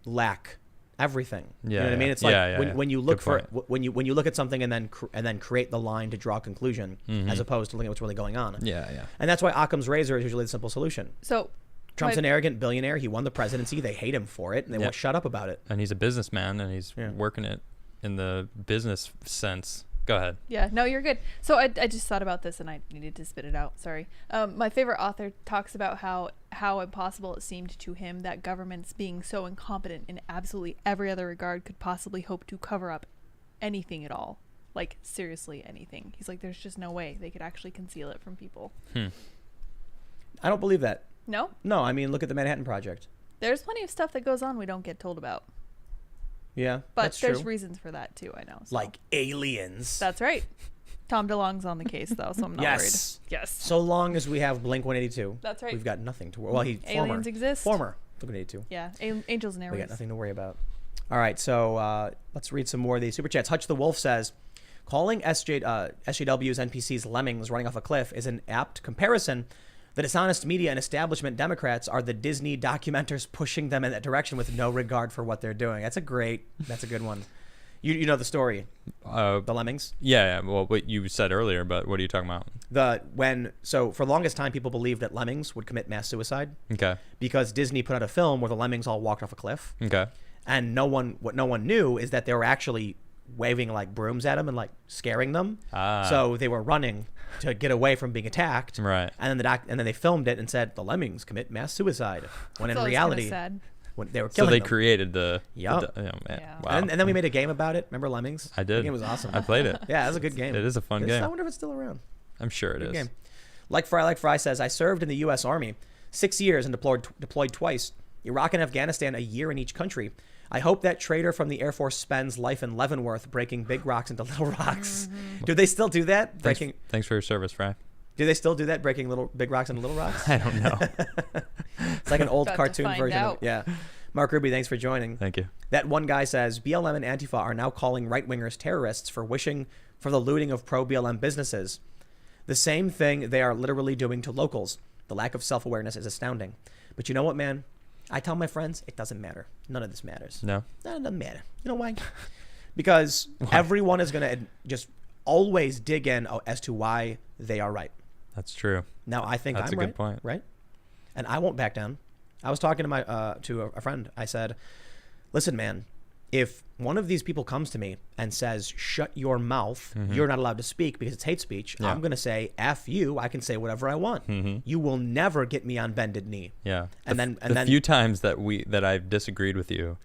lack everything. You know what I mean? It's like when you look for when you look at something and then create the line to draw a conclusion as opposed to looking at what's really going on. Yeah. And that's why Occam's razor is usually the simple solution. So Trump's an arrogant billionaire. He won the presidency. They hate him for it, and they won't shut up about it. And he's a businessman, and he's working it in the business sense. Go ahead. Yeah, no, you're good. So I just thought about this and I needed to spit it out. Sorry. My favorite author talks about how impossible it seemed to him that governments being so incompetent in absolutely every other regard could possibly hope to cover up anything at all. Like, seriously, anything. He's like, there's just no way they could actually conceal it from people. I don't believe that. No? No, I mean, look at the Manhattan Project. There's plenty of stuff that goes on we don't get told about. Yeah, but that's there's true. reasons for that too, I know. So. Like aliens. That's right. Tom DeLonge's on the case though, so I'm not worried. Yes. So long as we have Blink-182. That's right. We've got nothing to worry. Well, aliens exist. Former Blink-182. Yeah, angels and airways. We got nothing to worry about. All right, so let's read some more of these super chats. Hutch the Wolf says, calling SJW's NPCs lemmings running off a cliff is an apt comparison. The dishonest media and establishment Democrats are the Disney documenters pushing them in that direction with no regard for what they're doing. That's a good one. You know the story, the lemmings? Yeah. Well, what you said earlier, but what are you talking about? So for the longest time, people believed that lemmings would commit mass suicide. Okay. Because Disney put out a film where the lemmings all walked off a cliff. Okay. And what no one knew is that they were actually waving like brooms at them and like scaring them. So they were running to get away from being attacked. Right. And then they filmed it and said the lemmings commit mass suicide. When That's in reality, sad. when they were killing them. Created the. Yep. Oh, man. Yeah. Wow. And then we made a game about it. Remember Lemmings? I did. The game was awesome. I played it. Yeah, it was a good game. It is a fun game. I wonder if it's still around. I'm sure it is. Game. Like Fry says, I served in the U.S. Army 6 years and deployed twice. Iraq and Afghanistan, a year in each country. I hope that traitor from the Air Force spends life in Leavenworth breaking big rocks into little rocks. Do they still do that? Thanks for your service, Fry. Do they still do that? Breaking big rocks into little rocks? I don't know. It's like an old About to cartoon find version. out. Yeah. Mark Ruby, thanks for joining. Thank you. That one guy says BLM and Antifa are now calling right-wingers terrorists for wishing for the looting of pro-BLM businesses. The same thing they are literally doing to locals. The lack of self-awareness is astounding. But you know what, man? I tell my friends, it doesn't matter. None of this matters. No. It doesn't matter. You know why? Because everyone is going to just always dig in as to why they are right. That's true. Now I think That's I'm a good right, point. right? And I won't back down. I was talking to my to a friend. I said, "Listen, man, if one of these people comes to me and says, 'Shut your mouth. You're not allowed to speak because it's hate speech.' Yeah. I'm going to say, 'F you. I can say whatever I want. You will never get me on bended knee.'" Yeah. And The then few times that I've disagreed with you,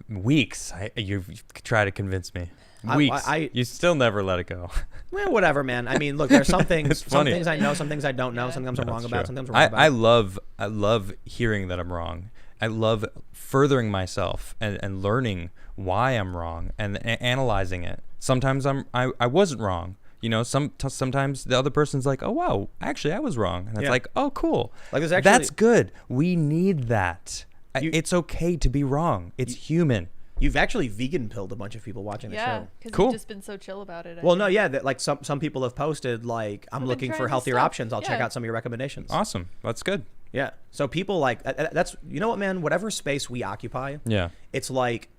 weeks, you've tried to convince me. Weeks. You still never let it go. well, whatever, man. I mean, look, there's some things. It's Some funny. things I know, some things I don't know. Yeah. Sometimes I'm wrong That's about. true. Sometimes I'm wrong about. I love hearing that I'm wrong. I love furthering myself and learning why I'm wrong and analyzing it. Sometimes I wasn't wrong. You know, sometimes the other person's like, "Oh wow, actually I was wrong," and it's Yeah. like, "Oh cool, Like there's actually that's good. We need that. You- It's okay to be wrong. It's human." you've actually vegan pilled a bunch of people watching the Yeah, show. because Cool. you've just been so chill about it. I Well, think. no, yeah, that like some people have posted like, "I'm I've been looking for trying this healthier stuff." options. I'll check Yeah. out some of your recommendations." Awesome. That's good. Yeah. So people like that's you know what, man. Whatever space we occupy, Yeah. it's like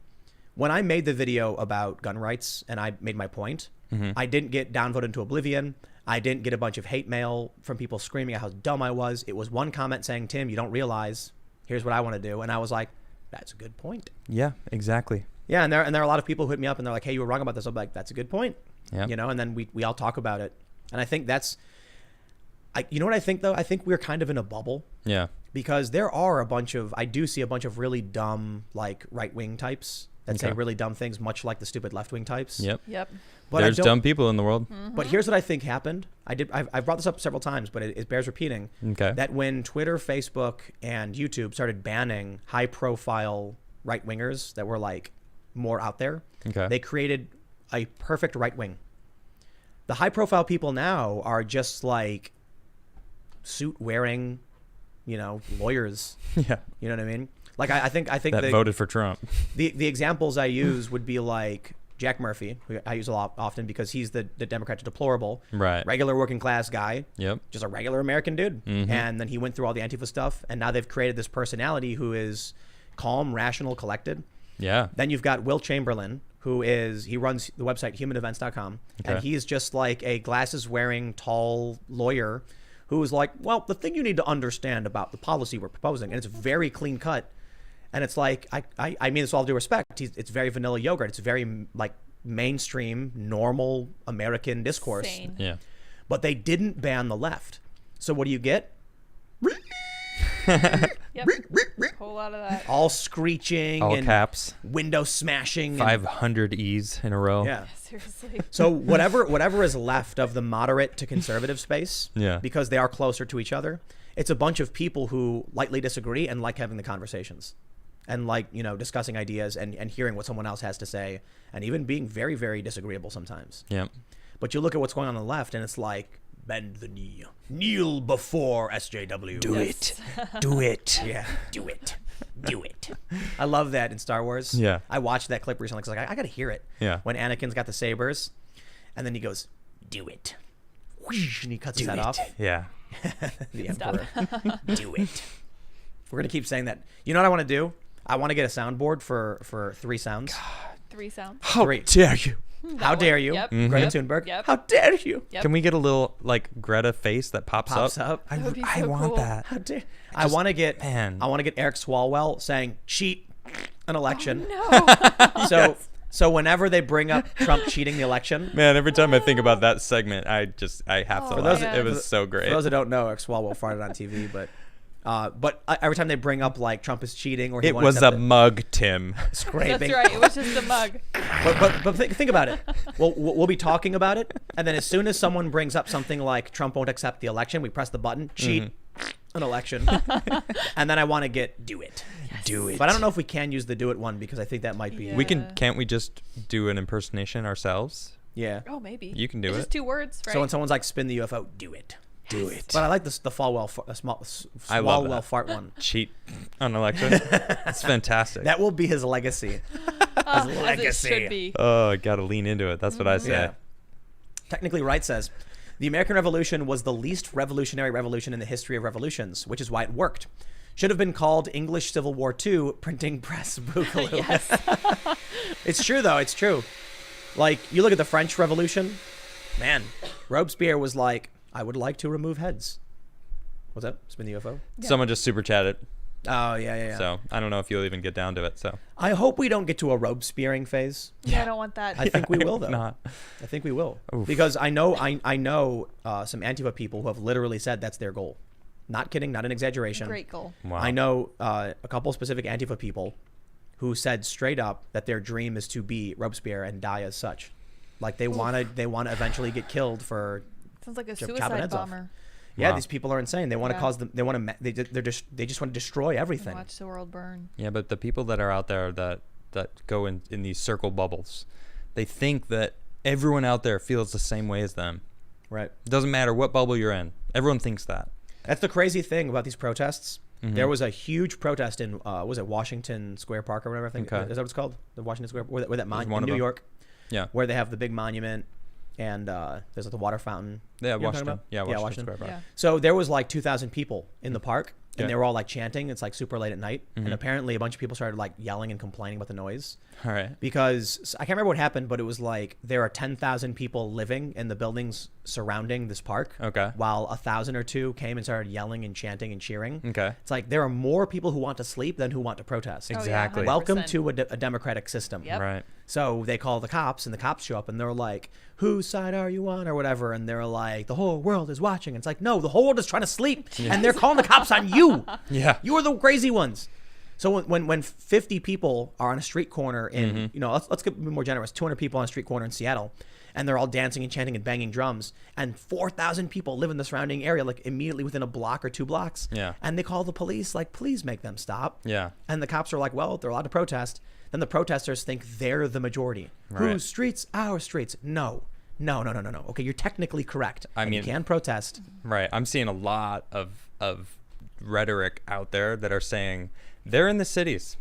when I made the video about gun rights and I made my point, I didn't get downvoted into oblivion. I didn't get a bunch of hate mail from people screaming at how dumb I was. It was one comment saying, "Tim, you don't realize. Here's what I want to do," and I was like, "That's a good point." Yeah. Exactly. Yeah, and there are a lot of people who hit me up and they're like, "Hey, you were wrong about this." I'm like, "That's a good point." Yeah. You know, and then we all talk about it, and I think you know what I think though? I think we're kind of in a bubble. Yeah. Because I do see a bunch of really dumb, like right-wing types that say Okay. really dumb things, much like the stupid left-wing types. Yep. Yep. But There's I don't, dumb people in the world. But here's what I think happened. I've brought this up several times, but it bears repeating. Okay. That when Twitter, Facebook, and YouTube started banning high-profile right-wingers that were like more out there, Okay. they created a perfect right-wing. The high-profile people now are just like suit-wearing, lawyers. Yeah. You know what I mean? Like I think That voted for Trump. the examples I use would be like Jack Murphy, who I use a lot often because he's the Democrats deplorable, Right. regular working class guy, Yep. just a regular American dude. And then he went through all the Antifa stuff, and now they've created this personality who is calm, rational, collected. Yeah. Then you've got Will Chamberlain, he runs the website humanevents.com, and Okay. he's just like a glasses wearing tall lawyer who is like, well, the thing you need to understand about the policy we're proposing, and it's very clean cut. And it's like, I mean this with all due respect. It's very vanilla yogurt. It's very like mainstream, normal American discourse. Sane. Yeah. But they didn't ban the left. So what do you get? Yep. Whole lot of that. All screeching All and caps. window smashing. 500 E's in a row. Yeah. Seriously. So whatever is left of the moderate to conservative space, Yeah. because they are closer to each other, it's a bunch of people who lightly disagree and like having the conversations. And like, discussing ideas and hearing what someone else has to say, and even being very, very disagreeable sometimes. Yep. But you look at what's going on the left, and it's like, bend the knee, kneel before SJW. Do it. Do it. Yeah, do it. Do it. I love that in Star Wars. Yeah. I watched that clip recently because I got to hear it. Yeah. When Anakin's got the sabers, and then he goes, do it. Whoosh, and he cuts his head off. Yeah. The Stop. Emperor. Do it. We're going to keep saying that. You know what I want to do? I want to get a soundboard for 3 sounds. 3 sounds. How Great. dare you? How dare you? Yep. Mm-hmm. Greta Yep. Thunberg. Yep. How dare you? Yep. Can we get a little like Greta face that pops Pops up? up. That would be I so want cool. that. How dare I want to get man. I want to get Eric Swalwell saying cheat an election. No. So whenever they bring up Trump cheating the election, Man, every time I think about that segment, I have to For laugh. those- It was so great. for those that don't know, Eric Swalwell farted on TV, but every time they bring up like Trump is cheating or he It won't was a accept it, mug, Tim. scraping. That's right. It was just a mug. But think about it. We'll be talking about it, and then as soon as someone brings up something like Trump won't accept the election, we press the button, cheat an election, and then I want to get do it. Do it. But I don't know if we can use the do it one because I think that might be. Yeah. Can't we just do an impersonation ourselves? Yeah. Oh, maybe. You can do It's it. just 2 words, right? So when someone's like spin the UFO, do it. Do it. But I like the Swalwell I love Swalwell that. fart one. Cheat on election. It's fantastic. That will be his legacy. As legacy. it should be. Oh, I gotta lean into it. That's what I say. Yeah. Technically, Wright says, the American Revolution was the least revolutionary revolution in the history of revolutions, which is why it worked. Should have been called English Civil War II, printing press boogaloo. Yes. It's true, though. It's true. Like, you look at the French Revolution, man, Robespierre was like, I would like to remove heads. What's that? Spin the UFO? Yeah. Someone just super chatted. Oh, yeah. So I don't know if you'll even get down to it. So I hope we don't get to a Robespierring phase. Yeah, I don't want that. I think we I will, hope though. not. I think we will. Oof. Because I know some Antifa people who have literally said that's their goal. Not kidding, not an exaggeration. Great goal. Wow. I know a couple specific Antifa people who said straight up that their dream is to be Robespierre and die as such. Like they want to eventually get killed for. Sounds like a chopping suicide heads off. bomber. Yeah, Wow. These people are insane. They want to Yeah. cause them. They want to. They just want to destroy everything. Watch the world burn. Yeah, but the people that are out there that go in these circle bubbles, they think that everyone out there feels the same way as them. Right. It doesn't matter what bubble you're in. Everyone thinks that. That's the crazy thing about these protests. Mhm. There was a huge protest in was it Washington Square Park or whatever? I think Okay. is that what it's called? The Washington Square, where that There's monument one in of New them. York, Yeah. where they have the big monument, and there's like the water fountain. Yeah, You know what I'm talking Washington. about? Yeah, Yeah, Washington Washington. Square Park. Yeah. So there was like 2,000 people in the park, and Yeah. they were all like chanting. It's like super late at night, Mhm. and apparently a bunch of people started like yelling and complaining about the noise All right. because I can't remember what happened, but it was like there are 10,000 people living in the buildings surrounding this park, Okay. while 1,000 or two came and started yelling and chanting and cheering. Okay. It's like there are more people who want to sleep than who want to protest. Oh, yeah, Exactly. 100%. Welcome to a democratic system. Yep. Right. So they call the cops, and the cops show up, and they're like, "Whose side are you on?" or whatever, and they're like, "The whole world is watching." And it's like, no, the whole world is trying to sleep, and they're calling the cops on you. Yeah. You are the crazy ones. So when 50 people are on a street corner in, Mm-hmm. let's get more generous, 200 people on a street corner in Seattle, and they're all dancing and chanting and banging drums, and 4,000 people live in the surrounding area, like immediately within a block or 2 blocks. Yeah. And they call the police, like, please make them stop. Yeah. And the cops are like, well, they're allowed to protest. Then the protesters think they're the majority. Right. Whose streets? Our streets. No. Okay, you're technically correct. I And mean- you can protest. Right. I'm seeing a lot of rhetoric out there that are saying they're in the cities.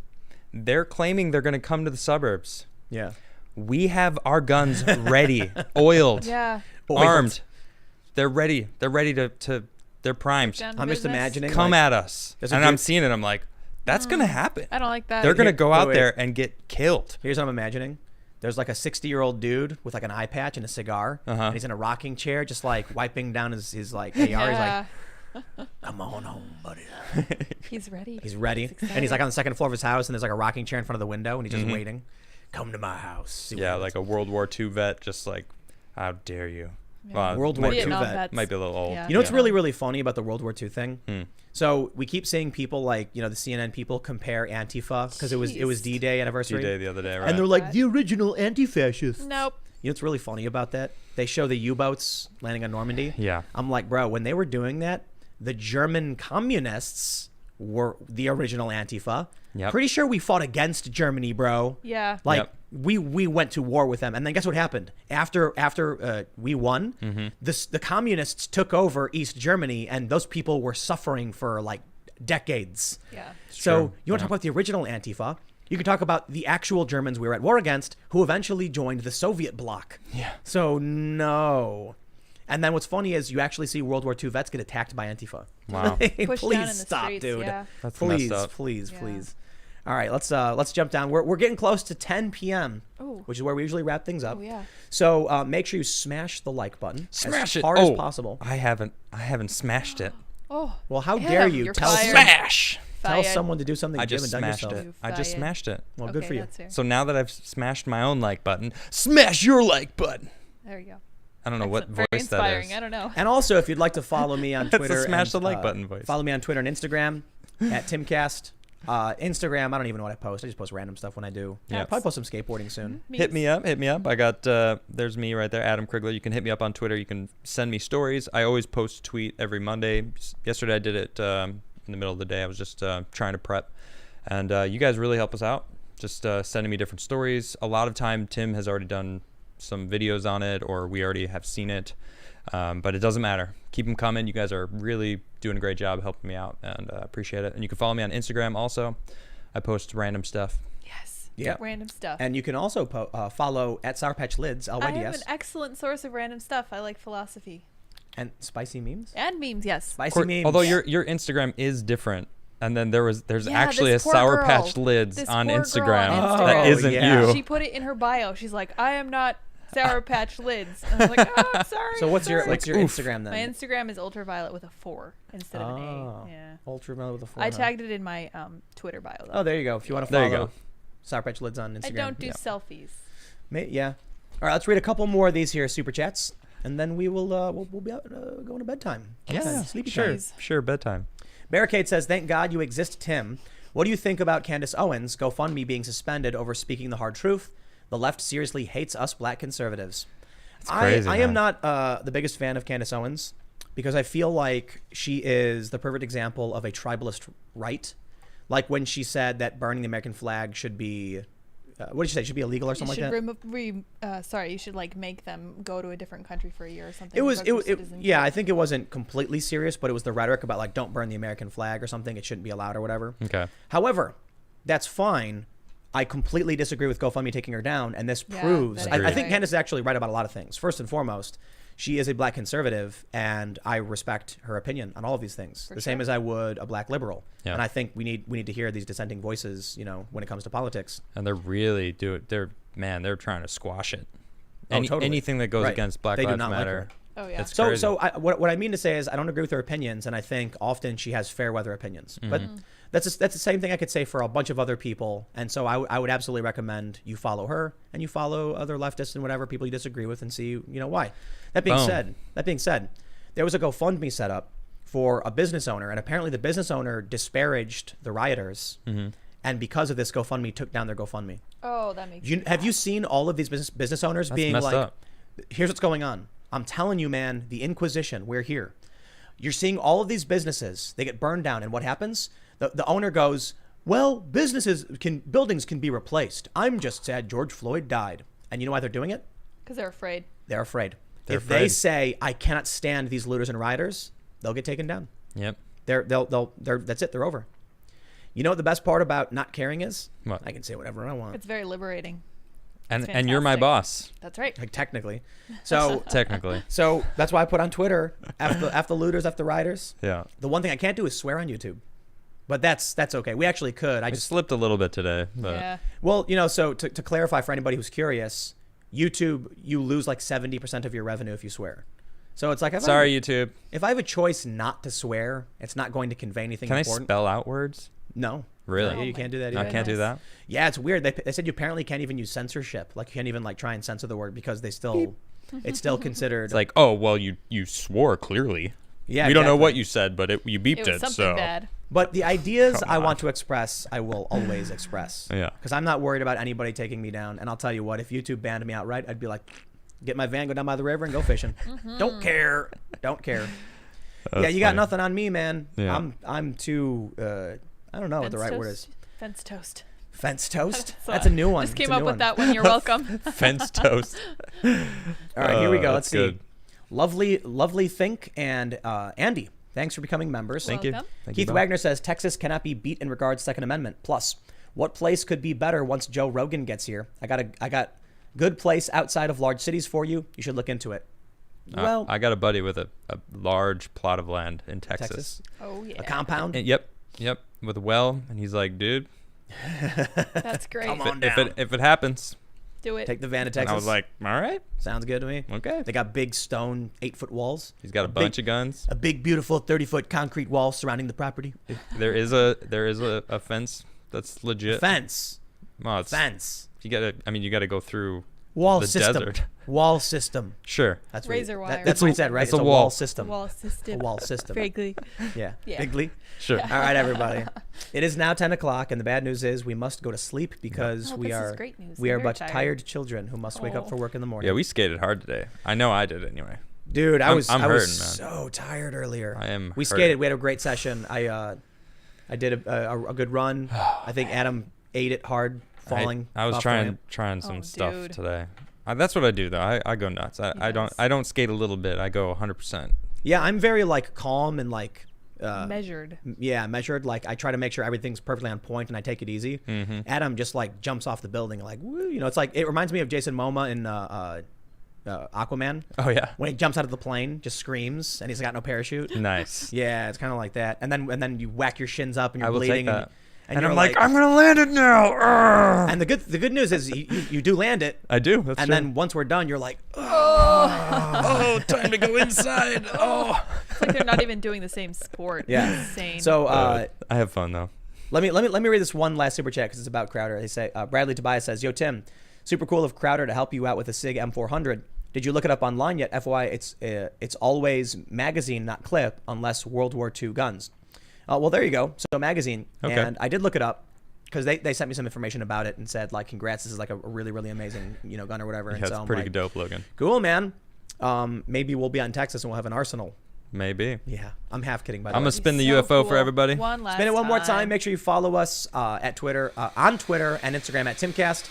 They're claiming they're going to come to the suburbs. Yeah. We have our guns ready, oiled, Yeah. armed. They're ready. They're ready to they're primed. Down to I'm just business. imagining. Come like, at us. There's a And I'm dude- seeing it. I'm like, that's going to happen. I don't like that. They're going to go out wait. there and get killed. Here's what I'm imagining. There's like a 60-year-old dude with like an eye patch and a cigar, Uh-huh. and he's in a rocking chair, just like wiping down his like AR. Yeah. He's like, "Come on home, buddy." He's ready. He's ready, He's and he's like excited. on the second floor of his house, and there's like a rocking chair in front of the window, and he's just Mhm. waiting. Come to my house. See what Yeah, happens." like a World War II vet, just like, how dare you? Yeah. World might War be- II Vietnam vet. vets. Might be a little old. Yeah. You know what's Yeah. really, really funny about the World War II thing? Hmm. So we keep seeing people like, the CNN people compare Antifa because it was Jeez. D-Day anniversary. D-Day the other day, right? And they're like, That. the original anti-fascists. Nope. You know what's really funny about that? They show the U-boats landing on Normandy. yeah. I'm like, bro, when they were doing that, the German communists were the original Antifa. Yep. Pretty sure we fought against Germany, bro. Yeah. Like Yep. we went to war with them, and then guess what happened? After we won, Mm-hmm. the communists took over East Germany, and those people were suffering for like decades. Yeah. So true. you want to Yeah. talk about the original Antifa? You can talk about the actual Germans we were at war against, who eventually joined the Soviet bloc. Yeah. So no. And then what's funny is you actually see World War II vets get attacked by Antifa. Wow. Pushed Please down in the stop, streets, dude. yeah. That's Please, messed up. please, Yeah. please. All right, let's jump down. We're getting close to 10 p.m., Oh. which is where we usually wrap things up. Oh yeah. So make sure you smash the like button Smash as it. hard Oh, as possible. I haven't smashed it. Oh. Well, how Yeah, dare you you're tell fired. Smash! tell Fired. someone to do something I you just haven't done smashed yourself? it. You I just fired. smashed it. Well, Okay, good for you. That's fair. So now that I've smashed my own like button, smash your like button. There you go. I don't know what Excellent. Very voice that inspiring. is. I don't know. And also, if you'd like to follow me on That's the Twitter, smash and, the like button voice. Follow me on Twitter and Instagram at Timcast. Instagram, I don't even know what I post. I just post random stuff when I do. Yeah. I'll probably post some skateboarding soon. Hit me up. I got, there's me right there, Adam Krigler. You can hit me up on Twitter. You can send me stories. I always post a tweet every Monday. Yesterday I did it in the middle of the day. I was just trying to prep. And you guys really help us out. Just sending me different stories. A lot of time Tim has already done some videos on it, or we already have seen it. But it doesn't matter. Keep them coming. You guys are really doing a great job helping me out, and appreciate it. And you can follow me on Instagram also. I post random stuff. Yes. Yeah. Random stuff. And you can also follow at Sour Patch Lids, I have LYDS, an excellent source of random stuff. I like philosophy and spicy memes. and memes. Yes. Spicy memes. Although your Instagram is different, and then there's Yeah, actually a this poor Sour girl. Patch Lids This on poor girl Instagram on that Instagram. isn't Oh, yeah. you. She put it in her bio. She's like, I am not Sour Patch Lids. And I was like, oh, I'm sorry. So what's your sorry. Instagram then? My Instagram is ultraviolet with a 4 instead of an Oh. A. Yeah. Ultraviolet with a 4. I huh? tagged it in my Twitter bio though. Oh, there you go. If you want to There follow you go. Sour Patch Lids on Instagram. I don't do Yeah. selfies. Yeah. All right, let's read a couple more of these here super chats, and then we will we'll be out, going to bedtime. Yeah, Sleepy sure, time. Jeez. sure, bedtime. Barricade says, "Thank God you exist, Tim. What do you think about Candace Owens' GoFundMe being suspended over speaking the hard truth? The left seriously hates us black conservatives." It's crazy, I am man. not the biggest fan of Candace Owens because I feel like she is the perfect example of a tribalist right. Like when she said that burning the American flag should be, what did she say? Should be illegal or You something should like that. you should like make them go to a different country for a year or something. It was, revoke their citizenship. yeah, I think it wasn't completely serious, but it was the rhetoric about like don't burn the American flag or something. It shouldn't be allowed or whatever. Okay. However, that's fine. I completely disagree with GoFundMe taking her down, and this Yeah, proves. that I is think right. Candace is actually right about a lot of things. First and foremost, she is a black conservative, and I respect her opinion on all of these things, For the same sure. as I would a black liberal. Yeah. And I think we need to hear these dissenting voices, when it comes to politics. And they're really they're trying to squash it. Oh, totally. Anything that goes Right. against Black They do Lives not like Matter. her. Oh yeah. It's So, crazy. what I mean to say is I don't agree with her opinions, and I think often she has fair weather opinions. But Mm-hmm. that's the same thing I could say for a bunch of other people. And so I would absolutely recommend you follow her and you follow other leftists and whatever people you disagree with and see why. That being Boom. said, there was a GoFundMe set up for a business owner, and apparently the business owner disparaged the rioters, and because of this, GoFundMe took down their GoFundMe. Oh, that makes. Have you seen all of these business owners That's being messed like, up. here's what's going on. I'm telling you, man, the Inquisition, we're here. You're seeing all of these businesses, they get burned down, and what happens? The owner goes, well, buildings can be replaced. I'm just sad George Floyd died. And you know why they're doing it? Because they're afraid. They're afraid. They're If they afraid. say, I cannot stand these looters and rioters, they'll get taken down. Yep. That's it. They're over. You know what the best part about not caring is? What? I can say whatever I want. It's very liberating. And you're my fantastic. boss, That's right. Like technically. So technically. so that's why I put on Twitter, after looters, after rioters. Yeah. The one thing I can't do is swear on YouTube. But that's okay. We actually could. I I just slipped a little bit today, but Yeah. Well, so to clarify for anybody who's curious, YouTube, you lose like 70% of your revenue if you swear. So it's like sorry, YouTube. if I have a choice not to swear, it's not going to convey anything Can I important. spell out words? No. Really? Yeah, you can't do that I either. can't do that. Yeah, it's weird. They said you apparently can't even use censorship. Like you can't even like try and censor the word because it's still considered. It's like, oh well, you swore clearly. yeah, We don't know exactly. what you said, but you beeped It was it. something So bad. But the ideas Come I on. want to express, I will always express. Yeah. Because I'm not worried about anybody taking me down. And I'll tell you what, if YouTube banned me outright, I'd be like, get my van, go down by the river, and go fishing. Don't care. Don't care. Yeah, That's you got funny. nothing on me, man. Yeah. I'm too. I don't know what the right word is. Fence toast. Fence toast. So That's a new one. Just It's came a up new with one. that one. You're welcome. Fence toast. All right, here we go. That's Let's see. good. Lovely Think and Andy. Thanks for becoming members. Thank you. Welcome. Thank you Keith both. Wagner says Texas cannot be beat in regards to Second Amendment. Plus, what place could be better once Joe Rogan gets here? I got good place outside of large cities for you. You should look into it. Well, I got a buddy with a large plot of land in Texas. Texas, Oh yeah. a compound. And yep, with a well, and he's like, dude, That's great. Come on if down. it happens, Do it. Take the van to and Texas. I was like, all right, sounds good to me. okay. They got big stone 8-foot walls. He's got a bunch of guns. A big, beautiful 30-foot concrete wall surrounding the property. There is a fence that's legit. Fence. Well, it's, Fence. you gotta go through Wall the system. desert. Wall system. Sure. That's Razor what wire. that's what he said, right? It's It's a a wall. wall system. Wall system. A wall system. Vaguely. Yeah. Yeah. Bigly. Sure. All right, everybody. It is now 10 o'clock, and the bad news is we must go to sleep because Oh, we this is are great news. we I'm are very but tired. tired children who must wake up for Oh. work in the morning. Yeah, we skated hard today. I know I did anyway. Dude, I was I'm I was hurting, man. so tired earlier. I am We hurting. skated. We had a great session. I did a good run. I think Adam ate it hard, falling. I was off the ramp. trying some Oh, stuff dude. today. That's what I do though. I go nuts. I don't skate a little bit. I go 100%. Yeah, I'm very like calm and like Measured. measured. Like I try to make sure everything's perfectly on point and I take it easy. Mm-hmm. Adam just like jumps off the building like woo. It's like it reminds me of Jason Momoa in Aquaman Oh yeah. when he jumps out of the plane, just screams and he's got no parachute. Nice. Yeah, it's kind of like that. And then you whack your shins up and I you're will take bleeding. that. And you're I'm like, I'm gonna land it now. Arrgh. And the good news is you do land it. I do. That's and true. then once we're done, you're like, oh, time to go inside. Oh. It's like they're not even doing the same sport. Yeah. It's insane. So I have fun though. let me read this one last super chat because it's about Crowder. They say Bradley Tobias says, "Yo Tim, super cool of Crowder to help you out with a SIG M400. Did you look it up online yet? FYI, it's always magazine, not clip, unless World War II guns." Well, there you go. So magazine, Okay. and I did look it up because they sent me some information about it and said like, "Congrats, this is like a really really amazing gun or whatever." Yeah, and it's so I'm pretty like, dope looking. Cool, man. Maybe we'll be on Texas and we'll have an arsenal. Maybe. Yeah, I'm half kidding by the I'm way. gonna spin the So UFO for cool. everybody. One last Spin it one more time. Make sure you follow us at Twitter, on Twitter and Instagram at Timcast,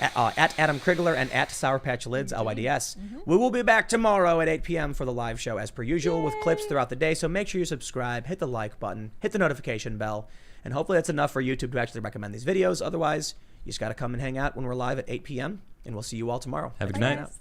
at Adam Krigler, and at Sour Patch Lids, LYDS. We will be back tomorrow at 8 p.m. for the live show as per usual with clips throughout the day. So make sure you subscribe, hit the like button, hit the notification bell, and hopefully that's enough for YouTube to actually recommend these videos. Otherwise, you just got to come and hang out when we're live at 8 p.m. and we'll see you all tomorrow. Have a good Bye, night. guys.